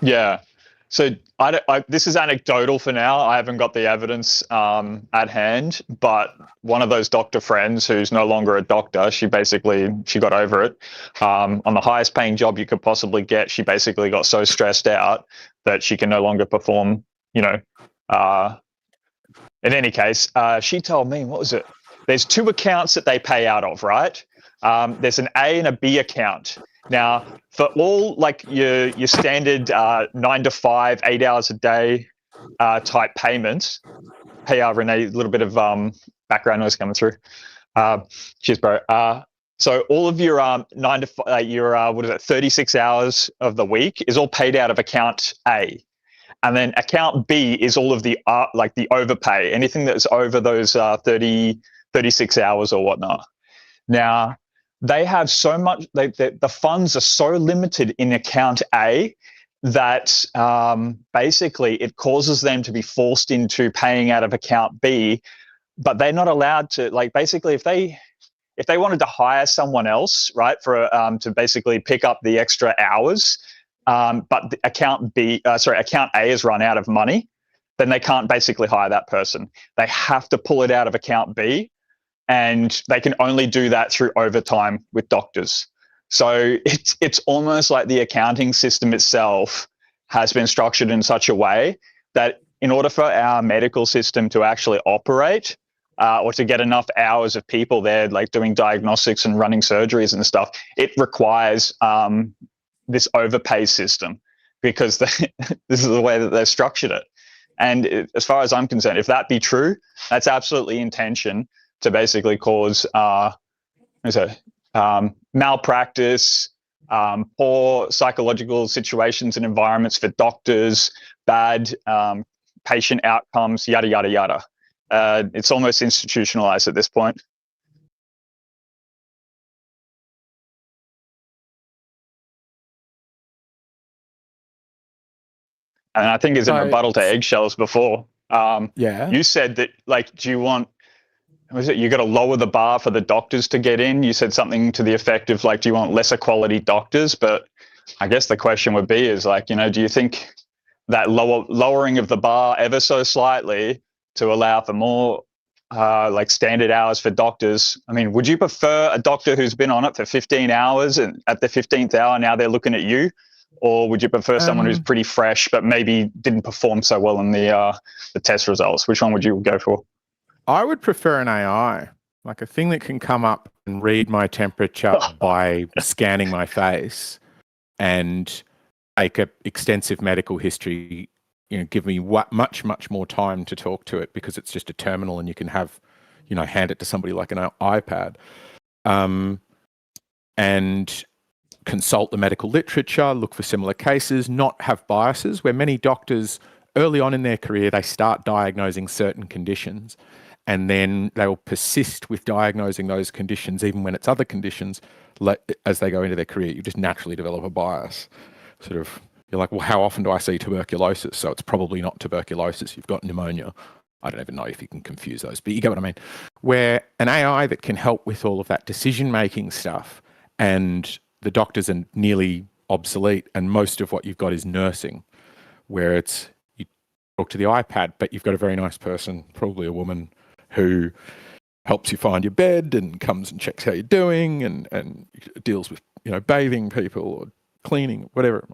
Yeah. So this is anecdotal for now. I haven't got the evidence at hand, but one of those doctor friends who's no longer a doctor, she got over it. On the highest paying job you could possibly get, she basically got so stressed out that she can no longer perform, in any case, she told me, what was it? There's two accounts that they pay out of, right? There's an A and a B account. Now, for all like your standard 9 to 5, 8 hours a day type payments, hey, Renee, a little bit of background noise coming through. Cheers, bro. So all of your 9 to 5, your 36 hours of the week is all paid out of account A, and then account B is all of the like the overpay, anything that's over those 36 hours or whatnot. Now, they have so much, the funds are so limited in account A that basically it causes them to be forced into paying out of account B, but they're not allowed to, like, basically if they wanted to hire someone else, right, for to basically pick up the extra hours, but the account A is run out of money, then they can't basically hire that person. They have to pull it out of account B, and they can only do that through overtime with doctors. So it's almost like the accounting system itself has been structured in such a way that in order for our medical system to actually operate, or to get enough hours of people there, like doing diagnostics and running surgeries and stuff, it requires this overpay system, because this is the way that they've structured it. And as far as I'm concerned, if that be true, that's absolutely intention to basically cause malpractice, poor psychological situations and environments for doctors, bad patient outcomes, yada, yada, yada. It's almost institutionalized at this point. And I think as a rebuttal to Eggshells before, you said that, like, do you want, you got to lower the bar for the doctors to get in? You said something to the effect of, like, do you want lesser quality doctors? But I guess the question would be is, like, do you think that lowering of the bar ever so slightly to allow for more like standard hours for doctors? I mean, would you prefer a doctor who's been on it for 15 hours and at the 15th hour now they're looking at you? Or would you prefer someone who's pretty fresh but maybe didn't perform so well in the test results? Which one would you go for? I would prefer an AI, like a thing that can come up and read my temperature by scanning my face and take an extensive medical history, give me much more time to talk to it, because it's just a terminal and you can have, hand it to somebody like an iPad. and consult the medical literature, look for similar cases, not have biases, where many doctors early on in their career, they start diagnosing certain conditions and then they will persist with diagnosing those conditions even when it's other conditions as they go into their career. You just naturally develop a bias. Sort of, you're like, well, how often do I see tuberculosis? So it's probably not tuberculosis. You've got pneumonia. I don't even know if you can confuse those, but you get what I mean. Where an AI that can help with all of that decision-making stuff, and the doctors are nearly obsolete, and most of what you've got is nursing, where it's you talk to the iPad, but you've got a very nice person, probably a woman, who helps you find your bed and comes and checks how you're doing and deals with, bathing people or cleaning, whatever,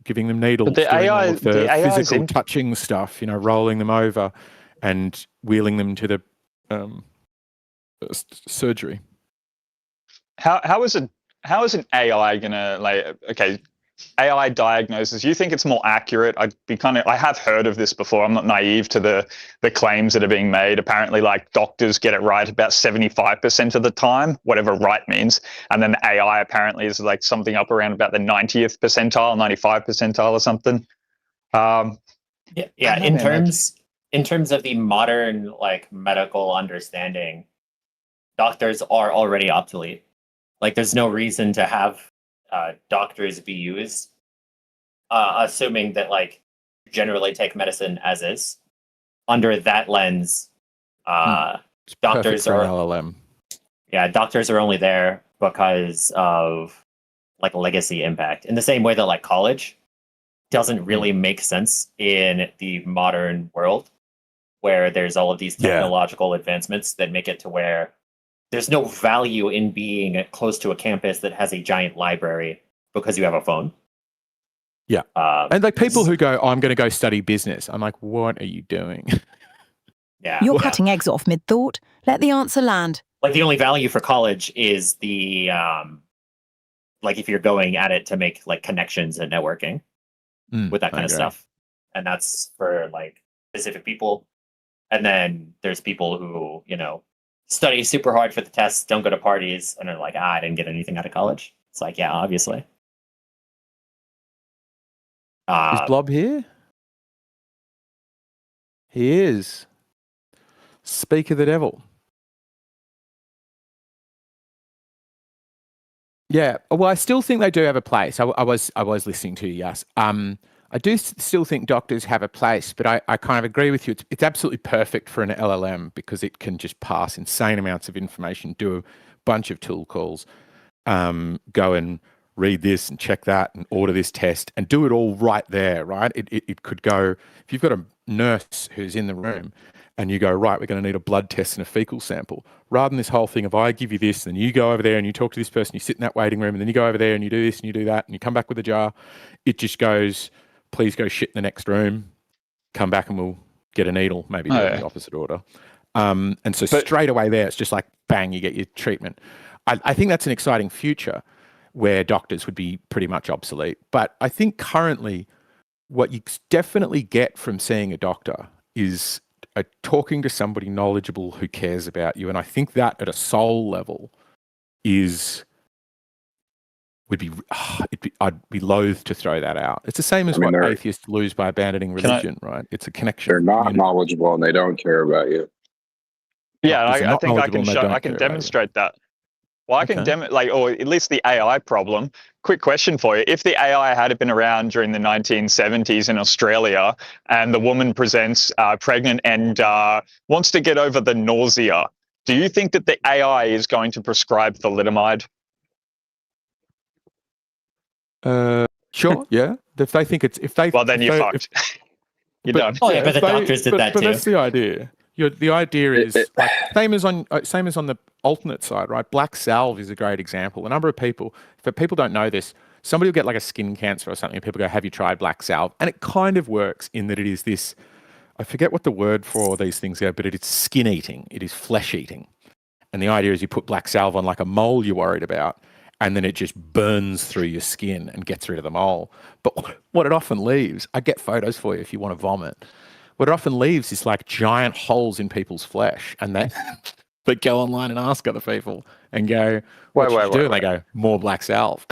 giving them needles, But the doing AI, all of the the AI is physical touching stuff, rolling them over and wheeling them to the surgery. how is an AI gonna AI diagnosis? You think it's more accurate? I have heard of this before. I'm not naive to the claims that are being made. Apparently, doctors get it right about 75% of the time, whatever right means, and then the AI apparently is something up around about the 90th percentile, 95th percentile, or something. Yeah. In terms of the modern medical understanding, doctors are already obsolete. There's no reason to have doctors be used, assuming that generally take medicine as is. Under that lens, doctors are LLM. Yeah, doctors are only there because of legacy impact. In the same way that college doesn't really make sense in the modern world, where there's all of these technological advancements that make it to where there's no value in being close to a campus that has a giant library because you have a phone. Yeah. And people who go, I'm going to go study business. I'm like, what are you doing? Yeah. You're cutting eggs off mid-thought. Let the answer land. The only value for college is the, if you're going at it to make connections and networking with that kind of stuff. And that's for specific people. And then there's people who, study super hard for the tests, don't go to parties, and are like, I didn't get anything out of college. It's yeah, obviously. Is Blob here? He is. Speak of the devil. Yeah. Well, I still think they do have a place. I was listening to you, yes. I do still think doctors have a place, but I kind of agree with you. It's absolutely perfect for an LLM because it can just pass insane amounts of information, do a bunch of tool calls, go and read this and check that and order this test and do it all right there, right? It could go, if you've got a nurse who's in the room and you go, right, we're going to need a blood test and a fecal sample, rather than this whole thing of I give you this and you go over there and you talk to this person, you sit in that waiting room and then you go over there and you do this and you do that and you come back with a jar, it just goes, please go shit in the next room, come back and we'll get a needle, maybe do the opposite order. And so straight away there, it's just bang, you get your treatment. I think that's an exciting future where doctors would be pretty much obsolete. But I think currently what you definitely get from seeing a doctor is talking to somebody knowledgeable who cares about you. And I think that at a soul level I'd be loath to throw that out. It's the same as what atheists lose by abandoning religion, right? It's a connection. They're not knowledgeable and they don't care about you. Yeah, I think I can demonstrate that. Well, I can or at least the AI problem. Quick question for you. If the AI had been around during the 1970s in Australia and the woman presents pregnant and wants to get over the nausea, do you think that the AI is going to prescribe thalidomide? Sure, yeah. If they think well, then you're fucked. You're done. Oh, yeah, but the doctors did that too. But that's the idea. The idea is same as on the alternate side, right? Black salve is a great example. A number of people, if people don't know this, somebody will get a skin cancer or something, and people go, "Have you tried black salve?" And it kind of works in that it is this. I forget what the word for these things are, but it's skin eating. It is flesh eating, and the idea is you put black salve on a mole you're worried about, and then it just burns through your skin and gets rid of the mole. But what it often leaves, I get photos for you if you want to vomit. What it often leaves is giant holes in people's flesh, and but go online and ask other people and go, what should you do? And they go, more black self.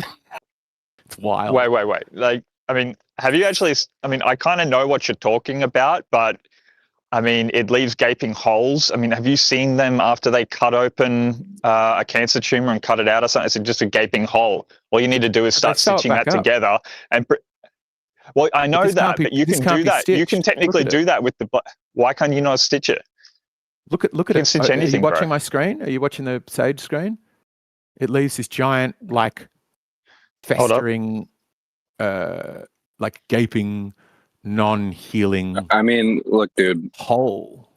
It's wild. Wait. Like, I mean, have you actually, I mean, I kind of know what you're talking about, but I mean, it leaves gaping holes. I mean, have you seen them after they cut open a cancer tumor and cut it out or something? It's just a gaping hole. All you need to do is start stitching that together. And well, I know that, but you can do that. You can technically do that with the. Why can't you not stitch it? Look at it. Stitch anything, are you watching my screen? Are you watching the Sage screen? It leaves this giant, like, festering, like gaping, non-healing. I mean, look, dude. Hole.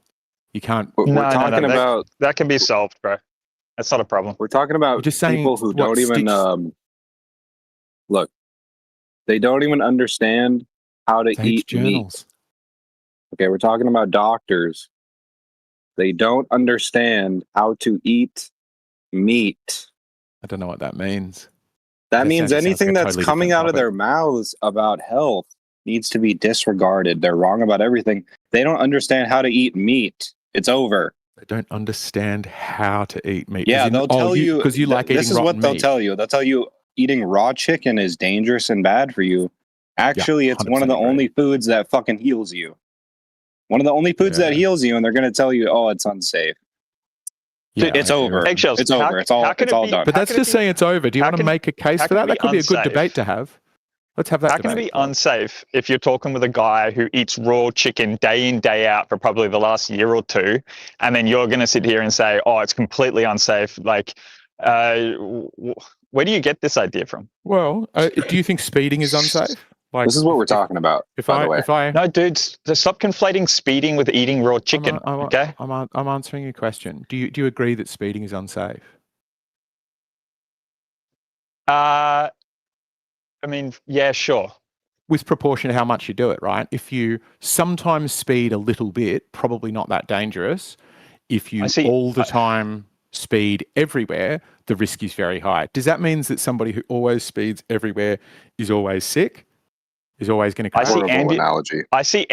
You can't. We're talking about that can be solved, bro. That's not a problem. We're talking about just saying people who don't even look. They don't even understand how to eat meat. Okay, we're talking about doctors. They don't understand how to eat meat. I don't know what that means. That means anything that's coming out of their mouths about health needs to be disregarded. They're wrong about everything. They don't understand how to eat meat. It's over. They don't understand how to eat meat. Yeah, they'll tell you because you like eating. This is what they'll tell you. They'll tell you eating raw chicken is dangerous and bad for you. Actually, it's one of the only foods that fucking heals you. One of the only foods that heals you, and they're going to tell you, "Oh, it's unsafe." Yeah, it's over. Eggshells. It's over. It's all done. But that's just saying it's over. Do you want to make a case for that? That could be a good debate to have. Let's have that debate. How can it be unsafe if you're talking with a guy who eats raw chicken day in, day out for probably the last year or two, and then you're going to sit here and say, "Oh, it's completely unsafe." Like, where do you get this idea from? Well, do you think speeding is unsafe? Like, this is what we're talking about. No, dude, stop conflating speeding with eating raw chicken. Okay, I'm answering your question. Do you agree that speeding is unsafe? I mean, yeah, sure. With proportion to how much you do it, right? If you sometimes speed a little bit, probably not that dangerous. If you all the time speed everywhere, the risk is very high. Does that mean that somebody who always speeds everywhere is always sick? Is always going to crash? I see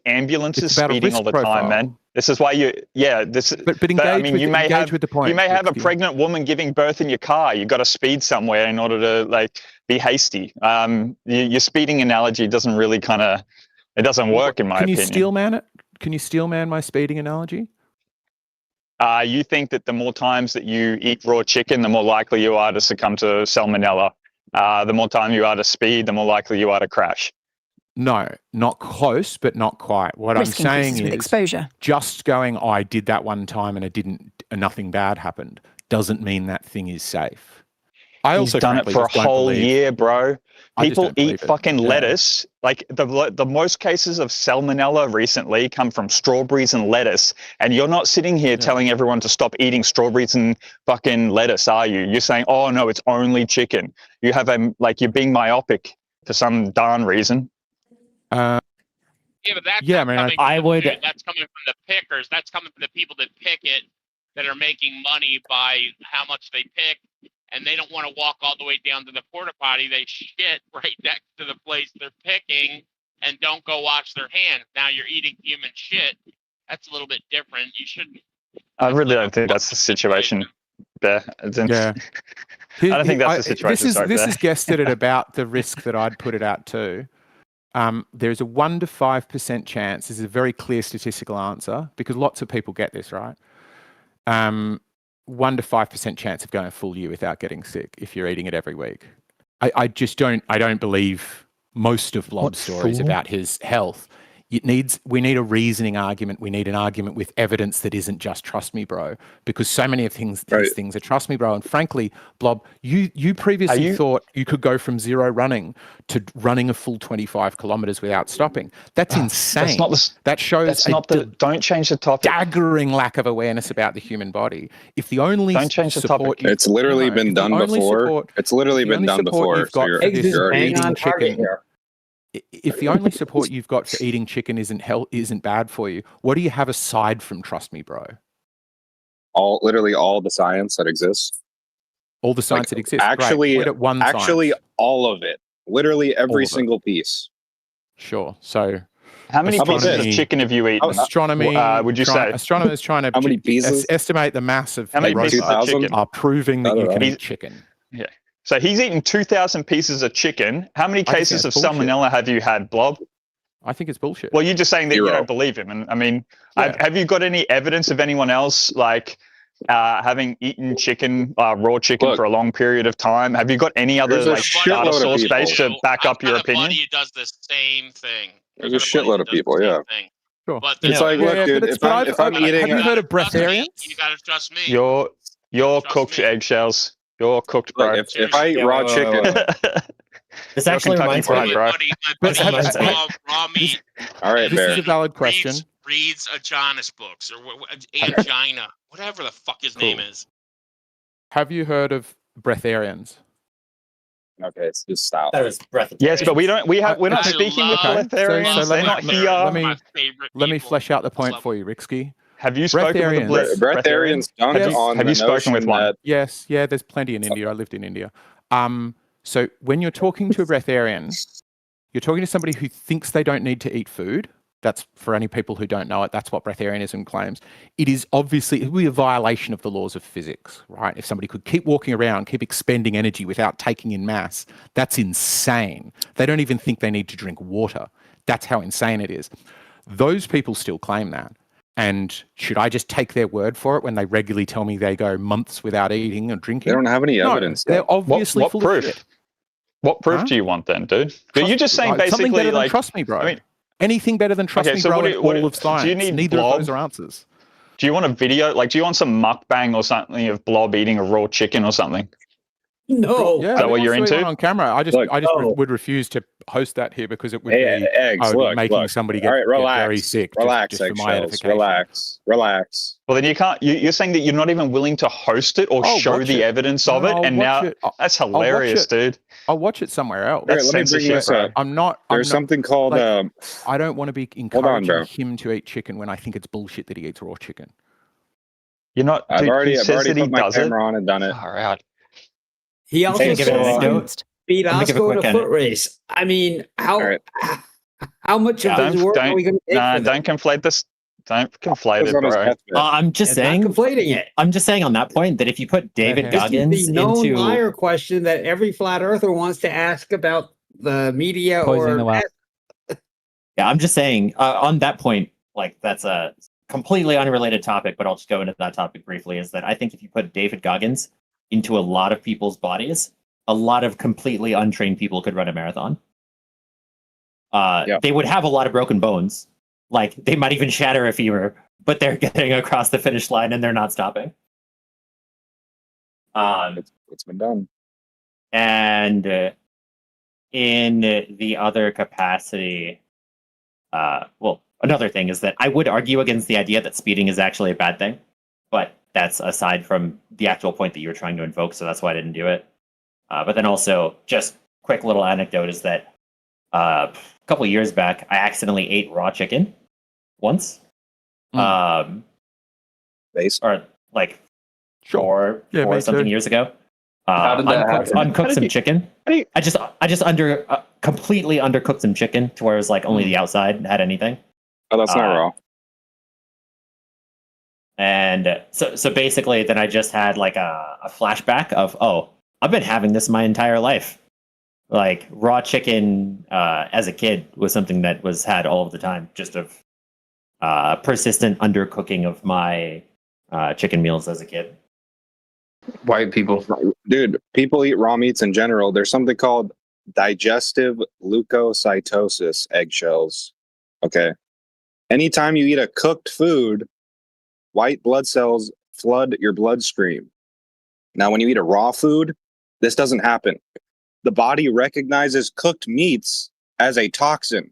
ambulances speeding all the time, man. This is why you, you may have a pregnant woman giving birth in your car. You got to speed somewhere in order to like be hasty. Your speeding analogy doesn't really it doesn't work in my opinion. Can you steel man it? Can you steel man my speeding analogy? You think that the more times that you eat raw chicken, the more likely you are to succumb to salmonella. The more time you are to speed, the more likely you are to crash. No, not close, but not quite. What I'm saying is exposure. Just going, I did that one time and nothing bad happened, doesn't mean that thing is safe. He's done it for a whole year, bro. People eat fucking lettuce. Like the most cases of salmonella recently come from strawberries and lettuce. And you're not sitting here telling everyone to stop eating strawberries and fucking lettuce, are you? You're saying, oh no, it's only chicken. You have you're being myopic for some darn reason. Yeah, but that's that's coming from the pickers. That's coming from the people that pick it, that are making money by how much they pick. And they don't want to walk all the way down to the porta potty. They shit right next to the place they're picking and don't go wash their hands. Now you're eating human shit. That's a little bit different. You shouldn't. I really don't think that's the situation, Bear. Yeah. I don't think that's the situation. This is guessed at about the risk that I'd put it out to. There's a 1 to 5% chance. This is a very clear statistical answer because lots of people get this, right? 1 to 5% chance of going a full year without getting sick if you're eating it every week. I don't believe most of Blob's stories about his health. We need a reasoning argument. We need an argument with evidence that isn't just trust me, bro. Because so many of these things are trust me, bro. And frankly, Blob, you previously thought you could go from zero running to running a full 25 kilometers without stopping. That's insane. That shows don't change the topic. Staggering lack of awareness about the human body. If the only don't change the topic. It's literally been done before. It's literally been done before. So you're eating chicken. If the only support you've got for eating chicken isn't bad for you, what do you have aside from trust me, bro? Literally all the science that exists. All the science that exists. Actually, all of it. Literally every single piece. Sure. So How many pieces of chicken have you eaten? Astronomy. Would you say? Astronomers trying to How many pieces? estimate the mass of How many pieces of chicken are proving that you can eat chicken. Yeah. So he's eaten 2,000 pieces of chicken. How many cases of salmonella have you had, Blob? I think it's bullshit. Well, you're just saying that you don't believe him. And I mean, have you got any evidence of anyone else like having eaten chicken, raw chicken for a long period of time? Have you got any other like data source base to back up your opinion? Buddy does the same thing. There's a shitload of people, yeah. Sure. But it's like, look, dude, if I'm eating... Have you heard of breatharians? You gotta trust me. You're cooked eggshells. You're cooked, bro. Look, if I eat raw chicken... This actually reminds me, bro. Raw meat. All right, this is a valid question. Reads Adonis books or angina, whatever the fuck his name is. Have you heard of breatharians? Okay, it's just stop. That was breatharians. Yes, but we're not speaking with breatharians. They're not here. Let me flesh out the point for you, Rixky. Have you spoken with breatharians? Have you spoken with one? Yes, yeah. There's plenty in India. I lived in India. So when you're talking to a breatharian, you're talking to somebody who thinks they don't need to eat food. That's, for any people who don't know it, that's what breatharianism claims. It is obviously, it would be a violation of the laws of physics, right? If somebody could keep walking around, keep expending energy without taking in mass, that's insane. They don't even think they need to drink water. That's how insane it is. Those people still claim that. And should I just take their word for it when they regularly tell me they go months without eating or drinking? They don't have any evidence. No, they're obviously what full proof? of shit. What proof do you want then, dude? But you're just saying basically something better like... than trust me, bro. I mean, anything better than trust me, bro, in all of science. Do you need Neither Blob? of those are answers. Do you want a video? Like, do you want some mukbang or something of Blob eating a raw chicken or something? No. Yeah, Is that what you're into? On camera. I just would refuse to host that here because it would be eggs, making somebody get very sick. Relax, just for my edification. relax. Well, then you can't. You're saying that you're not even willing to host it or show the evidence of it, and now that's hilarious, dude. I'll watch it somewhere else. Right, let me bring this up. There's something called. I don't want to be encouraging him to eat chicken when I think it's bullshit that he eats raw chicken. You're not. I've already put my camera camera on and done it. All right. He also beat Oscar in a foot race. I mean, how much of his work are we going to take? Don't conflate this. Don't conflate it, bro. I'm just saying. Not conflating it. I'm just saying on that point that if you put David Goggins the known into liar question that every flat earther wants to ask about the media yeah, I'm just saying on that point, like that's a completely unrelated topic, but I'll just go into that topic briefly. Is that I think if you put David Goggins into a lot of people's bodies, a lot of completely untrained people could run a marathon. They would have a lot of broken bones. Like, they might even shatter a femur, but they're getting across the finish line and they're not stopping. It's been done. And in the other capacity, another thing is that I would argue against the idea that speeding is actually a bad thing, but that's aside from the actual point that you were trying to invoke, so that's why I didn't do it. But then also, just quick little anecdote is that a couple of years back, I accidentally ate raw chicken once. Or like four something years ago. How did that happen? Uncooked some chicken. I just completely undercooked some chicken to where it was like only the outside had anything. Oh, that's not raw. And so basically, then I just had like a flashback of, I've been having this my entire life. Like raw chicken as a kid was something that was had all of the time, just of persistent undercooking of my chicken meals as a kid. White people. Dude, people eat raw meats in general. There's something called digestive leukocytosis, eggshells. Okay. Anytime you eat a cooked food, white blood cells flood your bloodstream. Now, when you eat a raw food, this doesn't happen. The body recognizes cooked meats as a toxin.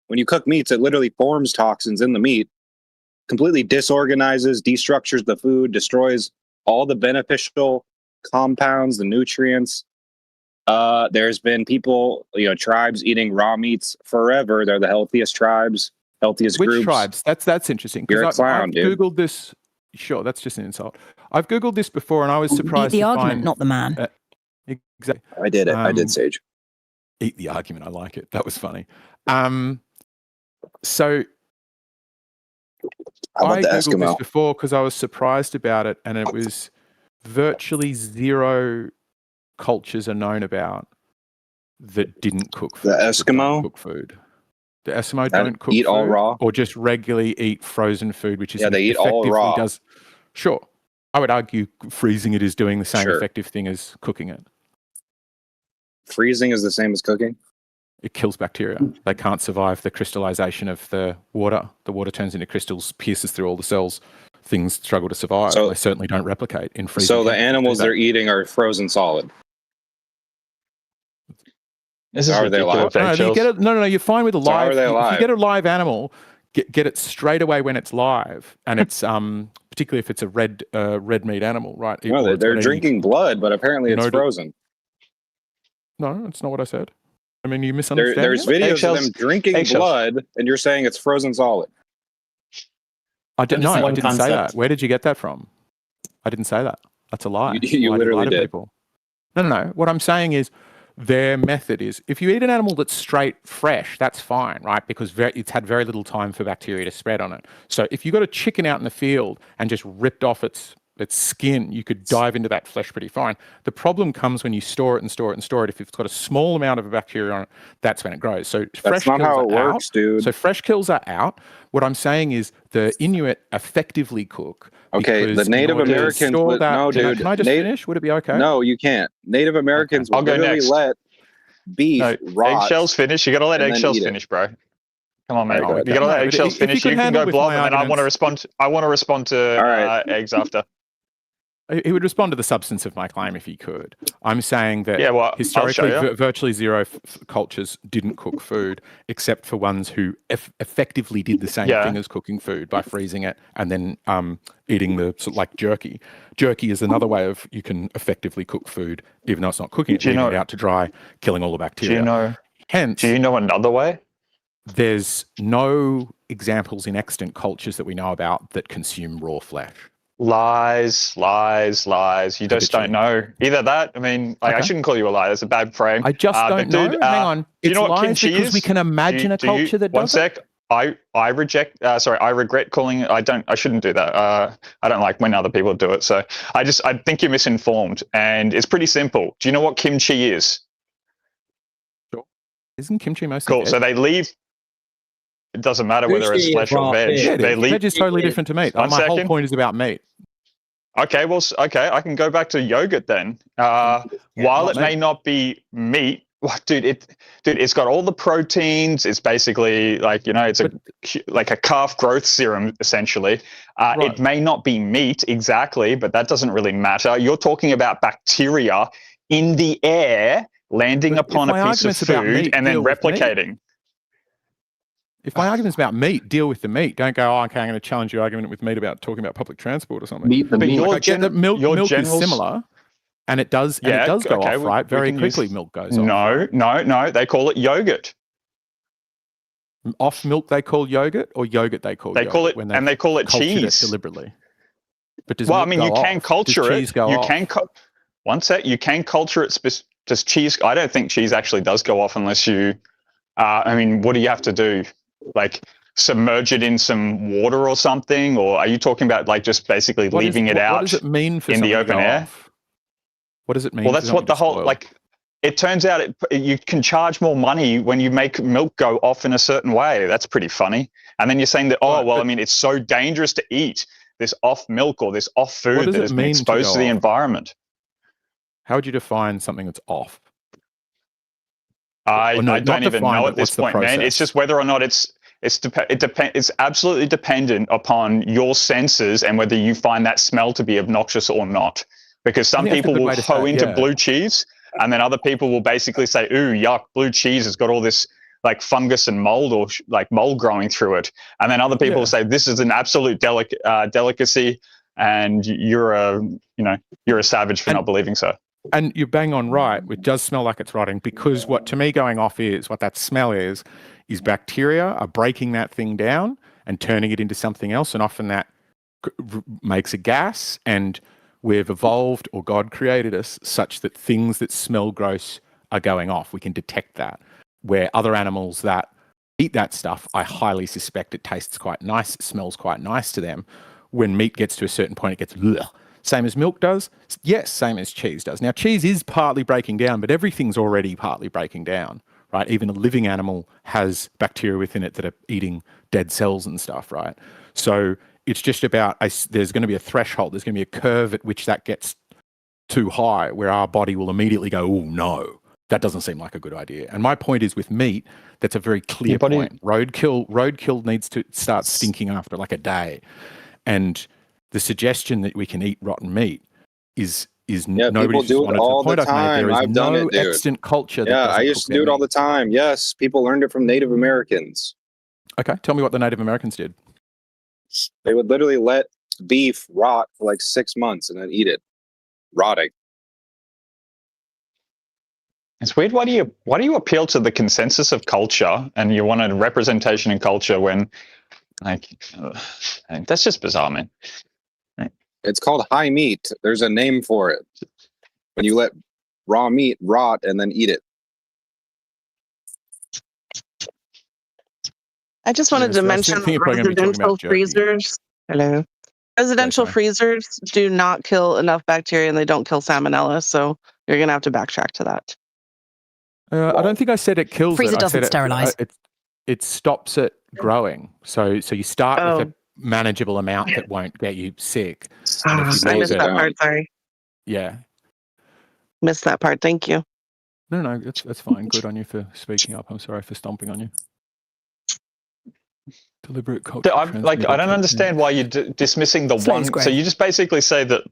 When you cook meats, it literally forms toxins in the meat, completely disorganizes, destructures the food, destroys all the beneficial compounds, the nutrients. There's been people, tribes eating raw meats forever. They're the healthiest tribes, healthiest groups. Which tribes? That's interesting. You're a clown, dude. Googled this. Sure, that's just an insult. I've Googled this before, and I was surprised. Eat the argument, not the man. Exactly. I did it. I did, Sage. Eat the argument. I like it. That was funny. So How about I the Googled this Eskimo? before because I was surprised about it, and it was virtually zero cultures are known about that didn't cook food. The that don't Eskimo? cook food. The Eskimo That don't cook eat food, all raw? or just regularly eat frozen food, which is Yeah, they eat all effectively raw. does. Sure, I would argue freezing it is doing the same Sure. effective thing as cooking it. Freezing is the same as cooking? It kills bacteria. They can't survive the crystallization of the water. The water turns into crystals, pierces through all the cells. Things struggle to survive. So- They certainly don't replicate in freezing. So the temperatures. animals Do they're they? eating are frozen solid. This is How are they alive? ridiculous. No, you get it. No. You're fine with a So how live. are they If you alive? get a live animal, get it straight away when it's live, and it's particularly if it's a red meat animal, right? No, Or they're, it's they're got any- drinking blood, but apparently it's No, frozen. No, that's not what I said. I mean, you There, misunderstand. there's me? videos Eggshells. of them drinking Eggshells. blood, and you're saying it's frozen solid. I didn't. No, Just I one didn't say concept. that. Where did you get that from? I didn't say that. That's a lie. You Why do literally lie to did. people? No. What I'm saying is their method is if you eat an animal that's straight fresh, that's fine, right? Because it's had very little time for bacteria to spread on it. So if you got a chicken out in the field and just ripped off its skin, you could dive into that flesh pretty fine. The problem comes when you store it and store it and store it. If it's got a small amount of bacteria on it, that's when it grows. So fresh That's not kills how are it works, out. dude. So fresh kills are out. What I'm saying is the Inuit effectively cook. Okay, because the Native in order to Americans store would- that, no, dude. Can I just finish? Would it be okay? No, you can't. Native Americans I'll will go literally next. let beef No, rot. eggshells finish. You got to let and then eggshells eat it. finish, bro. Come on, All right, man. go ahead. You got to No, let but eggshells if you finish. could You can handle go with blob, my and then I want to arguments- respond. I want to respond to All right. eggs after. He would respond to the substance of my claim if he could. I'm saying that Yeah, well, I'll historically, show you. virtually zero cultures didn't cook food, except for ones who effectively did the same Yeah. thing as cooking food by freezing it and then eating the sort of like jerky. Jerky is another way of you can effectively cook food, even though it's not cooking it, Do you leaving know- it out to dry, killing all the Do bacteria. you know? Hence, Do you know another way? there's no examples in extant cultures that we know about that consume raw flesh. Lies. You just don't know. Either that. I mean, like, I Okay. shouldn't call you a liar. That's a bad frame. I just don't but dude, know. Hang on. Do you It's know what lies kimchi because is? we can imagine a culture that One does it. sec. I reject. Sorry, I regret calling it. I shouldn't do that. I don't like when other people do it. So I think you're misinformed, and it's pretty simple. Do you know what kimchi is? Isn't kimchi mostly Cool. veg? So they leave. It doesn't matter whether Kimchi it's is flesh or raw veg. fish. Yeah, it They is. leave. Veg is totally different to meat. One My whole second. point is about meat. Okay, well, I can go back to yogurt then. While not it may meat. not be meat, it's got all the proteins. It's basically like it's like a calf growth serum essentially. Right. It may not be meat exactly, but that doesn't really matter. You're talking about bacteria in the air landing But if upon a my piece of argument's about food meat, and then deal with meat. replicating. If my argument's about meat, deal with the meat. Don't go, okay, I'm going to challenge your argument with meat about talking about public transport or something. Meat the But meat. your Like, I get that milk is general- similar, and it does go okay, off, right? we Very can use- quickly, milk goes off. No. They call it yogurt. Off milk they call yogurt, or yogurt they call They yogurt call it, when and they call it cultured it cheese. deliberately. But does Well, I milk mean, go you can off? culture Does it. cheese go You off? can one sec. You can culture it. Does cheese? I don't think cheese actually does go off unless you. I mean, what do you have to do? Like submerge it in some water or something, or are you talking about like just basically leaving it out? What does it mean for in the something to open go air? off? What does it mean? Well, for that's what something the to whole spoil? like. It turns out you can charge more money when you make milk go off in a certain way. That's pretty funny. And then you're saying that, Right, I mean, it's so dangerous to eat this off milk or this off food does that it has been mean to exposed go to the off? environment. How would you define something that's off? I Or no, don't not even define, know but at this what's the point, man. process? It's just whether or not it's absolutely dependent upon your senses and whether you find that smell to be obnoxious or not. Because some I think that's a people good will way to hoe say it, into yeah. blue cheese, and then other people will basically say, "Ooh, yuck! Blue cheese has got all this like fungus and mold or like mold growing through it." And then other people Yeah. will say, "This is an absolute delicacy," and you're a savage for not believing so. And you're bang on right. It does smell like it's rotting because what to me going off is what that smell is bacteria are breaking that thing down and turning it into something else. And often that makes a gas. And we've evolved, or God created us such that things that smell gross are going off. We can detect that. Where other animals that eat that stuff, I highly suspect it tastes quite nice, it smells quite nice to them. When meat gets to a certain point, it gets ugh. Same as milk does? Yes, same as cheese does. Now, cheese is partly breaking down, but everything's already partly breaking down, right? Even a living animal has bacteria within it that are eating dead cells and stuff, right? So it's just about, there's going to be a threshold, there's going to be a curve at which that gets too high, where our body will immediately go, oh, no, that doesn't seem like a good idea. And my point is with meat, that's a very clear point. Roadkill needs to start stinking after like a day. And the suggestion that we can eat rotten meat is nobody's people do it all the time. There is I've done no it, dude. extant culture. Yeah, I used to do it all the time. Yes, people learned it from Native Americans. Okay, tell me what the Native Americans did. They would literally let beef rot for like 6 months and then eat it, rotting. It's weird. Why do you appeal to the consensus of culture and you want a representation in culture when, like, that's just bizarre, man. It's called high meat. There's a name for it. When you let raw meat rot and then eat it. I just wanted to mention residential freezers. Hello. Residential freezers do not kill enough bacteria and they don't kill salmonella, so you're going to have to backtrack to that. I don't think I said it kills Freezer it. doesn't sterilize. It stops it growing. So you start with a manageable amount that won't get you sick. And if you I missed that part, sorry. Yeah. Missed that part, thank you. No, that's fine. Good on you for speaking up. I'm sorry for stomping on you. Deliberate culture. I don't understand why you're dismissing the one. So you just basically say that,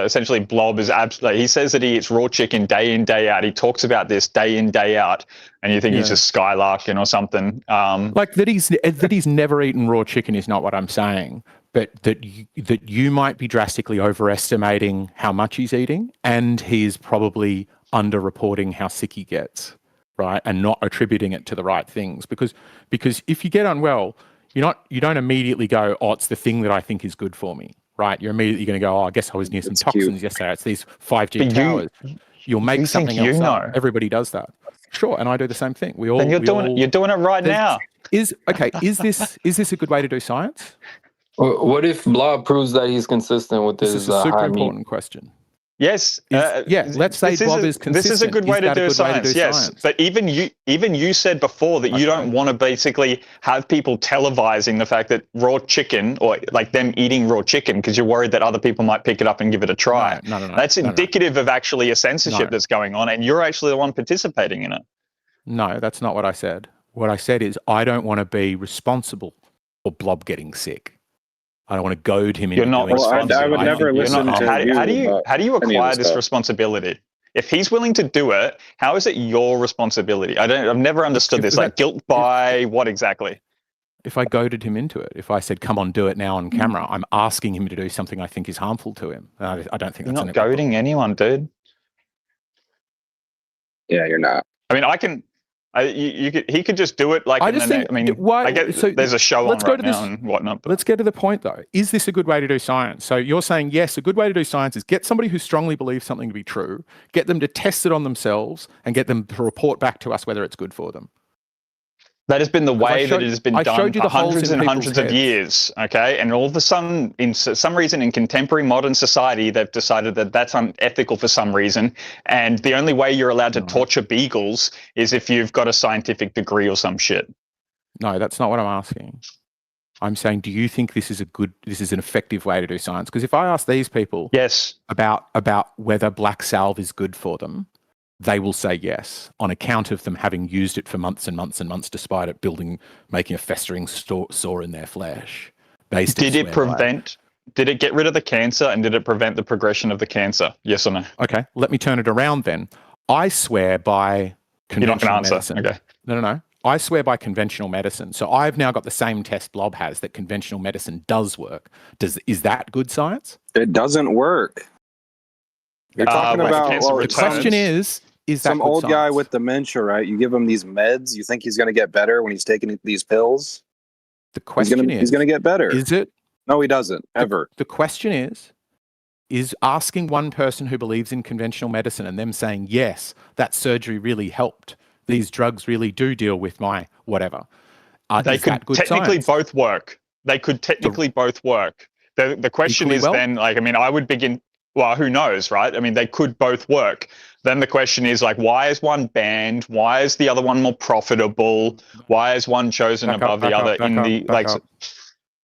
essentially, Blob is absolutely. He says that he eats raw chicken day in, day out. He talks about this day in, day out, and you think he's just skylarking or something. That he's never eaten raw chicken is not what I'm saying, but that you might be drastically overestimating how much he's eating, and he's probably underreporting how sick he gets, right, and not attributing it to the right things. Because if you get unwell, you don't immediately go, oh, it's the thing that I think is good for me, right? You're immediately going to go, oh, I guess I was near some toxins yesterday. It's these 5G towers. You'll make something else up. Everybody does that. Sure, and I do the same thing. You're doing it right now. Is this a good way to do science? What if Blob proves that he's consistent with this? This is a super important question. Yes. Let's say Blob is consistent. This is a good way to do science. Yes, but even you said before that you don't want to basically have people televising the fact that raw chicken, or like them eating raw chicken, because you're worried that other people might pick it up and give it a try. No. That's indicative of actually a censorship that's going on, and you're actually the one participating in it. No, that's not what I said. What I said is I don't want to be responsible for Blob getting sick. I don't want to goad him into doing responsible. I would never listen to how do you acquire this responsibility? If he's willing to do it, how is it your responsibility? I've never understood this. Like guilt by what exactly? If I goaded him into it, if I said, come on, do it now on camera, I'm asking him to do something I think is harmful to him. I don't think you're that's not goading anyone, dude. Yeah, you're not. I mean, I can. He could just do it like. I get there's a show on right now and whatnot. But. Let's get to the point though. Is this a good way to do science? So you're saying yes, a good way to do science is get somebody who strongly believes something to be true, get them to test it on themselves, and get them to report back to us whether it's good for them. That has been the way that it has been done for hundreds and hundreds of years, okay? And all of a sudden, in some reason, in contemporary modern society, they've decided that that's unethical for some reason. And the only way you're allowed to torture beagles is if you've got a scientific degree or some shit. No, that's not what I'm asking. I'm saying, do you think this is an effective way to do science? Because if I ask these people about whether black salve is good for them, they will say yes, on account of them having used it for months and months and months, despite it making a festering sore in their flesh. Did it get rid of the cancer, and did it prevent the progression of the cancer? Yes or no? Okay, let me turn it around then. I swear by conventional medicine. You're not going to answer. Okay. No. I swear by conventional medicine. So I've now got the same test Blob has, that conventional medicine does work. Is that good science? It doesn't work. You're talking about the question is some old guy with dementia, right? You give him these meds, you think he's going to get better when he's taking these pills? The question he's going to get better. Is it? No, he doesn't, ever. The question is asking one person who believes in conventional medicine and them saying, yes, that surgery really helped. These drugs really do deal with my whatever. They could technically both work. They could technically both work. The question is then, like, I mean, I would begin, well, who knows, right? I mean, they could both work. Then the question is, like, why is one banned? Why is the other one more profitable? Why is one chosen above the other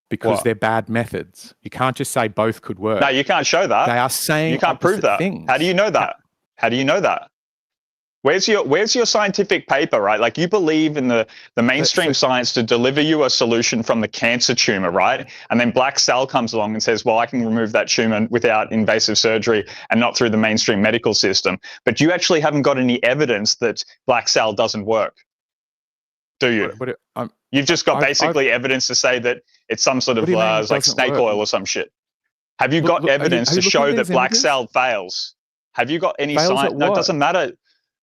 because they're bad methods. You can't just say both could work. No, you can't show that. They are saying you can't prove that. Things. How do you know that? How do you know that? Where's your scientific paper, right? Like, you believe in the mainstream science to deliver you a solution from the cancer tumor, right? And then Black Cell comes along and says, well, I can remove that tumor without invasive surgery and not through the mainstream medical system. But you actually haven't got any evidence that Black Cell doesn't work, do you? You've just got basically evidence to say that it's some sort of like snake oil or some shit. Have you got evidence to show that Black Cell fails? Have you got any science? No, it doesn't matter.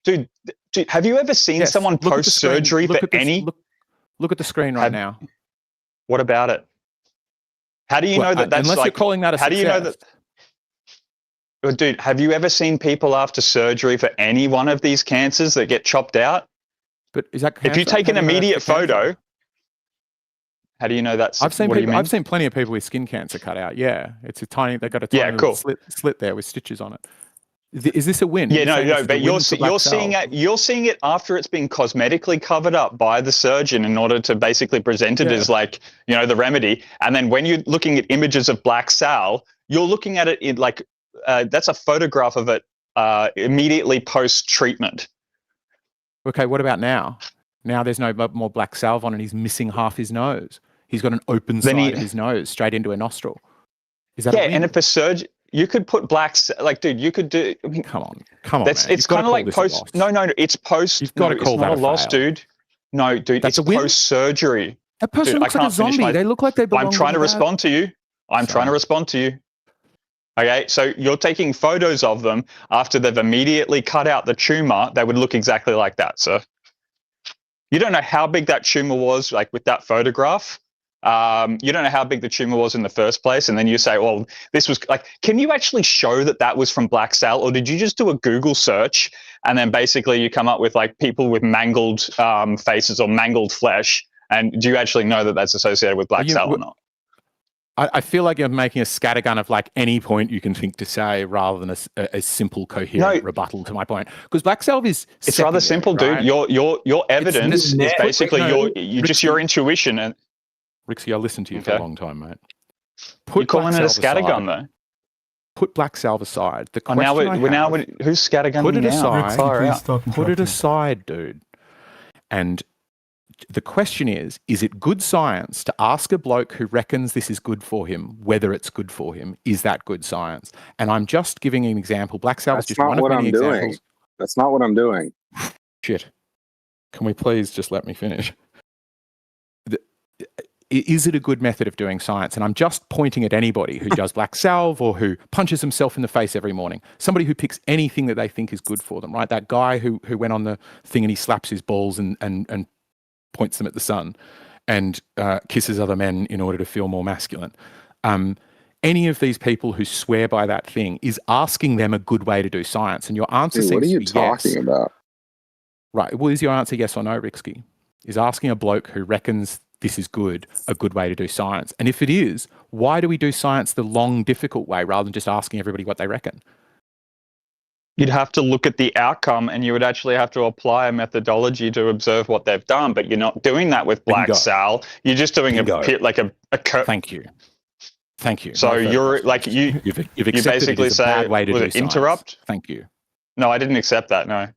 Dude, have you ever seen someone post-surgery for any? Look at the screen right now. What about it? How do you know that that's unless like, you're calling that a how success. Do you know that? Well, dude, have you ever seen people after surgery for any one of these cancers that get chopped out? But is that cancer? If you take an immediate photo, how do you know that's? I've seen plenty of people with skin cancer cut out. Yeah, it's a tiny. They got a tiny little slit there with stitches on it. Is this a win? Yeah, no, but you're seeing it after it's been cosmetically covered up by the surgeon in order to basically present it as like, you know, the remedy. And then when you're looking at images of Black Cell, you're looking at it in like that's a photograph of it immediately post treatment. Okay, what about now? Now there's no more Black Salve on and he's missing half his nose. He's got an open side of his nose straight into a nostril. Is that a win? And if a surgeon, you could put like, dude, you could do. I mean, come on, man. It's kind of like post. No, it's post. You've got to call that a loss, dude. No, dude, that's it's post surgery. That person looks like a zombie. They look like they belong. I'm trying to respond to you. Okay, so you're taking photos of them after they've immediately cut out the tumor. They would look exactly like that, sir. You don't know how big that tumor was, like with that photograph. You don't know how big the tumor was in the first place, and then you say, well, this was like, can you actually show that was from Black Cell, or did you just do a Google search and then basically you come up with like people with mangled faces or mangled flesh, and do you actually know that that's associated with Black Cell or not? I feel like you're making a scattergun of like any point you can think to say rather than a simple, coherent rebuttal to my point. Because Black Salve is it's rather simple, right? Dude. Your evidence is basically your intuition. And Rixie, I listened to you for a long time, mate. You're calling it a scattergun, though. Put Black Salve aside. The question who's scattergunning put it now? Aside. Put it aside, dude. And the question is it good science to ask a bloke who reckons this is good for him whether it's good for him? Is that good science? And I'm just giving an example. Black Salve is just one of many examples. That's not what I'm doing. Shit. Can we please just let me finish? Is it a good method of doing science? And I'm just pointing at anybody who does Black Salve or who punches himself in the face every morning. Somebody who picks anything that they think is good for them, right? That guy who went on the thing and he slaps his balls and points them at the sun and kisses other men in order to feel more masculine. Any of these people who swear by that thing is asking them a good way to do science. And your answer seems to be yes. What are you talking about? Right. Well, is your answer yes or no, Rixky? Is asking a bloke who reckons this is good a good way to do science? And if it is, why do we do science the long, difficult way rather than just asking everybody what they reckon? You'd have to look at the outcome and you would actually have to apply a methodology to observe what they've done, but you're not doing that with Black Cell. You're just doing Thank you. So you're like, you basically say, will it interrupt? Thank you. No, I didn't accept that, no.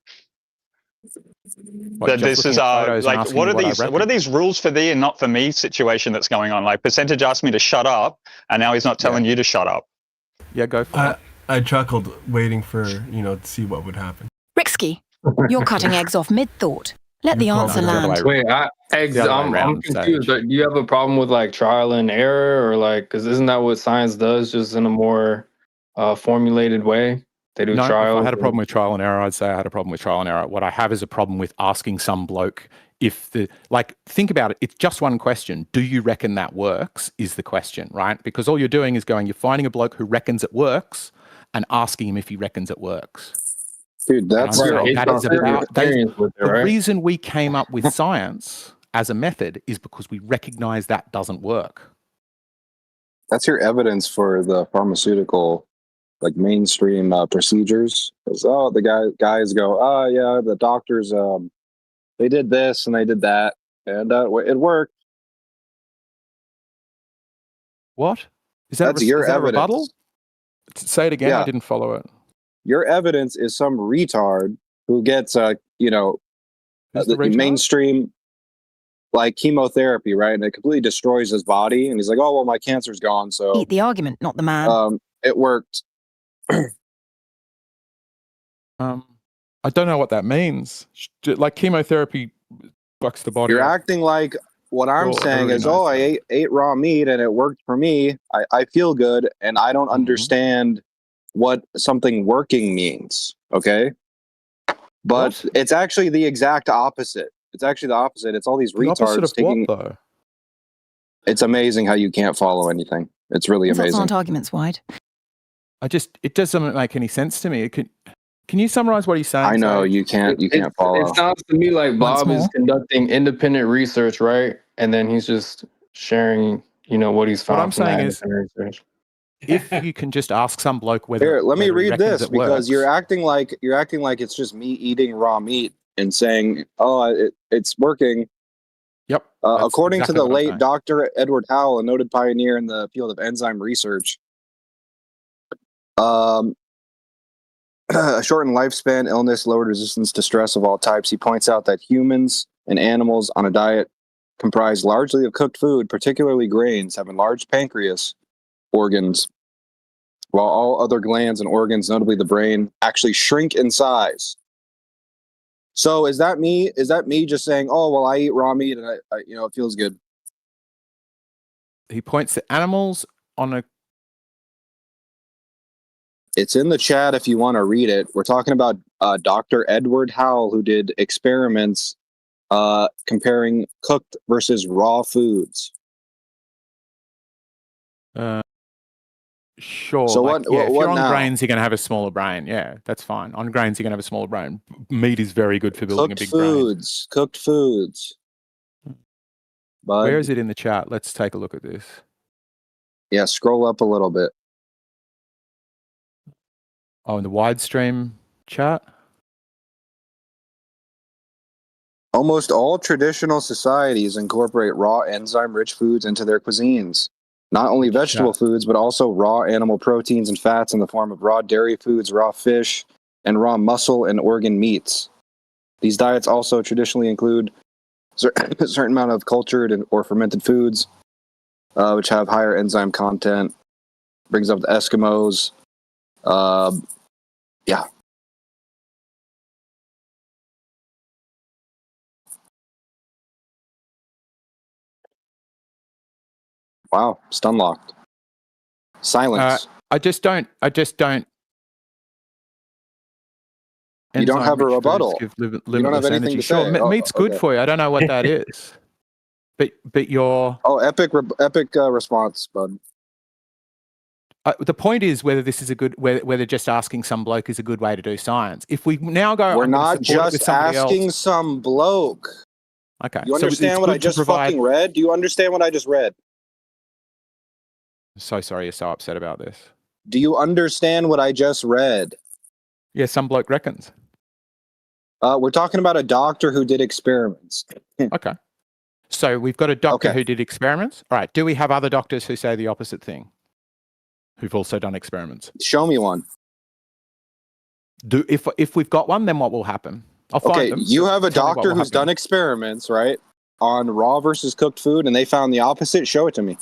That this is like, what are these rules for thee and not for me situation that's going on? Like, Percentage asked me to shut up and now he's not telling you to shut up. Yeah, go for it. I chuckled waiting for, to see what would happen. Rixky, you're cutting eggs off mid-thought. Let the answer land. Wait, I'm confused. Do you have a problem with like trial and error or like, because isn't that what science does, just in a more formulated way? They do trial. If I had a problem with trial and error, I'd say I had a problem with trial and error. What I have is a problem with asking some bloke think about it. It's just one question. Do you reckon that works is the question, right? Because all you're doing is you're finding a bloke who reckons it works and asking him if he reckons it works. Dude, that's right. The reason we came up with science as a method is because we recognize that doesn't work. That's your evidence for the pharmaceutical, like mainstream procedures. Because the guys go, oh yeah, the doctors they did this and they did that, and it worked. What? Is that, That's your is that evidence. a rebuttal? Say it again. Yeah. I didn't follow it. Your evidence is some retard who gets the mainstream like chemotherapy, right? And it completely destroys his body. And he's like, oh well, my cancer's gone. So Eat the argument, not the man. It worked. I don't know what that means. Like chemotherapy fucks the body. You're up. acting like what I'm saying is, knows I ate raw meat and it worked for me. I feel good, and I don't understand what something working means. Okay, but it's actually the exact opposite. It's actually the opposite. It's all these retards taking. What, though? It's amazing how you can't follow anything. It's really amazing. Aren't arguments wide? It doesn't make any sense to me. Can you summarize what he's saying? I know you can't follow. It sounds to me like Bob is conducting independent research, right? And then he's just sharing, what he's found. What I'm saying is, if you can just ask some bloke whether. Here, let me read this because works. you're acting like it's just me eating raw meat and saying, "Oh, it's working." Yep. According to the late Dr. Edward Howell, a noted pioneer in the field of enzyme research, a shortened lifespan, illness, lowered resistance to stress of all types. He points out that humans and animals on a diet comprised largely of cooked food, particularly grains, have enlarged pancreas organs, while all other glands and organs, notably the brain, actually shrink in size. So is that me? Is that me just saying, "Oh, well, I eat raw meat and I it feels good"? He points to animals on a. It's in the chat if you want to read it. We're talking about Dr. Edward Howell, who did experiments comparing cooked versus raw foods. Sure. So if you're on now? grains, you're going to have a smaller brain. Yeah, that's fine. On grains, you're going to have a smaller brain. Meat is very good for building a big brain. Cooked foods. But where is it in the chat? Let's take a look at this. Yeah, scroll up a little bit. Oh, in the wide stream chat? Almost all traditional societies incorporate raw enzyme-rich foods into their cuisines. Not only vegetable foods, but also raw animal proteins and fats in the form of raw dairy foods, raw fish, and raw muscle and organ meats. These diets also traditionally include a certain amount of cultured or fermented foods, which have higher enzyme content. Brings up the Eskimos. Yeah. Wow, stun locked. Silence. I just don't. You don't have a rebuttal. You don't have anything to say. Meat's good for you. I don't know what that is. But you're. Oh, epic response, bud. The point is whether this is whether just asking some bloke is a good way to do science. If we now go, we're not just asking some bloke. Okay. You understand what I just fucking read? Do you understand what I just read? So sorry you're so upset about this. Do you understand what I just read? Yeah, some bloke reckons. We're talking about a doctor who did experiments. Okay. So we've got a doctor who did experiments. All right. Do we have other doctors who say the opposite thing? Who've also done experiments? Show me one. If we've got one, then what will happen? I'll find them. You have a doctor who's done experiments, right, on raw versus cooked food, and they found the opposite. Show it to me.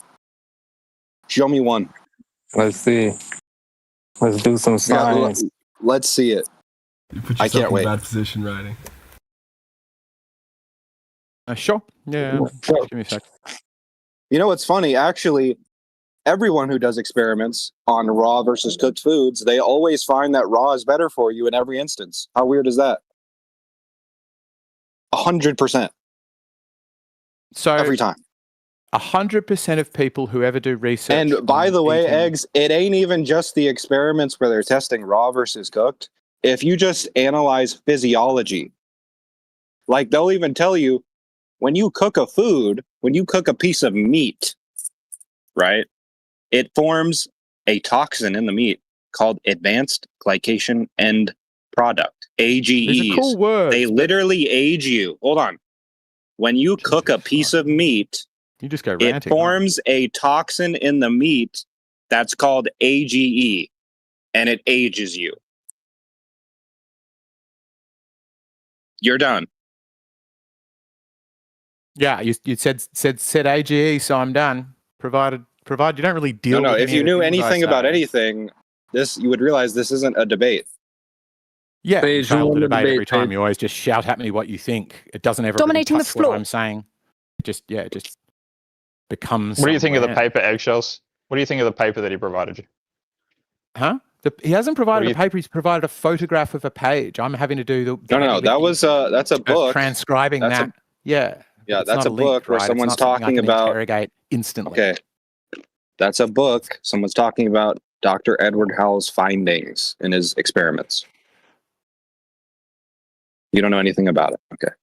Show me one. Let's see. Let's do some science. Yeah, let's see it. I can't wait. Bad position writing. Sure. Yeah. Sure. Give me a sec. You know what's funny? Actually, everyone who does experiments on raw versus cooked foods, they always find that raw is better for you in every instance. How weird is that? 100%. So every time. 100% of people who ever do research. And by the way, Eggs, it ain't even just the experiments where they're testing raw versus cooked. If you just analyze physiology, like they'll even tell you when you cook a piece of meat, right, it forms a toxin in the meat called advanced glycation end product, AGEs. These are cool words. They literally age you. Hold on. When you cook a piece of meat, you just go it ranting, forms a toxin in the meat that's called AGE, and it ages you. You're done. Yeah, you said AGE, so I'm done. Provided you don't really deal. No, with if any you of the knew things I anything about say. anything, you would realize this isn't a debate. Yeah, you Paige, who fail won to the debate debate, every time. Paige? You always just shout at me what you think. It doesn't ever Dominating really the touch what floor. I'm saying. It just becomes. What do you think of the rant. paper, Eggshells? What do you think of the paper that he provided you? Huh? He hasn't provided a paper. He's provided a photograph of a page. I'm having to do the No. That's a book. Transcribing That's that. Yeah, that's not a link, book where right? someone's it's not something talking I can about. Interrogate instantly. Okay, that's a book. Someone's talking about Dr. Edward Howell's findings in his experiments. You don't know anything about it. Okay.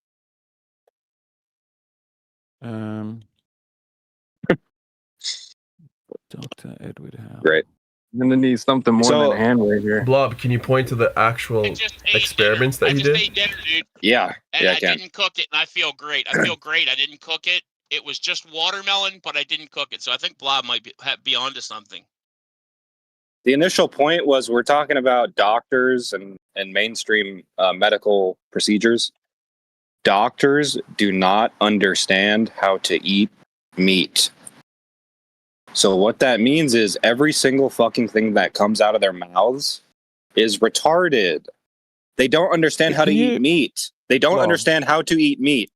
Dr. Edward Howell. Great. I'm gonna need something more than a hand wave here. Blob, can you point to the actual experiments that he did? Ate dinner, dude. Yeah. And I I can. didn't cook it, and I feel great. I feel great. I didn't cook it. It was just watermelon, but I didn't cook it. So I think Blob might be onto something. The initial point was we're talking about doctors and mainstream medical procedures. Doctors do not understand how to eat meat. So what that means is every single fucking thing that comes out of their mouths is retarded. They don't understand how to eat meat. They don't understand how to eat meat.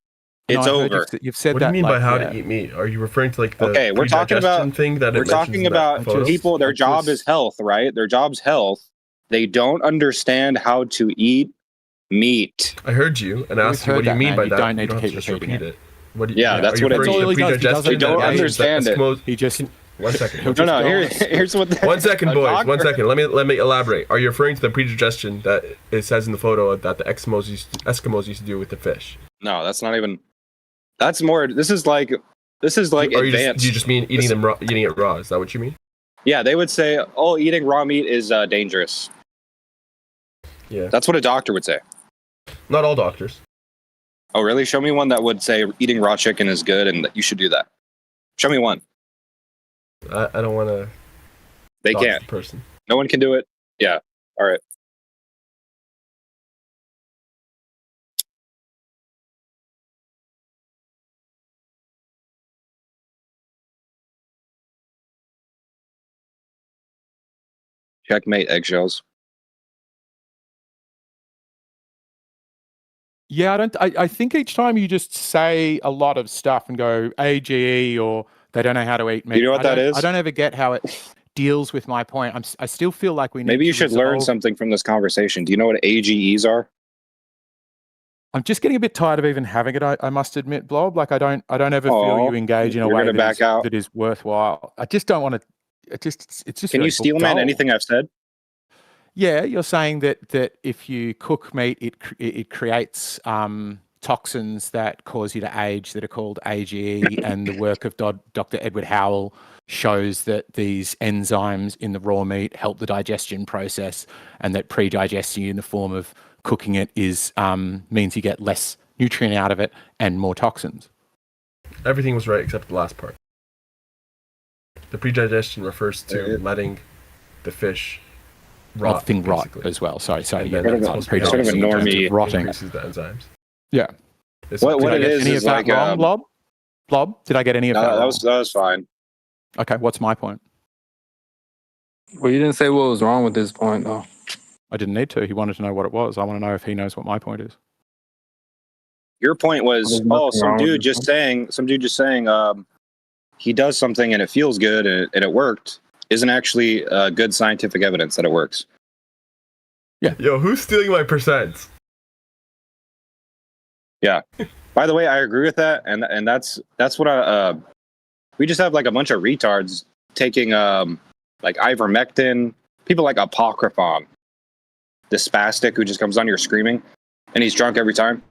It's over. You've said what that. do you mean by how yeah. to eat meat? Are you referring to like the okay? We're talking about thing that we're talking about people. Their job is health, right? Their job's health. They don't understand how to eat meat. I heard you and asked you what do you mean by that. You don't need to keep just repeating repeat it. What do you, yeah, that's what it means. They don't understand it. He just 1 second. No. Here's what. 1 second, boys. 1 second. Let me elaborate. Are you referring to the predigestion that it says in the photo that the Eskimos used to do with the fish? No, that's not even. That's more. This is like advanced. Do you just mean eating it raw? Is that what you mean? Yeah, they would say, "Oh, eating raw meat is dangerous." Yeah, that's what a doctor would say. Not all doctors. Oh, really? Show me one that would say eating raw chicken is good and that you should do that. Show me one. I don't want to. They can't. The person. No one can do it. Yeah. All right. Checkmate, Eggshells. Yeah, I think each time you just say a lot of stuff and go AGE or they don't know how to eat meat. You know what that is? I don't ever get how it deals with my point. I still feel like we need. Maybe you should learn something from this conversation. Do you know what AGEs are? I'm just getting a bit tired of even having it. I must admit, Blob. Like I don't ever feel you engage in a way that is worthwhile. I just don't want to. It's just. Can you steel man anything I've said? Yeah, you're saying that if you cook meat, it creates toxins that cause you to age that are called AGE, and the work of Dr. Edward Howell shows that these enzymes in the raw meat help the digestion process, and that pre-digesting in the form of cooking it is means you get less nutrient out of it and more toxins. Everything was right except the last part. The pre-digestion refers to letting the fish rot. Thing rot as well. Sorry. Yeah, sort of a normie rotting. Increases the enzymes. Yeah. What it is like wrong, Blob? Blob? Did I get any of that? No, that was fine. Okay, what's my point? Well, you didn't say what was wrong with this point, though. I didn't need to. He wanted to know what it was. I want to know if he knows what my point is. Your point was, some dude just saying he does something and it feels good and it worked isn't actually good scientific evidence that it works. Yeah. Yo, who's stealing my percents? Yeah. By the way, I agree with that, and that's what we just have like a bunch of retards taking like ivermectin, people like Apocryphon, the spastic who just comes on here screaming, and he's drunk every time.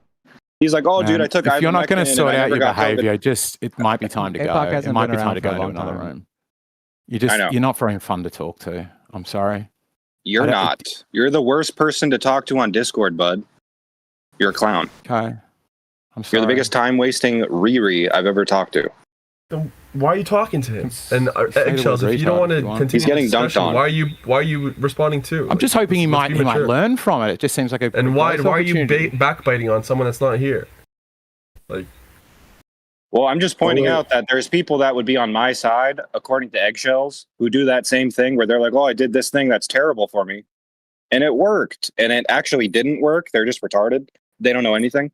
He's like, "Oh, dude, I took." If you're not going to ivermectin sort and I out never your got COVID." behavior, it might be time to go. It might be time to go into another room. You're not very fun to talk to. I'm sorry. You're not. You're the worst person to talk to on Discord, bud. You're a clown. Okay. I'm sorry. You're the biggest time-wasting Riri I've ever talked to. Then why are you talking to him? And Eggshells, if you don't want to continue, he's getting dunked on. Why are you responding too? I'm just hoping he might learn from it. It just seems like a. And why are you backbiting on someone that's not here? Like. Well, I'm just pointing out that there's people that would be on my side, according to Eggshells, who do that same thing where they're like, "Oh, I did this thing that's terrible for me," and it worked, and it actually didn't work. They're just retarded. They don't know anything.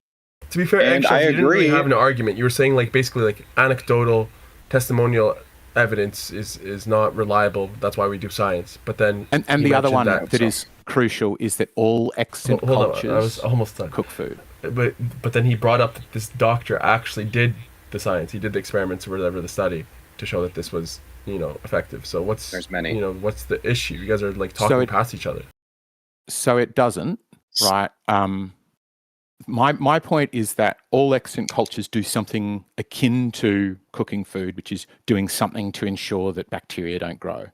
To be fair, Eggshells, you didn't really have an argument. You were saying basically anecdotal, testimonial evidence is not reliable. That's why we do science. But then and the other one that is crucial is that all extant cultures I was almost done. Cook food. But then he brought up that this doctor actually did the science. He did the experiments or whatever, the study, to show that this was effective. So there's many. What's the issue? You guys are talking past each other. So it doesn't, right? My point is that all extant cultures do something akin to cooking food, which is doing something to ensure that bacteria don't grow,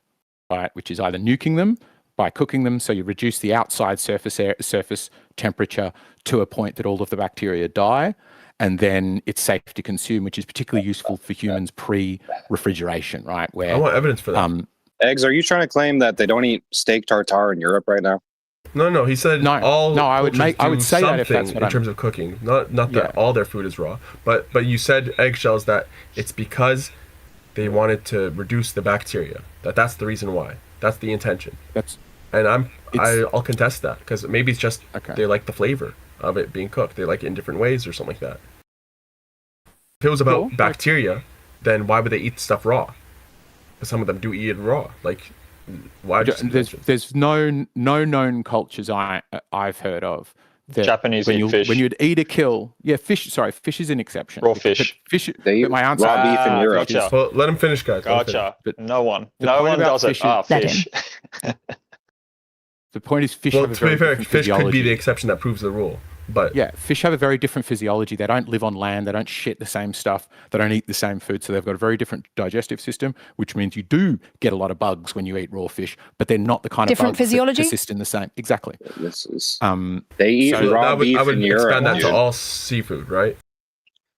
right? Which is either nuking them by cooking them, so you reduce the outside surface temperature to a point that all of the bacteria die, and then it's safe to consume, which is particularly useful for humans pre-refrigeration, right? Where I want evidence for that. Eggs, are you trying to claim that they don't eat steak tartare in Europe right now? No. He said no. I would say that if that's what in terms of cooking, not that all their food is raw, but you said, Eggshells, that it's because they wanted to reduce the bacteria. That's the reason why. That's the intention. I'll contest that, because maybe it's just they like the flavor of it being cooked. They like it in different ways or something like that. If it was about bacteria, then why would they eat stuff raw? Because some of them do eat it raw. Why? There's no known cultures I've heard of. Japanese eat fish. When you'd eat a kill, fish. Sorry, fish is an exception. Raw fish. They eat raw beef in Europe. Gotcha. Well, let him finish, guys. Gotcha. But no one does it. Fish. The point is, fish. Well, have a very to be fair, different fish physiology. could be the exception that proves the rule. But fish have a very different physiology. They don't live on land. They don't shit the same stuff. They don't eat the same food. So they've got a very different digestive system, which means you do get a lot of bugs when you eat raw fish, but they're not the kind of bugs physiology? that persist in the same. Exactly. This is. They eat raw beef in Europe. I would expand that to all seafood, right?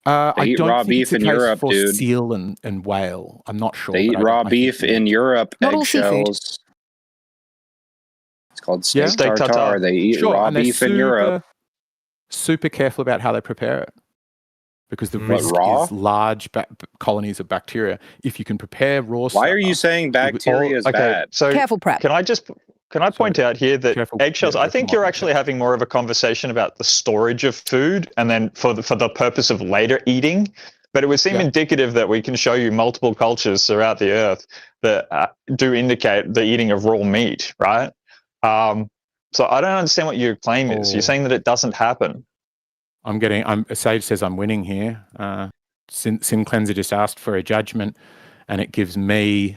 I don't think it's the case for seal and whale. I'm not sure. They eat raw beef in Europe. Not all seafood. Eggshells. It's called steak tartare. They eat raw beef in Europe. Super careful about how they prepare it, because the risk is large colonies of bacteria. If you can prepare raw stuff. Why are you saying bacteria is bad? So careful prep. Can I point out here that Eggshells, I think you're actually having more of a conversation about the storage of food and then for the purpose of later eting. But it would seem indicative that we can show you multiple cultures throughout the earth that do indicate the eating of raw meat, right? So I don't understand what your claim is. You're saying that it doesn't happen. Sage says I'm winning here. Sin Cleanser just asked for a judgment, and it gives me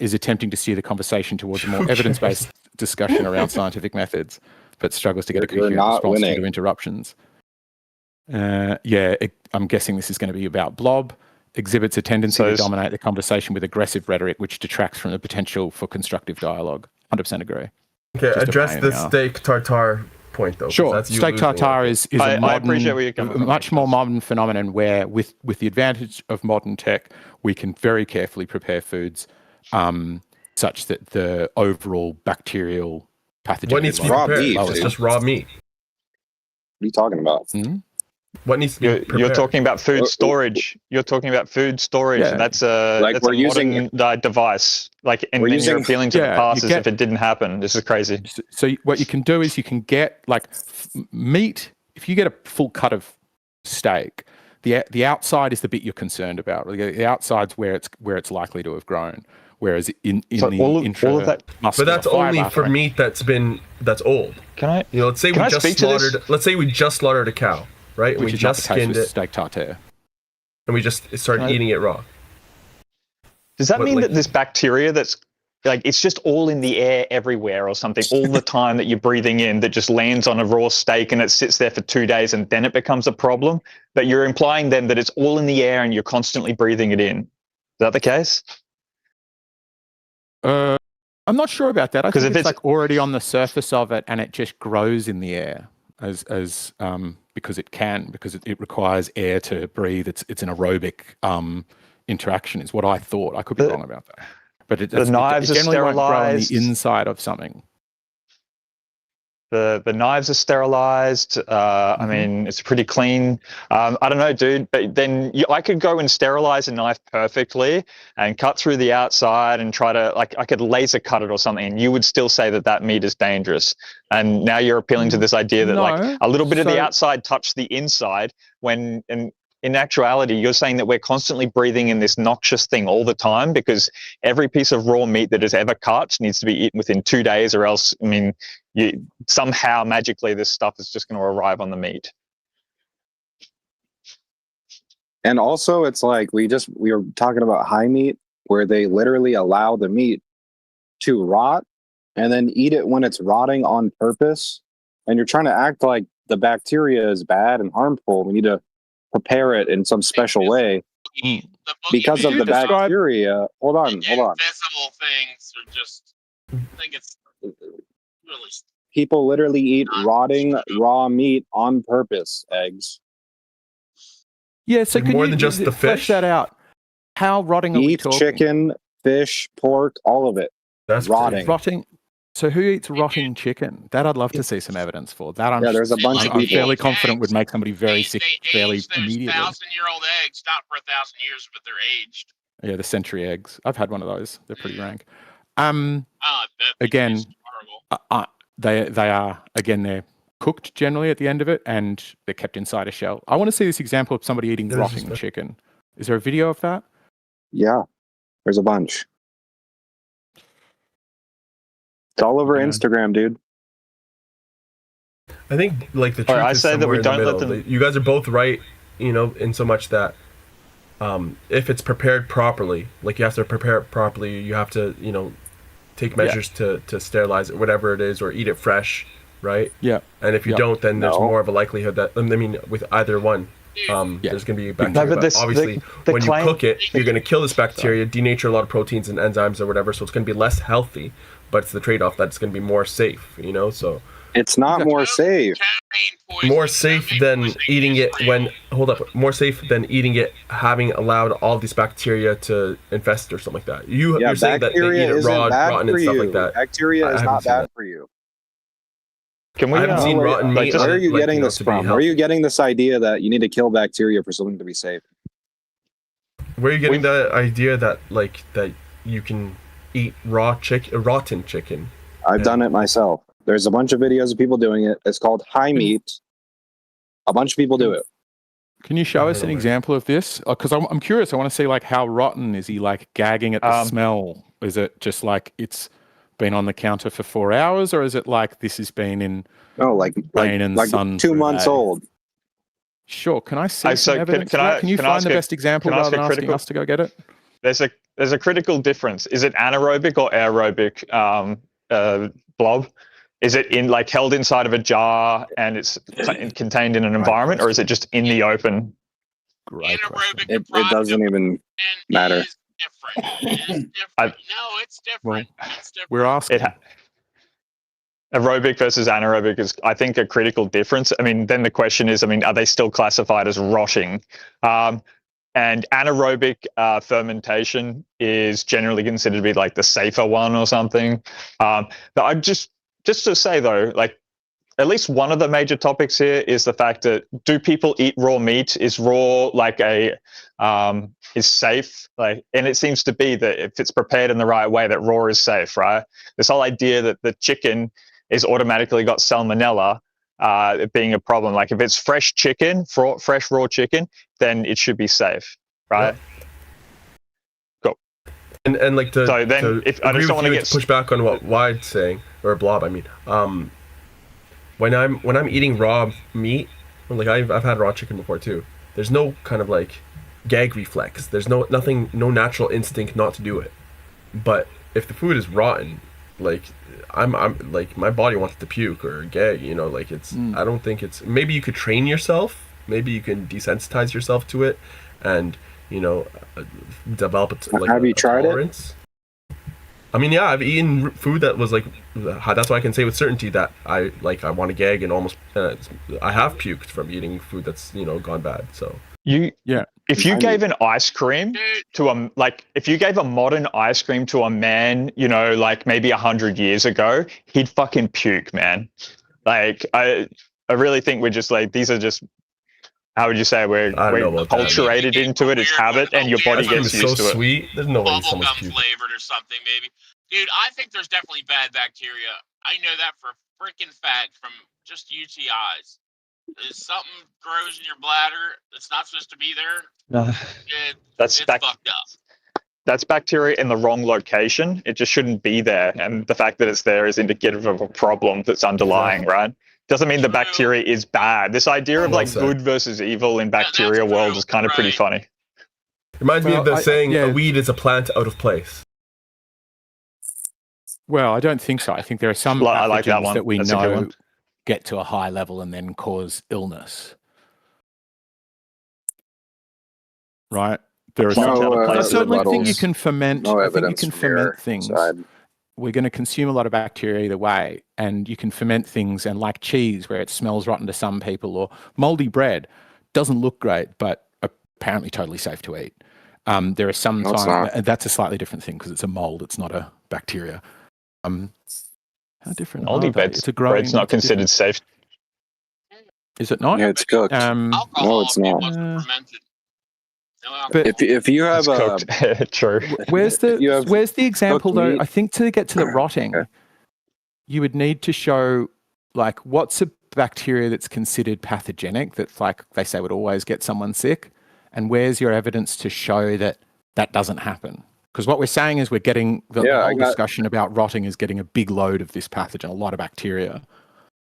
is attempting to steer the conversation towards a more evidence-based discussion around scientific methods, but struggles to get a coherent response due to interruptions. I'm guessing this is going to be about Blob. Exhibits a tendency to dominate the conversation with aggressive rhetoric, which detracts from the potential for constructive dialogue. 100% agree. Okay, address the steak tartare point, though. Sure, steak tartare is a much more modern phenomenon where, with the advantage of modern tech, we can very carefully prepare foods such that the overall bacterial pathogen. What needs to be prepared? It's just raw meat. What are you talking about? Mm-hmm. What needs to be prepared? You're talking about food storage. You're talking about food storage. Yeah. That's a modern device. And then you're appealing to the past as if it didn't happen. This is crazy. So what you can do is you can get meat. If you get a full cut of steak, the outside is the bit you're concerned about. The outside's where it's likely to have grown. Whereas in all of that, but that's only for meat that's old. Can I? Let's say we just slaughtered a cow. Right, we just skinned it. Steak tartare, and we just started eating it raw. Does that mean that this bacteria that's like it's just all in the air everywhere or something all the time that you're breathing in that just lands on a raw steak and it sits there for 2 days and then it becomes a problem? But you're implying then that it's all in the air and you're constantly breathing it in. Is that the case? I'm not sure about that. I think it's like already on the surface of it and it just grows in the air as because it requires air to breathe. It's an aerobic interaction is what I thought. I could be wrong about that. But the knives it are generally won't grow on sterilized. the inside of something. The knives are sterilized. I mean, it's pretty clean. I don't know, dude, but then I could go and sterilize a knife perfectly and cut through the outside and try to, like, I could laser cut it or something, and you would still say that meat is dangerous. And now you're appealing to this idea that like a little bit of the outside touched the inside when, and in actuality, you're saying that we're constantly breathing in this noxious thing all the time because every piece of raw meat that is ever cut needs to be eaten within 2 days, or else, I mean, somehow magically this stuff is just going to arrive on the meat. And also, it's like we were talking about high meat, where they literally allow the meat to rot and then eat it when it's rotting on purpose. And you're trying to act like the bacteria is bad and harmful. We need to prepare it in some special way because of the bacteria. Hold on. Invisible things are just. I think it's really. People literally eat rotting raw meat on purpose. Eggs. Yeah, so can more you than just the flesh fish? that out? How rotting are we Beef, talking? chicken, fish, pork, all of it. That's rotting. Rotting. So who eats rotting chicken? That I'd love to see some evidence for. That there's a bunch of I'm people. fairly confident would make somebody very sick fairly immediately. 1,000-year-old eggs, not for 1,000 years, but they're aged. Yeah, the century eggs. I've had one of those. They're pretty rank. Again, they are they're cooked generally at the end of it, and they're kept inside a shell. I want to see this example of somebody eating rotting chicken. Is there a video of that? Yeah, there's a bunch. It's all over Instagram, dude. I think like the truth I is say that we somewhere in the don't let middle. You guys are both right, in so much that if it's prepared properly, like you have to prepare it properly, you have to, take measures to sterilize it, whatever it is, or eat it fresh, right? Yeah. And if you don't, then there's more of a likelihood that, I mean, with either one, there's going to be bacteria. No, but obviously, when you cook it, you're going to kill this bacteria, denature a lot of proteins and enzymes or whatever, so it's going to be less healthy. But it's the trade-off that it's going to be more safe, so it's not more safe. More safe than eating it more safe than eating it having allowed all these bacteria to infest or something like that. You're saying that they eat it raw, rotten and stuff like that. Bacteria is not bad for you. Can we? I haven't seen rotten meat. Where are you getting this from? Where are you getting this idea that you need to kill bacteria for something to be safe? Where are you getting the idea that you can eat rotten chicken? I've done it myself. There's a bunch of videos of people doing it. It's called high meat. A bunch of people do it. Can you show us an example of this? Because I'm curious. I want to see how rotten is he? Gagging at the smell? Is it just it's been on the counter for 4 hours, or is it this has been in rain and sun 2 months old? Sure. Can I see some evidence? Can you find the best example rather than asking us to go get it? There's a critical difference. Is it anaerobic or aerobic blob? Is it held inside of a jar and it's contained in an environment, or is it just in the open? Great question. It doesn't even matter. It's different. No, it's different. We're asking. Aerobic versus anaerobic is, I think, a critical difference. I mean, then the question is, are they still classified as rotting? And anaerobic fermentation is generally considered to be the safer one or something. But I just to say though, at least one of the major topics here is the fact that do people eat raw meat? Is raw is safe? And it seems to be that if it's prepared in the right way, that raw is safe, right? This whole idea that the chicken is automatically got salmonella, it being a problem. If it's fresh chicken, fresh raw chicken, then it should be safe, right? Cool. And if I just don't want to push back on what Wide's saying, or Blob, I mean, when I'm eating raw meat, I've had raw chicken before too. There's no kind of gag reflex. There's no natural instinct not to do it. But if the food is rotten, like I'm like my body wants to puke or gag, you know, like it's I don't think it's maybe you could train yourself, maybe you can desensitize yourself to it and, you know, develop Have you tried tolerance. I mean, yeah, I've eaten food that was like that's why I can say with certainty that I want to gag and almost I have puked from eating food that's, you know, gone bad. So if you gave an ice cream to if you gave a modern ice cream to a man, you know, like maybe 100 years ago, he'd fucking puke, man. Like I really think we're just like, these are just, how would you say, we're acculturated into it as habit, and your body gets used to it. Sweet. There's no way someone's Bubblegum flavored or something, maybe. Dude, I think there's definitely bad bacteria. I know that for a freaking fact from just UTIs. If something grows in your bladder that's not supposed to be there, it's fucked up. That's bacteria in the wrong location. It just shouldn't be there. And the fact that it's there is indicative of a problem that's underlying, right? Doesn't mean the bacteria is bad. This idea of like good versus evil in bacteria world is kind of pretty funny. Reminds me of the saying, a weed is a plant out of place. Well, I don't think so. I think there are some I like that pathogens one. that we That's a good know one. get to a high level and then cause illness. Right? There are I certainly think you can ferment. I think you can ferment things. We're going to consume a lot of bacteria either way, and you can ferment things, and like cheese, where it smells rotten to some people, or moldy bread doesn't look great, but apparently totally safe to eat. There are some times that's a slightly different thing because it's a mold; it's not a bacteria. How different? Moldy bread's not considered safe. Is it not? Yeah, it's cooked. No, it's not. But if you have true. Where's the example though? I think to get to the rotting, you would need to show like what's a bacteria that's considered pathogenic that's like they say would always get someone sick, and where's your evidence to show that that doesn't happen? Because what we're saying is we're getting the whole discussion about rotting is getting a big load of this pathogen, a lot of bacteria.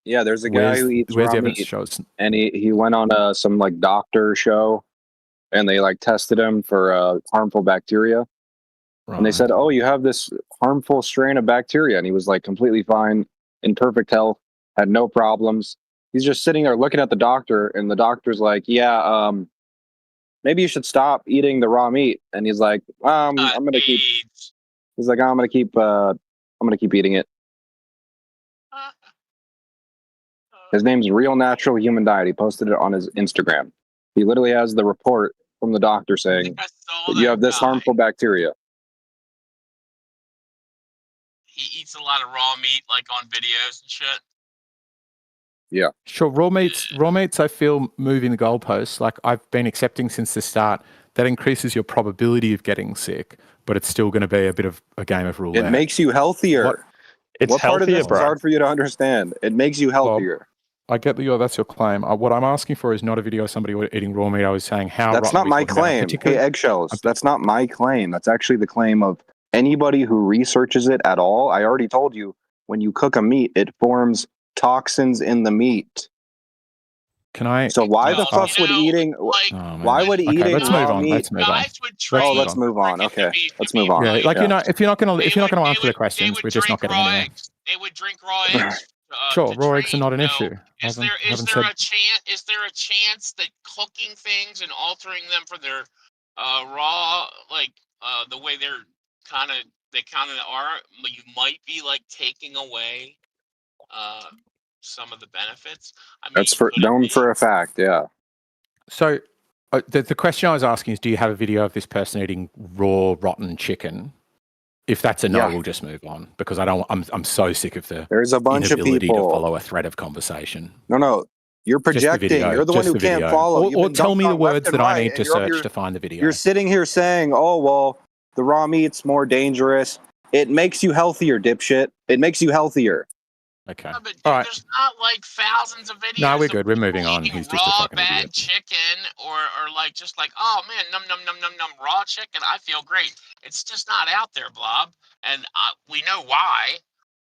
Yeah, there's a guy who eats raw meat, and he went on some like doctor show, and they like tested him for harmful bacteria, and they said, "Oh, you have this harmful strain of bacteria," and he was like completely fine, in perfect health, had no problems. He's just sitting there looking at the doctor, and the doctor's like, "Yeah, maybe you should stop eating the raw meat," and he's like, "I'm gonna keep." He's like, "I'm gonna keep eating it." His name's Real Natural Human Diet. He posted it on his Instagram. He literally has the report from the doctor saying that you have this harmful bacteria. He eats a lot of raw meat, like on videos and shit. Yeah. Sure. Raw meats, I feel, moving the goalposts. Like I've been accepting since the start, that increases your probability of getting sick, but it's still going to be a bit of a game of roulette. It makes you healthier. What part of this is hard for you to understand? It makes you healthier. I get that that's your claim. What I'm asking for is not a video of somebody eating raw meat. I was saying how. That's not my claim. Hey, eggshells. That's not my claim. That's actually the claim of anybody who researches it at all. I already told you, when you cook a meat, it forms toxins in the meat. Can I? So why the fuck would eating? Why would eating raw meat? Let's move on. Let's move on. Okay, let's move on. Yeah, like if you're not gonna answer the questions, we're just not getting anywhere. They would drink raw eggs. Sure, raw eggs are not an issue. Is there a chance that cooking things and altering them for their raw, like the way they kind of are, you might be like taking away some of the benefits? I mean, that's known for a fact. Yeah. So the question I was asking is, do you have a video of this person eating raw rotten chicken? If that's a no, we'll just move on, because I'm so sick of there's a bunch of people to follow a thread of conversation. No, you're projecting. You're the one who can't follow. Or tell me the words that I need to search to find the video. You're sitting here saying, "Oh well, the raw meat's more dangerous. It makes you healthier, dipshit. It makes you healthier." Okay. No, but all right. There's not like thousands of videos. No, we're good. We're moving on. He's just raw bad chicken, or like just like, oh man, num raw chicken. I feel great. It's just not out there, Blob, and we know why.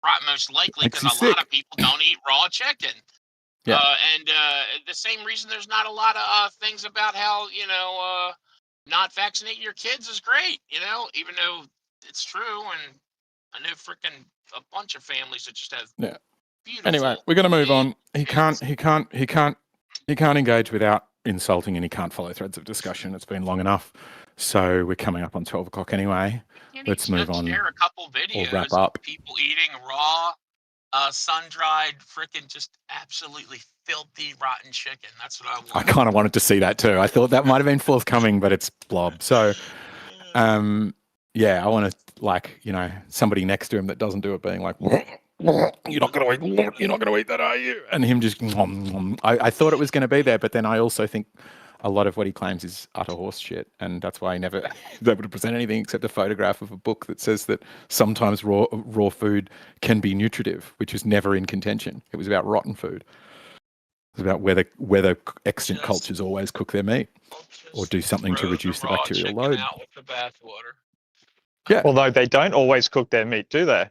Right, most likely because a lot of people don't eat raw chicken. Yeah. And the same reason there's not a lot of things about how not vaccinating your kids is great. Even though it's true and I know freaking a bunch of families that just have beautiful. Anyway, we're going to move on. He can't engage without insulting, and he can't follow threads of discussion. It's been long enough. So we're coming up on 12 o'clock anyway. Let's move on. Share a couple videos wrap up. of people eating raw, sun-dried, freaking just absolutely filthy, rotten chicken. That's what I want. I kind of wanted to see that too. I thought that might have been forthcoming, but it's blob. So, I want to, somebody next to him that doesn't do it being like, you're not going to eat that, are you? And him just, I thought it was going to be there, but then I also think a lot of what he claims is utter horse shit, and that's why he never is able to present anything except a photograph of a book that says that sometimes raw food can be nutritive, which was never in contention. It was about rotten food. It was about whether extant cultures always cook their meat or do something to reduce the bacterial load. Out with the bathwater. Yeah. Although they don't always cook their meat, do they?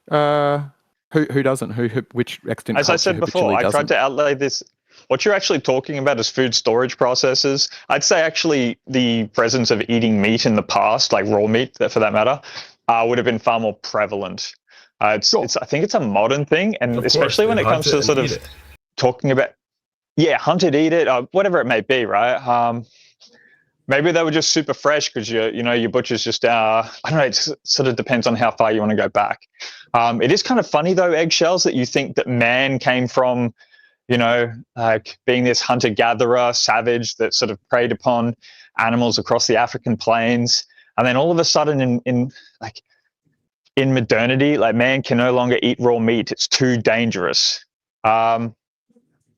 Who doesn't? Which extent? As I said before, I tried to outlay this. What you're actually talking about is food storage processes. I'd say actually the presence of eating meat in the past, like raw meat, for that matter, would have been far more prevalent. I think it's a modern thing, and especially when it comes to sort of talking about, hunt it, eat it, whatever it may be, right? Maybe they were just super fresh because your butcher's just I don't know. It sort of depends on how far you want to go back. It is kind of funny though, eggshells, that you think that man came from, like being this hunter-gatherer savage that sort of preyed upon animals across the African plains, and then all of a sudden in modernity, like man can no longer eat raw meat; it's too dangerous.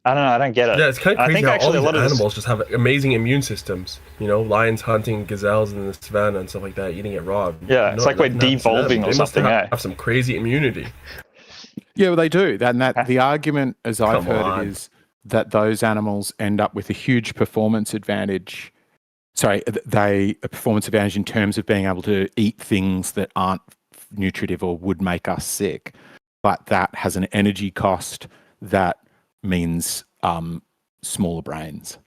I don't know. I don't get it. Yeah, it's kind of crazy how all these lot of animals just have amazing immune systems. Lions hunting gazelles in the savannah and stuff like that, eating it raw. Yeah, it's like we're devolving or something. They have some crazy immunity. Yeah, well, they do. And the argument, as I've heard it, is that those animals end up with a huge performance advantage. Sorry, a performance advantage in terms of being able to eat things that aren't nutritive or would make us sick, but that has an energy cost that means smaller brains.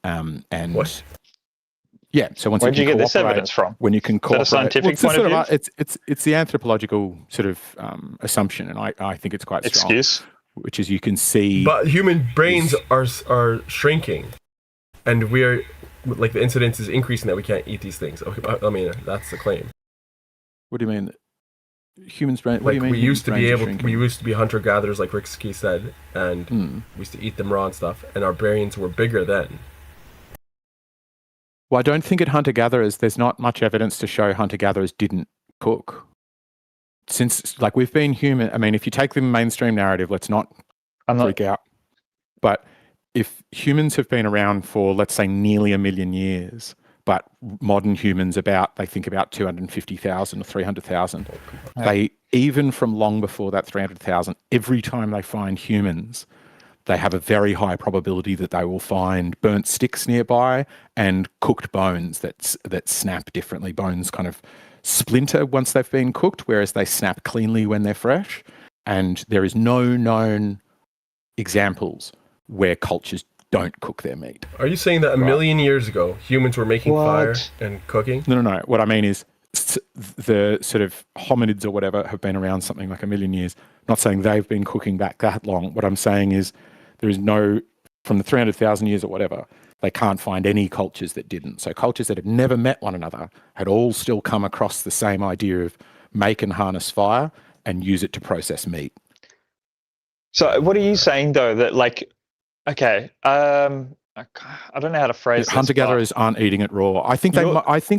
And what? Yeah, so once where did you get this evidence from? When you can cooperate, is that a scientific point of view? It's the anthropological sort of assumption, and I think it's quite strong. Excuse, which is you can see. But human brains are shrinking, and we're like the incidence is increasing that we can't eat these things. I mean, that's the claim. What do you mean? Humans brain. What Like do you mean? we used to be hunter gatherers, like Ricky said, and we used to eat them raw and stuff, and our brains were bigger then. Well, I don't think at hunter-gatherers, there's not much evidence to show hunter-gatherers didn't cook. Since, we've been human, I mean, if you take the mainstream narrative, let's not freak out. But if humans have been around for, let's say, nearly 1 million years, but modern humans they think about 250,000 or 300,000, they, even from long before that 300,000, every time they find humans, they have a very high probability that they will find burnt sticks nearby and cooked bones that snap differently. Bones kind of splinter once they've been cooked, whereas they snap cleanly when they're fresh. And there is no known examples where cultures don't cook their meat. Are you saying that a million years ago, humans were making fire and cooking? No. What I mean is the sort of hominids or whatever have been around something like 1 million years. I'm not saying they've been cooking back that long. What I'm saying is there is no, from the 300,000 years or whatever, they can't find any cultures that didn't. So cultures that had never met one another had all still come across the same idea of make and harness fire and use it to process meat. So what are you saying though, that I don't know how to phrase this. Hunter-gatherers aren't eating it raw. I think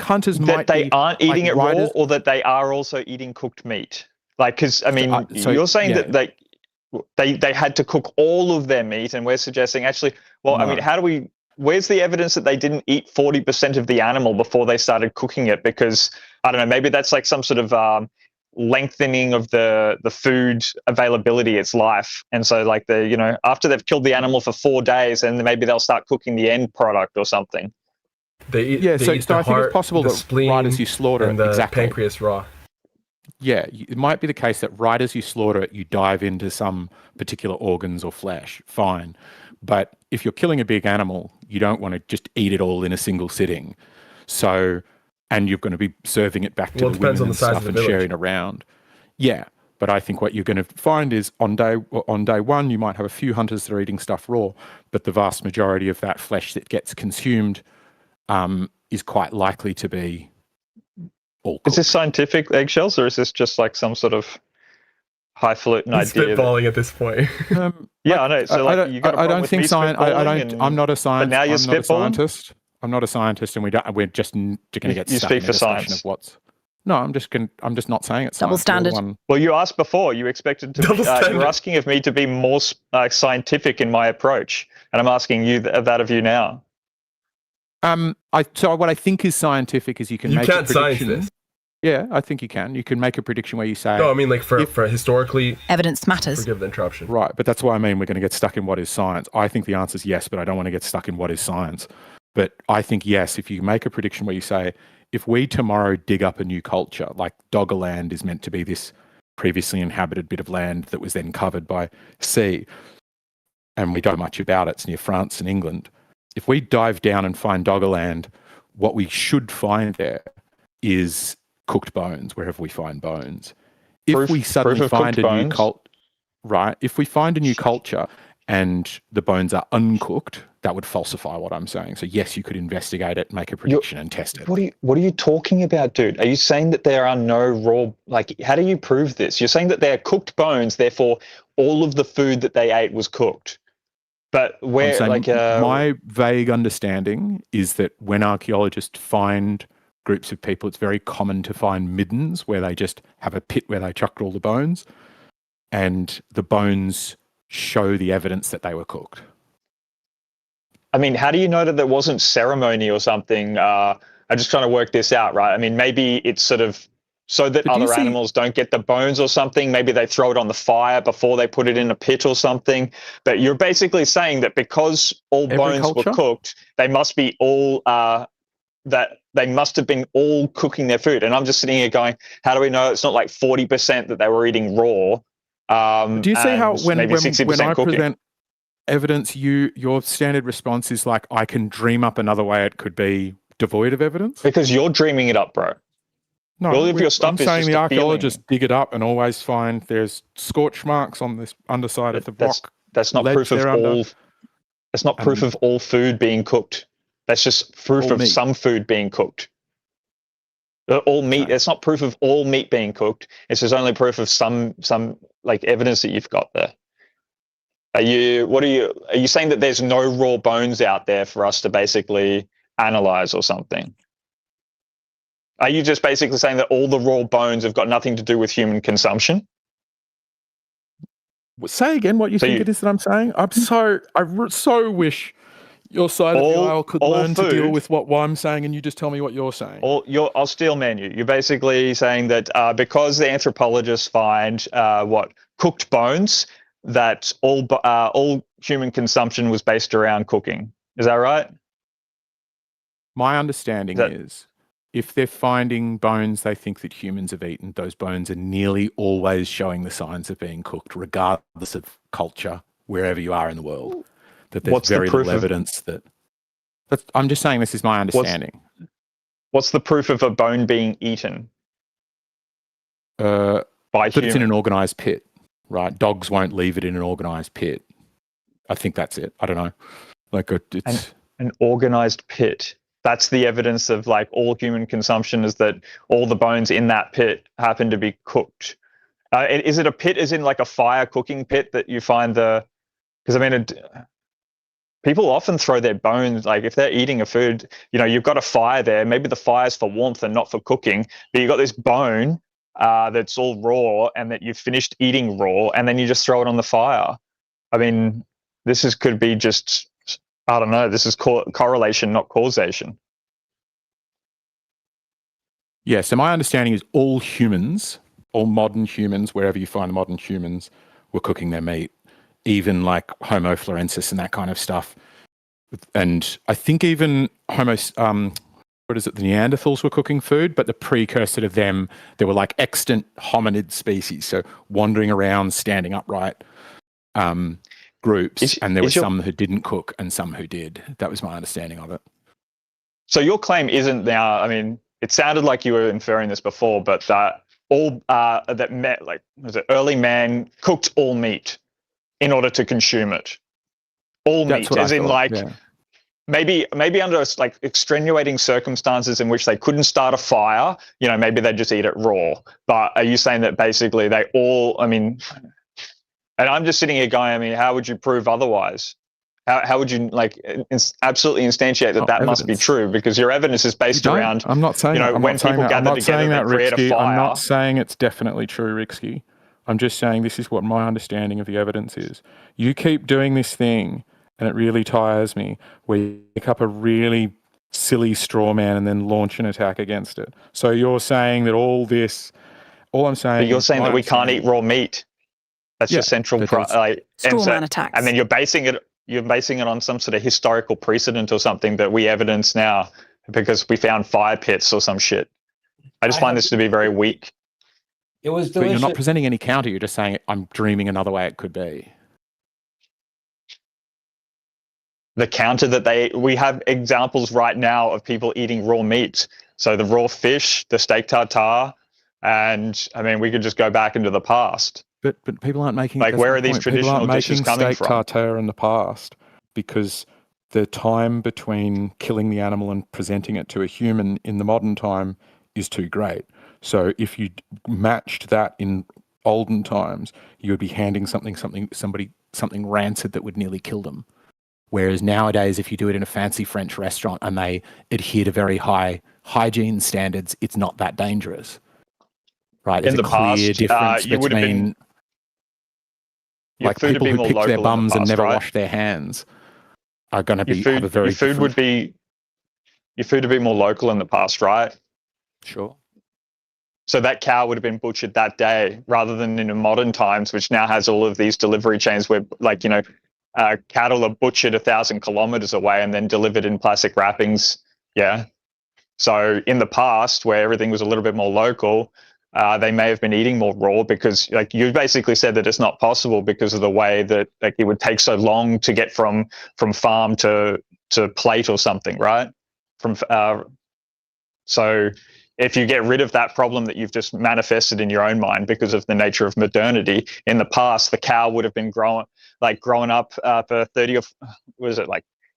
hunters might that they aren't eating it raw, or that they are also eating cooked meat. Because I mean, you're saying that they had to cook all of their meat, and we're suggesting actually, I mean, where's the evidence that they didn't eat 40% of the animal before they started cooking it? Because I don't know, maybe that's like some sort of lengthening of the food availability, its life, and so after they've killed the animal for 4 days, and maybe they'll start cooking the end product or something. So I think it's possible that right as you slaughter and the pancreas raw. Yeah, it might be the case that right as you slaughter it, you dive into some particular organs or flesh. Fine. But if you're killing a big animal, you don't want to just eat it all in a single sitting. So and you're going to be serving it back to Well, the it depends women on the and size stuff of the and village. sharing around. Yeah, but I think what you're going to find is on day one, you might have a few hunters that are eating stuff raw, but the vast majority of that flesh that gets consumed is quite likely to be all cooked. Is this scientific, eggshells, or is this just like some sort of highfalutin He's idea? spitballing at this point. Yeah, I know. So like, you got a I problem don't with think me science. I'm not a science. But now you're I'm not a spitballing? scientist. I'm not a scientist, and we're just going to get You stuck speak in a for discussion science. of what's. No, I'm just not saying it's Double science. You're the standard. Well, you asked before. You expected to. You were asking of me to be more scientific in my approach, and I'm asking you that of you now. So what I think is scientific is you can make a prediction. Science this. Yeah, I think you can. You can make a prediction where you say. No, I mean like for historically. Evidence matters. Forgive the interruption. Right, but that's why I mean we're going to get stuck in what is science. I think the answer is yes, but I don't want to get stuck in what is science. But I think yes, if you make a prediction where you say, if we tomorrow dig up a new culture, like Doggerland is meant to be this previously inhabited bit of land that was then covered by sea, and we don't know much about it, it's near France and England. If we dive down and find Doggerland, what we should find there is cooked bones, wherever we find bones. If we suddenly find a new if we find a new culture and the bones are uncooked, that would falsify what I'm saying. So yes, you could investigate it, make a prediction, and test it. What are you talking about, dude? Are you saying that there are no raw? Like, how do you prove this? You're saying that they are cooked bones, therefore all of the food that they ate was cooked. But where, like, my vague understanding is that when archaeologists find groups of people, it's very common to find middens where they just have a pit where they chucked all the bones, and the bones show the evidence that they were cooked. I mean, how do you know that there wasn't ceremony or something? I'm just trying to work this out, right? I mean, maybe it's sort of so that other animals don't get the bones or something. Maybe they throw it on the fire before they put it in a pit or something. But you're basically saying that because all bones were cooked, they must be all that they must have been all cooking their food. And I'm just sitting here going, how do we know it's not like 40% that they were eating raw? Do you see how when I cooking? present evidence, your standard response is like, I can dream up another way it could be devoid of evidence? Because you're dreaming it up, bro. No, all of your stuff I'm is saying just the a archaeologists feeling. dig it up and always find there's scorch marks on this underside of the rock. That's not proof of all. That's not proof of all food being cooked. That's just proof of some food being cooked. All meat. It's not proof of all meat being cooked. It's just only proof of some like evidence that you've got there. Are you saying that there's no raw bones out there for us to basically analyze or something? Are you just basically saying that all the raw bones have got nothing to do with human consumption? Say again what you think it is that I'm saying. I so wish your side of the aisle could learn to deal with what I'm saying, and you just tell me what you're saying. I'll steel man you. You're basically saying that because the anthropologists find cooked bones, that all human consumption was based around cooking. Is that right? My understanding is if they're finding bones they think that humans have eaten, those bones are nearly always showing the signs of being cooked, regardless of culture, wherever you are in the world. That there's very little evidence that. I'm just saying this is my understanding. What's the proof of a bone being eaten? That it's in an organised pit, right? Dogs won't leave it in an organised pit. I think that's it. I don't know. Like it's an organised pit. That's the evidence of like all human consumption, is that all the bones in that pit happen to be cooked. Is it a pit as in like a fire cooking pit that you find because I mean, people often throw their bones, like if they're eating a food, you've got a fire there, maybe the fire's for warmth and not for cooking, but you've got this bone that's all raw and that you've finished eating raw and then you just throw it on the fire. I mean, could be just, I don't know, this is correlation, not causation. Yeah, so my understanding is all humans, all modern humans, wherever you find modern humans, were cooking their meat, even like Homo florensis and that kind of stuff. And I think even the Neanderthals were cooking food, but the precursor to them, there were like extant hominid species, so wandering around, standing upright groups, and there were some who didn't cook and some who did. That was my understanding of it. So your claim isn't now, I mean, it sounded like you were inferring this before, but that early man cooked all meat in order to consume it. All That's meat, what as I in thought, like yeah. maybe under like extenuating circumstances in which they couldn't start a fire, maybe they just eat it raw. But are you saying that basically they all? I mean, and I'm just sitting here going, I mean, how would you prove otherwise? How would you absolutely instantiate that must be true? Because your evidence is based around. I'm not saying that. When people gather together, they create a fire. I'm not saying it's definitely true, Rixky. I'm just saying this is what my understanding of the evidence is. You keep doing this thing, and it really tires me, where you pick up a really silly straw man and then launch an attack against it. So you're saying that all I'm saying. But you're saying that we can't eat raw meat. That's your central straw man attacks. And then you're basing it on some sort of historical precedent or something that we evidence now because we found fire pits or some shit. I just find this to be very weak. It was delicious. But you're not presenting any counter. You're just saying I'm dreaming another way it could be. The counter that we have examples right now of people eating raw meat. So the raw fish, the steak tartare, and I mean, we could just go back into the past. But people aren't making where are these traditional dishes coming from? Steak tartare in the past because the time between killing the animal and presenting it to a human in the modern time is too great. So if you matched that in olden times, you would be handing something rancid that would nearly kill them. Whereas nowadays, if you do it in a fancy French restaurant and they adhere to very high hygiene standards, it's not that dangerous. Right? There's in the a clear past, difference you would have between food people who pick their bums and never wash their hands are going to be have a very your food would be more local in the past, right? Sure. So that cow would have been butchered that day rather than in modern times, which now has all of these delivery chains where cattle are butchered 1,000 kilometers away and then delivered in plastic wrappings. Yeah. So in the past, where everything was a little bit more local, they may have been eating more raw because you basically said that it's not possible because of the way that it would take so long to get from farm to plate or something, right? So if you get rid of that problem that you've just manifested in your own mind because of the nature of modernity, in the past, the cow would have been growing up for 30 or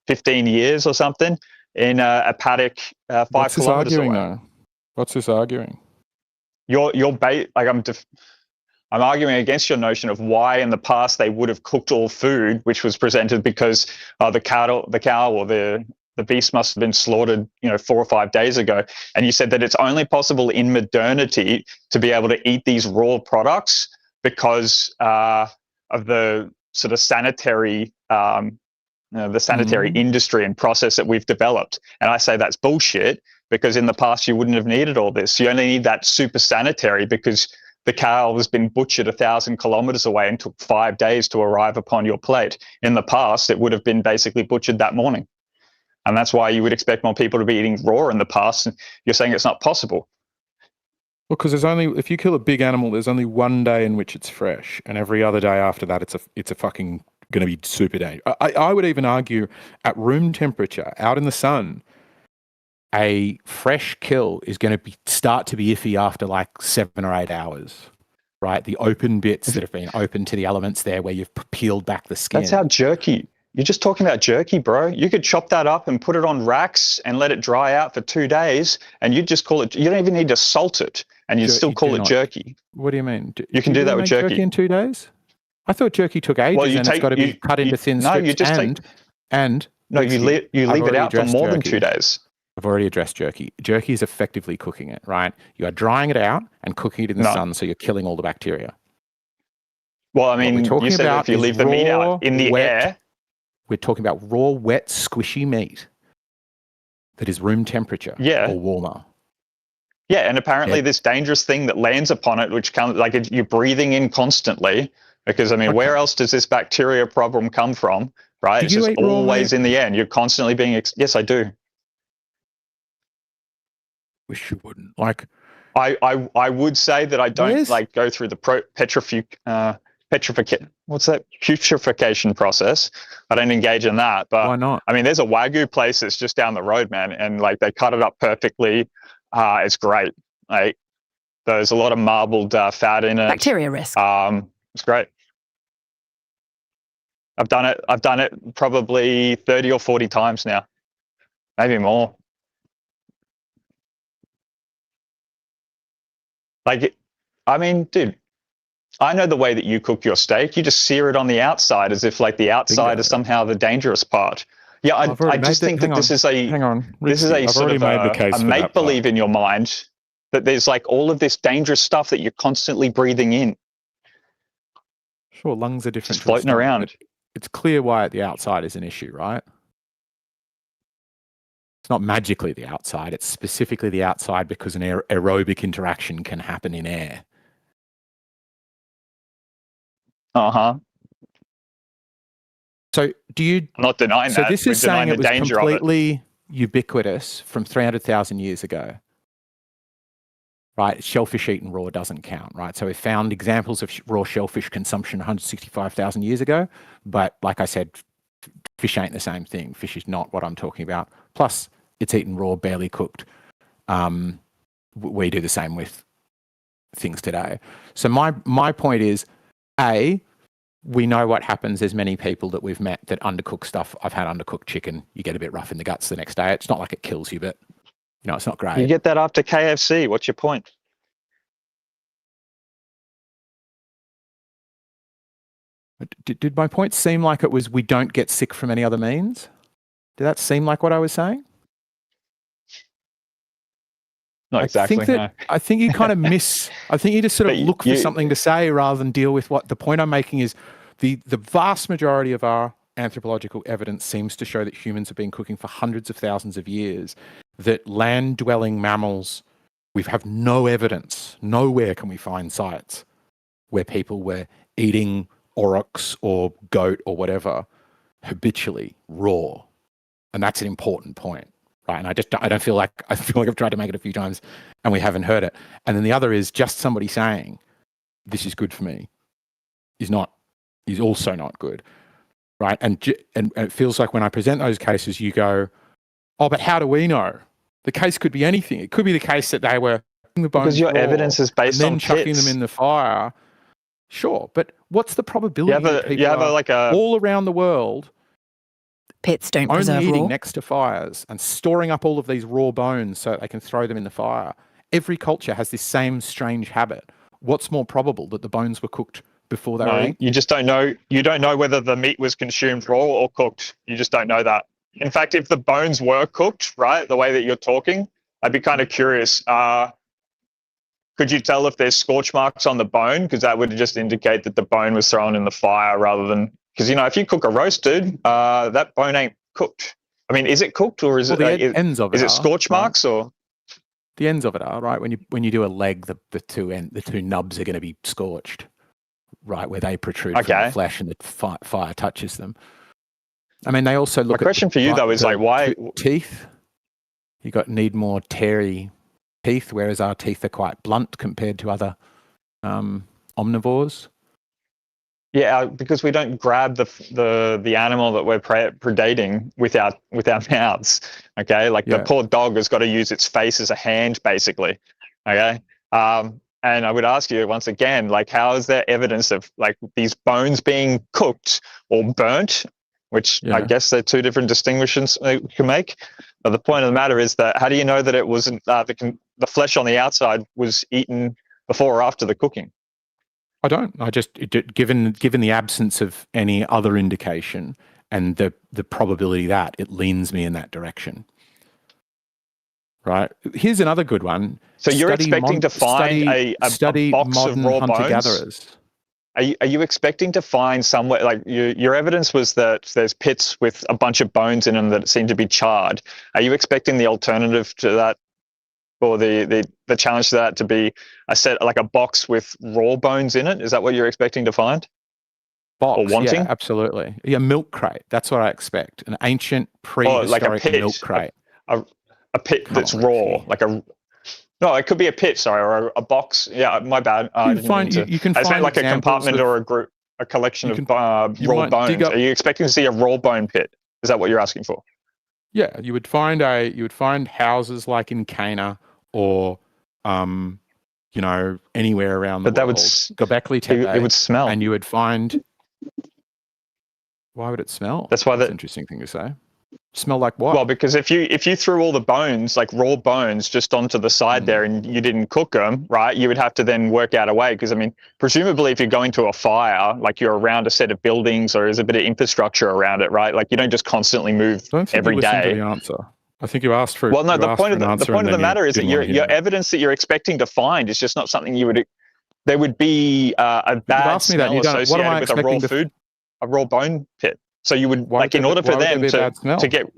15 years or something in a paddock 5 kilometers away. What's this arguing? I'm arguing against your notion of why in the past they would have cooked all food, which was presented because the cow or the beast must have been slaughtered, 4 or 5 days ago. And you said that it's only possible in modernity to be able to eat these raw products because of the sort of sanitary, industry and process that we've developed. And I say that's bullshit because in the past you wouldn't have needed all this. You only need that super sanitary because the cow has been butchered 1,000 kilometers away and took 5 days to arrive upon your plate. In the past, it would have been basically butchered that morning. And that's why you would expect more people to be eating raw in the past. And you're saying it's not possible. Well, because if you kill a big animal, there's only one day in which it's fresh, and every other day after that, it's a fucking going to be super dangerous. I would even argue at room temperature, out in the sun, a fresh kill is going to start to be iffy after 7 or 8 hours. Right, the open bits that have been open to the elements there, where you've peeled back the skin. That's how jerky. You're just talking about jerky, bro. You could chop that up and put it on racks and let it dry out for 2 days, and you'd just call it. You don't even need to salt it, and you'd still call it jerky. What do you mean? You can do that with jerky in 2 days. I thought jerky took ages, and it's got to be cut into thin strips. No, you just leave it out for more than 2 days. I've already addressed jerky. Jerky is effectively cooking it, right? You are drying it out and cooking it in the sun, so you're killing all the bacteria. Well, I mean, you said if you leave the meat out in the air. We're talking about raw, wet, squishy meat that is room temperature or warmer. Yeah, and apparently this dangerous thing that lands upon it, which comes you're breathing in constantly, because, I mean, where else does this bacteria problem come from, right? It's just always in the air, and you're constantly being... Yes, I do. Wish you wouldn't. I would say that I don't go through the putrefaction process. I don't engage in that. But why not? I mean, there's a Wagyu place that's just down the road, man, and they cut it up perfectly. it's great. Like, there's a lot of marbled fat in it. Bacteria risk. It's great. I've done it probably 30 or 40 times now, maybe more. Like, I mean, dude, I know the way that you cook your steak. You just sear it on the outside as if like the outside is somehow the dangerous part. Yeah, I just think that this is a sort of a make-believe in your mind that there's like all of this dangerous stuff that you're constantly breathing in. Sure, lungs are different. Just floating around. It's clear why the outside is an issue, right? It's not magically the outside. It's specifically the outside because an aerobic interaction can happen in air. Uh-huh. So do you... I'm not denying that. So this is saying it was completely ubiquitous from 300,000 years ago. Right? Shellfish eaten raw doesn't count, right? So we found examples of raw shellfish consumption 165,000 years ago. But like I said, fish ain't the same thing. Fish is not what I'm talking about. Plus, it's eaten raw, barely cooked. We do the same with things today. So my point is, A, we know what happens. There's many people that we've met that undercook stuff. I've had undercooked chicken. You get a bit rough in the guts the next day. It's not like it kills you, but you know, it's not great. You get that after KFC. What's your point? Did my point seem like it was we don't get sick from any other means? Did that seem like what I was saying? Not exactly. I think you kind of miss. I think you just sort of look for something to say rather than deal with what the point I'm making is. The vast majority of our anthropological evidence seems to show that humans have been cooking for hundreds of thousands of years. That land-dwelling mammals, we have no evidence. Nowhere can we find sites where people were eating aurochs or goat or whatever habitually raw, and that's an important point. Right, and I feel like I've tried to make it a few times, and we haven't heard it. And then the other is just somebody saying, "This is good for me," is also not good, right? And it feels like when I present those cases, you go, "Oh, but how do we know? The case could be anything. It could be the case that they were the bones because your evidence is based on chucking pits. them in the fire." Sure, but what's the probability that people all around the world? Pits don't only preserve eating raw. next to fires and storing up all of these raw bones so they can throw them in the fire. Every culture has this same strange habit. What's more probable, that the bones were cooked before they were eaten? You just don't know. You don't know whether the meat was consumed raw or cooked. You just don't know that. In fact, if the bones were cooked, right, the way that you're talking, I'd be kind of curious. Could you tell if there's scorch marks on the bone? Because that would just indicate that the bone was thrown in the fire rather than... Because, you know, if you cook a roast, dude, that bone ain't cooked. I mean, is it cooked or is it ends of it? Is it scorch marks or? The ends of it are, right? When you do a leg, the two nubs are going to be scorched, right, where they protrude from the flesh and the fire touches them. I mean, they also look. My question for you though is like, why teeth? You need more terry teeth, whereas our teeth are quite blunt compared to other omnivores. Yeah, because we don't grab the animal that we're predating with our mouths. Okay, like the poor dog has got to use its face as a hand, basically. Okay, and I would ask you once again, like, how is there evidence of like these bones being cooked or burnt? Which I guess they're two different distinctions we can make. But the point of the matter is that how do you know that it wasn't the flesh on the outside was eaten before or after the cooking? I don't. Given the absence of any other indication and the probability that it leans me in that direction. Right. Here's another good one. So you're expecting to find a box of raw bones? Are you expecting to find somewhere, like your evidence was that there's pits with a bunch of bones in them that seem to be charred. Are you expecting the alternative to that, or the challenge to that, to be a box with raw bones in it? Is that what you're expecting to find? Box, or wanting? Yeah, absolutely. Yeah, milk crate. That's what I expect. An ancient prehistoric milk crate. A pit that's raw, No, it could be a pit, sorry, or a box. Yeah, my bad. You can find like a compartment or a collection of raw bones. Are you expecting to see a raw bone pit? Is that what you're asking for? Yeah, you would find houses like in Cana or, you know, anywhere around the world. That would, you know, anywhere around the world. Göbekli Tepe, it would smell. And you would find... Why would it smell? That's an interesting thing to say. Smell like what? Well, because if you threw all the bones, like raw bones, just onto the side there and you didn't cook them, right, you would have to then work out a way. Because, I mean, presumably if you're going to a fire, like you're around a set of buildings or there's a bit of infrastructure around it, right? Like you don't just constantly move every day. To the answer. I think you asked for. Well, no. The point of the matter is that your evidence that you're expecting to find is just not something you would. There would be a bad smell associated with a raw food, a raw bone pit. So you would in order for them to get,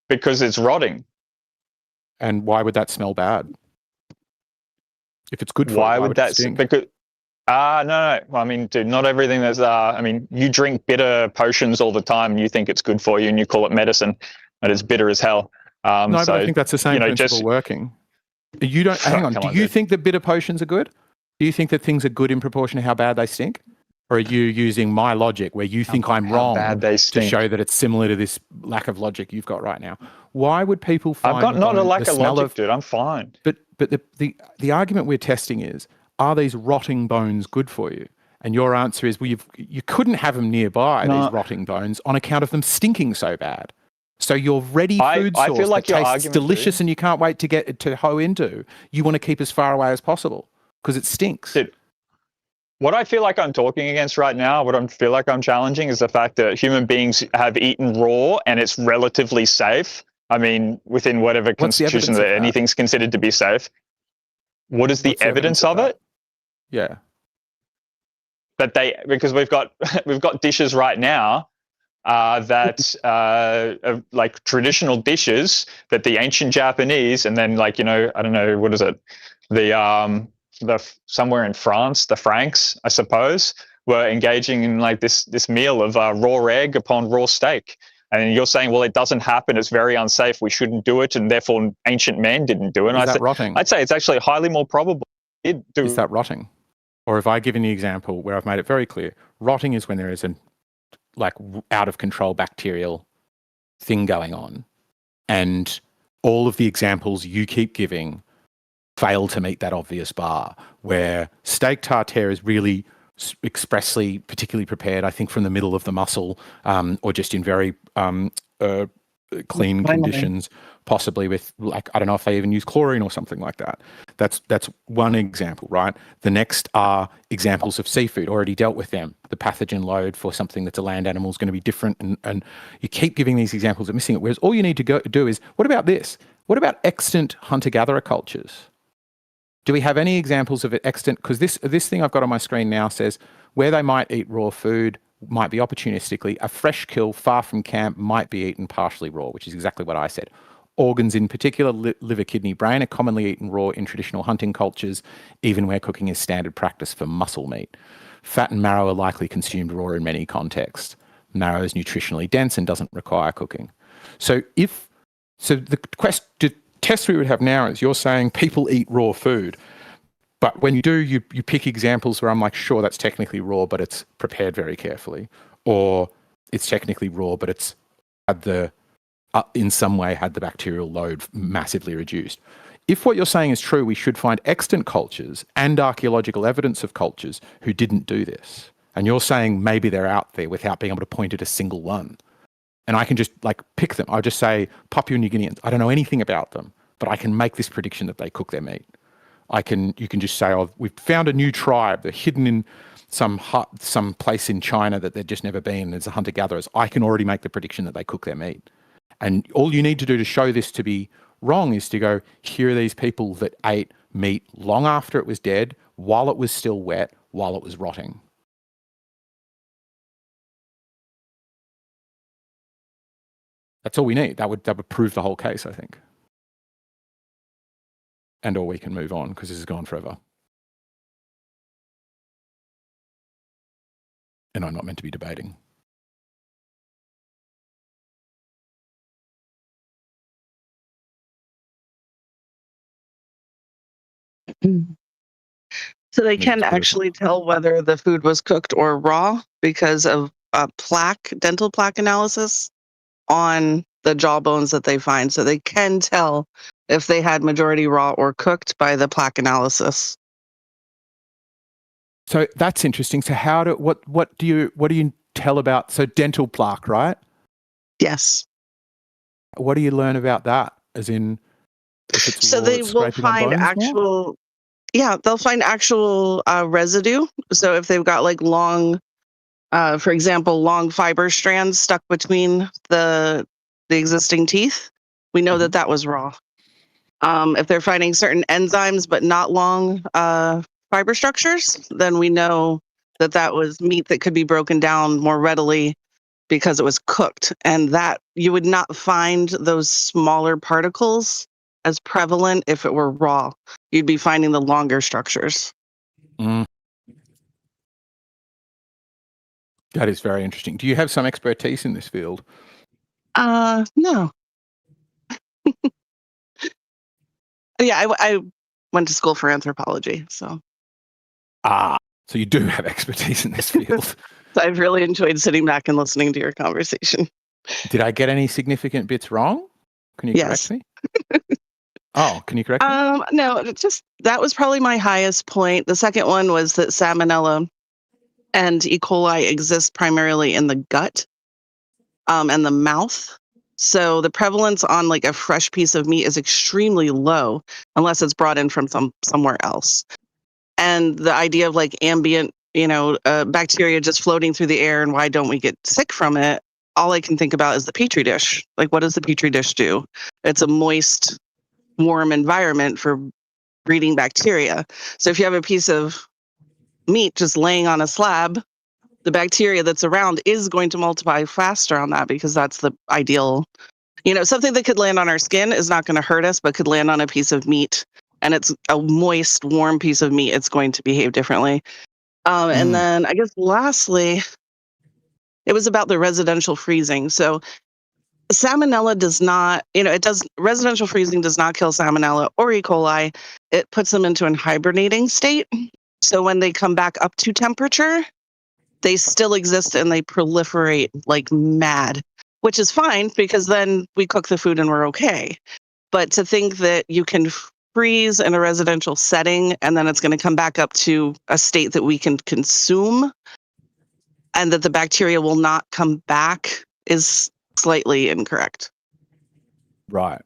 because it's rotting. And why would that smell bad? If it's good for why would that stink? Because no. Well, I mean, dude, not everything that's I mean, you drink bitter potions all the time and you think it's good for you and you call it medicine, and it's bitter as hell. No, but I think that's the same principle working. You don't hang on. Do you think that bitter potions are good? Do you think that things are good in proportion to how bad they stink? Or are you using my logic where you think I'm wrong to show that it's similar to this lack of logic you've got right now? Why would people find... I've got not a lack of logic, dude. I'm fine. But the argument we're testing is, are these rotting bones good for you? And your answer is, well, you couldn't have them nearby, these rotting bones, on account of them stinking so bad. So your ready food source feel like that tastes delicious and you can't wait to get to hoe into, you want to keep as far away as possible because it stinks. Dude. What I feel like I'm talking against right now, what I feel like I'm challenging is the fact that human beings have eaten raw and it's relatively safe. I mean, within whatever constitution that anything's considered to be safe. What is the evidence of it? Yeah. That because we've got dishes right now that are like traditional dishes that the ancient Japanese and then like, you know, I don't know, what is it? The somewhere in France, the Franks, I suppose, were engaging in like this meal of raw egg upon raw steak. And you're saying, well, it doesn't happen. It's very unsafe. We shouldn't do it. And therefore, ancient men didn't do it. Is that rotting? I'd say it's actually highly more probable. Is that rotting? Or have I given the example where I've made it very clear? Rotting is when there is an out of control bacterial thing going on. And all of the examples you keep giving fail to meet that obvious bar, where steak tartare is really expressly particularly prepared, I think, from the middle of the muscle, or just in very clean conditions, possibly with, like, I don't know if they even use chlorine or something like that. That's one example, right? The next are examples of seafood, already dealt with them. The pathogen load for something that's a land animal is going to be different, and you keep giving these examples of missing it, whereas all you need to do is, what about this? What about extant hunter-gatherer cultures? Do we have any examples of it extant? Because this thing I've got on my screen now says where they might eat raw food might be opportunistically. A fresh kill far from camp might be eaten partially raw, which is exactly what I said. Organs in particular, liver, kidney, brain, are commonly eaten raw in traditional hunting cultures, even where cooking is standard practice for muscle meat. Fat and marrow are likely consumed raw in many contexts. Marrow is nutritionally dense and doesn't require cooking. So the test we would have now is, you're saying people eat raw food, but when you do, you pick examples where I'm like, sure, that's technically raw, but it's prepared very carefully, or it's technically raw, but it's in some way had the bacterial load massively reduced. If what you're saying is true, we should find extant cultures and archaeological evidence of cultures who didn't do this. And you're saying maybe they're out there without being able to point at a single one. And I can just pick them. I'll just say Papua New Guineans. I don't know anything about them, but I can make this prediction that they cook their meat. You can just say, oh, we've found a new tribe. They're hidden in some place in China that they've just never been. There's hunter-gatherers. I can already make the prediction that they cook their meat. And all you need to do to show this to be wrong is to go, here are these people that ate meat long after it was dead, while it was still wet, while it was rotting. That's all we need. That would prove the whole case, I think. And or we can move on, because this has gone forever. And I'm not meant to be debating. So they can actually tell whether the food was cooked or raw because of dental plaque analysis on the jawbones that they find. So they can tell if they had majority raw or cooked by the plaque analysis. So that's interesting. So what do you tell about, so dental plaque, right? Yes. What do you learn about that? As in, if it's So raw, they it's will scraping on find bones more? they'll find actual residue. So if they've got like long, for example, long fiber strands stuck between the existing teeth, we know that that was raw. If they're finding certain enzymes but not long fiber structures, then we know that that was meat that could be broken down more readily because it was cooked, and that you would not find those smaller particles as prevalent if it were raw. You'd be finding the longer structures. Mm. That is very interesting. Do you have some expertise in this field? No. Yeah, I went to school for anthropology, so. So you do have expertise in this field. So I've really enjoyed sitting back and listening to your conversation. Did I get any significant bits wrong? Can you correct me? Can you correct me? No, that was probably my highest point. The second one was that Salmonella and E. coli exist primarily in the gut and the mouth. So the prevalence on like a fresh piece of meat is extremely low unless it's brought in from somewhere else. And the idea of like ambient, bacteria just floating through the air and why don't we get sick from it? All I can think about is the Petri dish. Like, what does the Petri dish do? It's a moist, warm environment for breeding bacteria. So if you have a piece of meat just laying on a slab, the bacteria that's around is going to multiply faster on that because that's the ideal. Something that could land on our skin is not going to hurt us, but could land on a piece of meat, and it's a moist, warm piece of meat, it's going to behave differently. And then I guess lastly, it was about the residential freezing. So Salmonella does not, residential freezing does not kill Salmonella or E. coli. It puts them into a hibernating state. So when they come back up to temperature, they still exist and they proliferate like mad, which is fine because then we cook the food and we're okay. But to think that you can freeze in a residential setting and then it's going to come back up to a state that we can consume and that the bacteria will not come back is slightly incorrect. Right.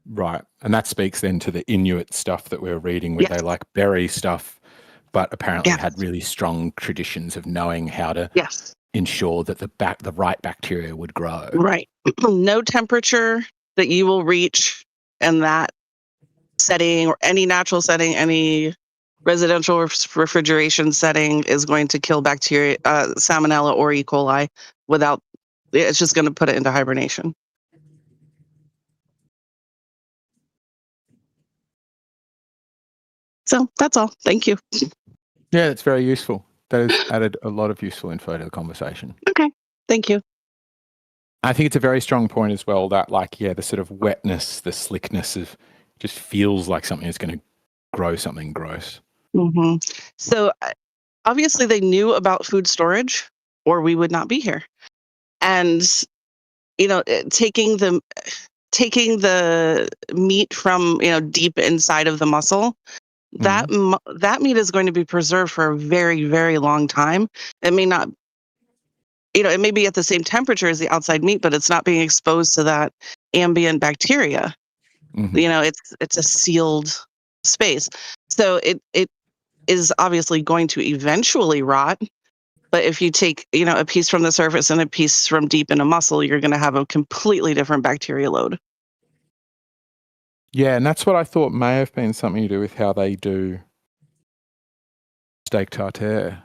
And that speaks then to the Inuit stuff that we were reading where they like bury stuff, but apparently had really strong traditions of knowing how to ensure that the right bacteria would grow. Right. No temperature that you will reach in that setting or any natural setting, any residential refrigeration setting is going to kill bacteria, Salmonella or E. coli it's just going to put it into hibernation. So that's all. Thank you. Yeah, it's very useful. That has added a lot of useful info to the conversation. Okay. Thank you. I think it's a very strong point as well that the sort of wetness, the slickness of just feels like something is going to grow something gross. Mm-hmm. So obviously they knew about food storage or we would not be here. And, taking the meat from, deep inside of the muscle, that meat is going to be preserved for a very, very long time. It may not, it may be at the same temperature as the outside meat, but it's not being exposed to that ambient bacteria. It's a sealed space. So it is obviously going to eventually rot. But if you take, a piece from the surface and a piece from deep in a muscle, you're going to have a completely different bacteria load. Yeah, and that's what I thought may have been something to do with how they do steak tartare.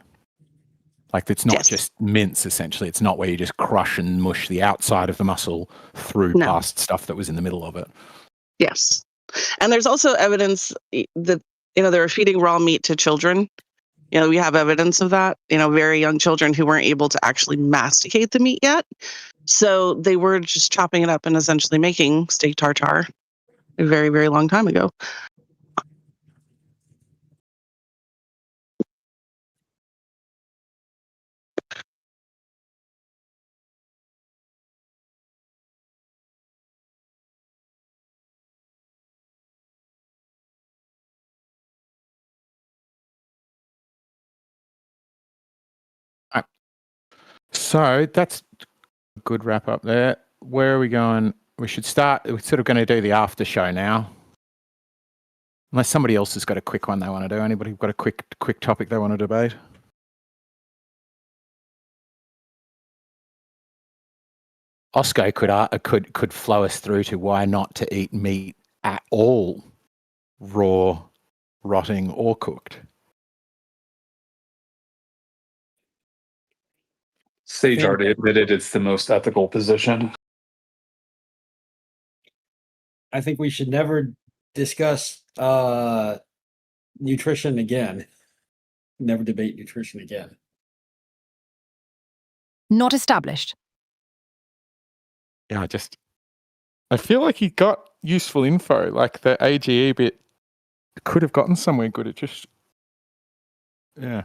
Like it's not just mince, essentially. It's not where you just crush and mush the outside of the muscle through past stuff that was in the middle of it. Yes. And there's also evidence that, they were feeding raw meat to children. We have evidence of that, very young children who weren't able to actually masticate the meat yet. So they were just chopping it up and essentially making steak tartare a very, very long time ago. So that's a good wrap up there. Where are we going? We should start. We're sort of going to do the after show now. Unless somebody else has got a quick one they want to do. Anybody got a quick topic they want to debate? Osco could flow us through to why not to eat meat at all, raw, rotting, or cooked. Sage already admitted it's the most ethical position. I think we should never discuss nutrition again. Never debate nutrition again. Not established. Yeah, I feel like he got useful info. Like the AGE bit could have gotten somewhere good. It just, yeah.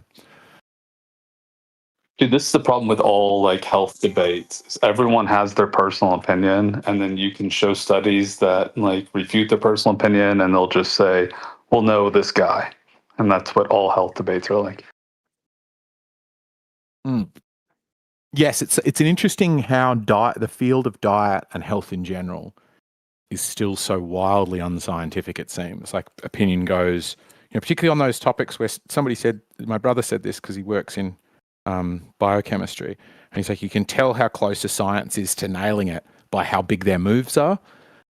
Dude, this is the problem with all like health debates. Is everyone has their personal opinion, and then you can show studies that like refute their personal opinion, and they'll just say, "Well, no, this guy," and that's what all health debates are like. Yes, it's an interesting how the field of diet and health in general is still so wildly unscientific. It seems like opinion goes, particularly on those topics where somebody said, my brother said this because he works in biochemistry, and he's like, you can tell how close a science is to nailing it by how big their moves are.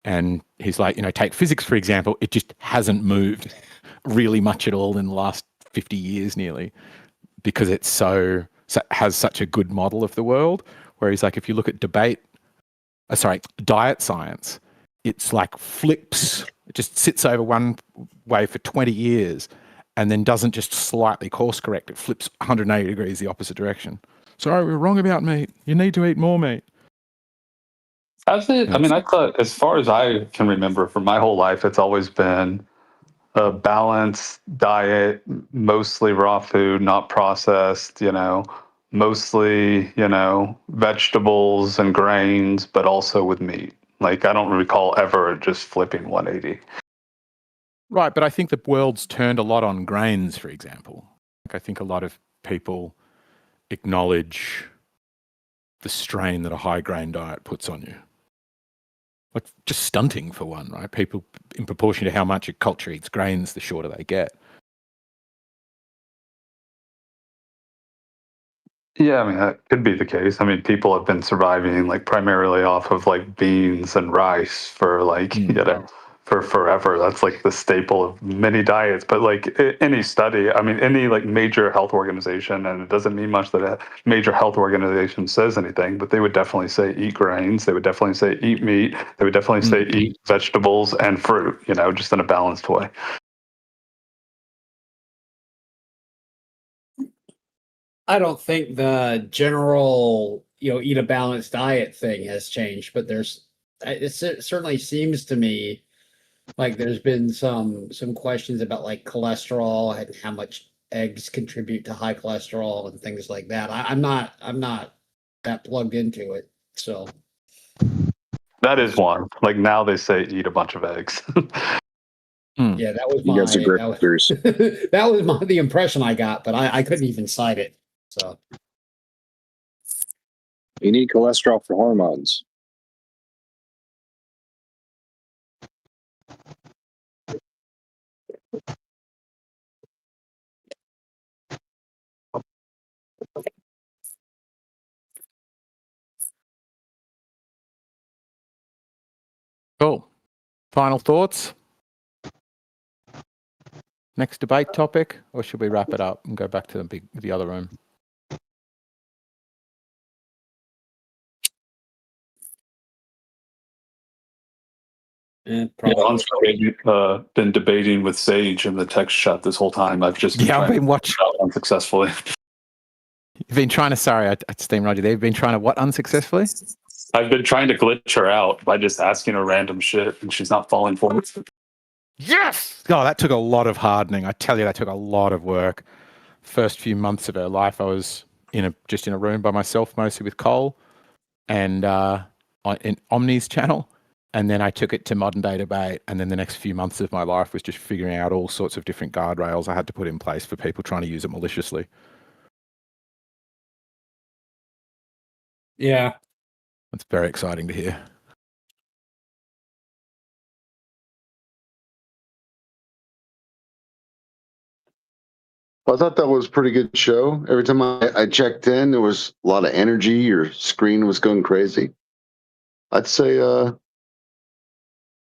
And he's like, take physics, for example, it just hasn't moved really much at all in the last 50 years nearly, because it's has such a good model of the world. Where he's like, if you look at diet science, it's like flips, it just sits over one way for 20 years and then doesn't just slightly course correct. It flips 180 degrees the opposite direction. Sorry, we're wrong about meat. You need to eat more meat. Has it? I mean, I thought, as far as I can remember, for my whole life, it's always been a balanced diet, mostly raw food, not processed, mostly, vegetables and grains, but also with meat. Like, I don't recall ever just flipping 180. Right, but I think the world's turned a lot on grains, for example. I think a lot of people acknowledge the strain that a high grain diet puts on you. Like just stunting for one, right? People, in proportion to how much a culture eats grains, the shorter they get. Yeah, I mean, that could be the case. I mean, people have been surviving like primarily off of like beans and rice for like, for forever. That's like the staple of many diets. But like any study, I mean, any like major health organization, and it doesn't mean much that a major health organization says anything, but they would definitely say eat grains. They would definitely say eat meat. They would definitely say eat vegetables and fruit, just in a balanced way. I don't think the general, eat a balanced diet thing has changed, but it certainly seems to me like there's been some questions about like cholesterol and how much eggs contribute to high cholesterol and things like that. I'm not that plugged into it, so that is one. Like now they say eat a bunch of eggs. Yeah, that was the impression I got, but I couldn't even cite it. So you need cholesterol for hormones. Cool. Final thoughts? Next debate topic, or should we wrap it up and go back to the other room? I've been debating with Sage in the text chat this whole time. I've been watching unsuccessfully. You've been trying to, sorry, I steamrolled you there. You've been trying to what unsuccessfully? I've been trying to glitch her out by just asking her random shit, and she's not falling for it. Yes! Oh, that took a lot of hardening. I tell you, that took a lot of work. First few months of her life, I was just in a room by myself, mostly with Cole, and in Omni's channel. And then I took it to Modern Day Debate, and then the next few months of my life was just figuring out all sorts of different guardrails I had to put in place for people trying to use it maliciously. Yeah. That's very exciting to hear. Well, I thought that was a pretty good show. Every time I checked in, there was a lot of energy. Your screen was going crazy. I'd say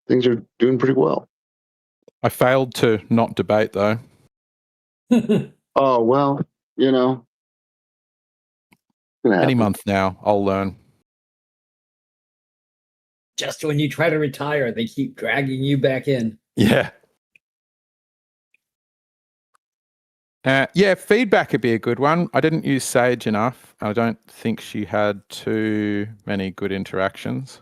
things are doing pretty well. I failed to not debate, though. Oh, well, you know. Any month now, I'll learn. Just when you try to retire, they keep dragging you back in. Yeah. Yeah, feedback would be a good one. I didn't use Sage enough. I don't think she had too many good interactions.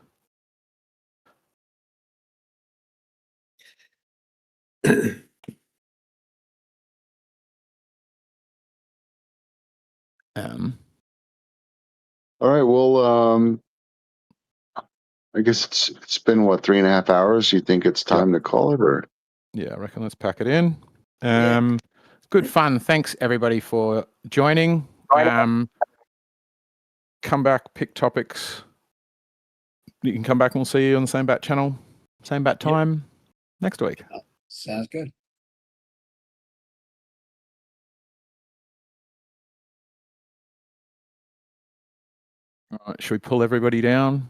All right. Well, I guess it's been what, 3.5 hours. You think it's time to call it, or? Yeah, I reckon let's pack it in. Good fun. Thanks everybody for joining. Come back, pick topics. You can come back and we'll see you on the same bat channel, same bat time next week. Sounds good. All right, should we pull everybody down?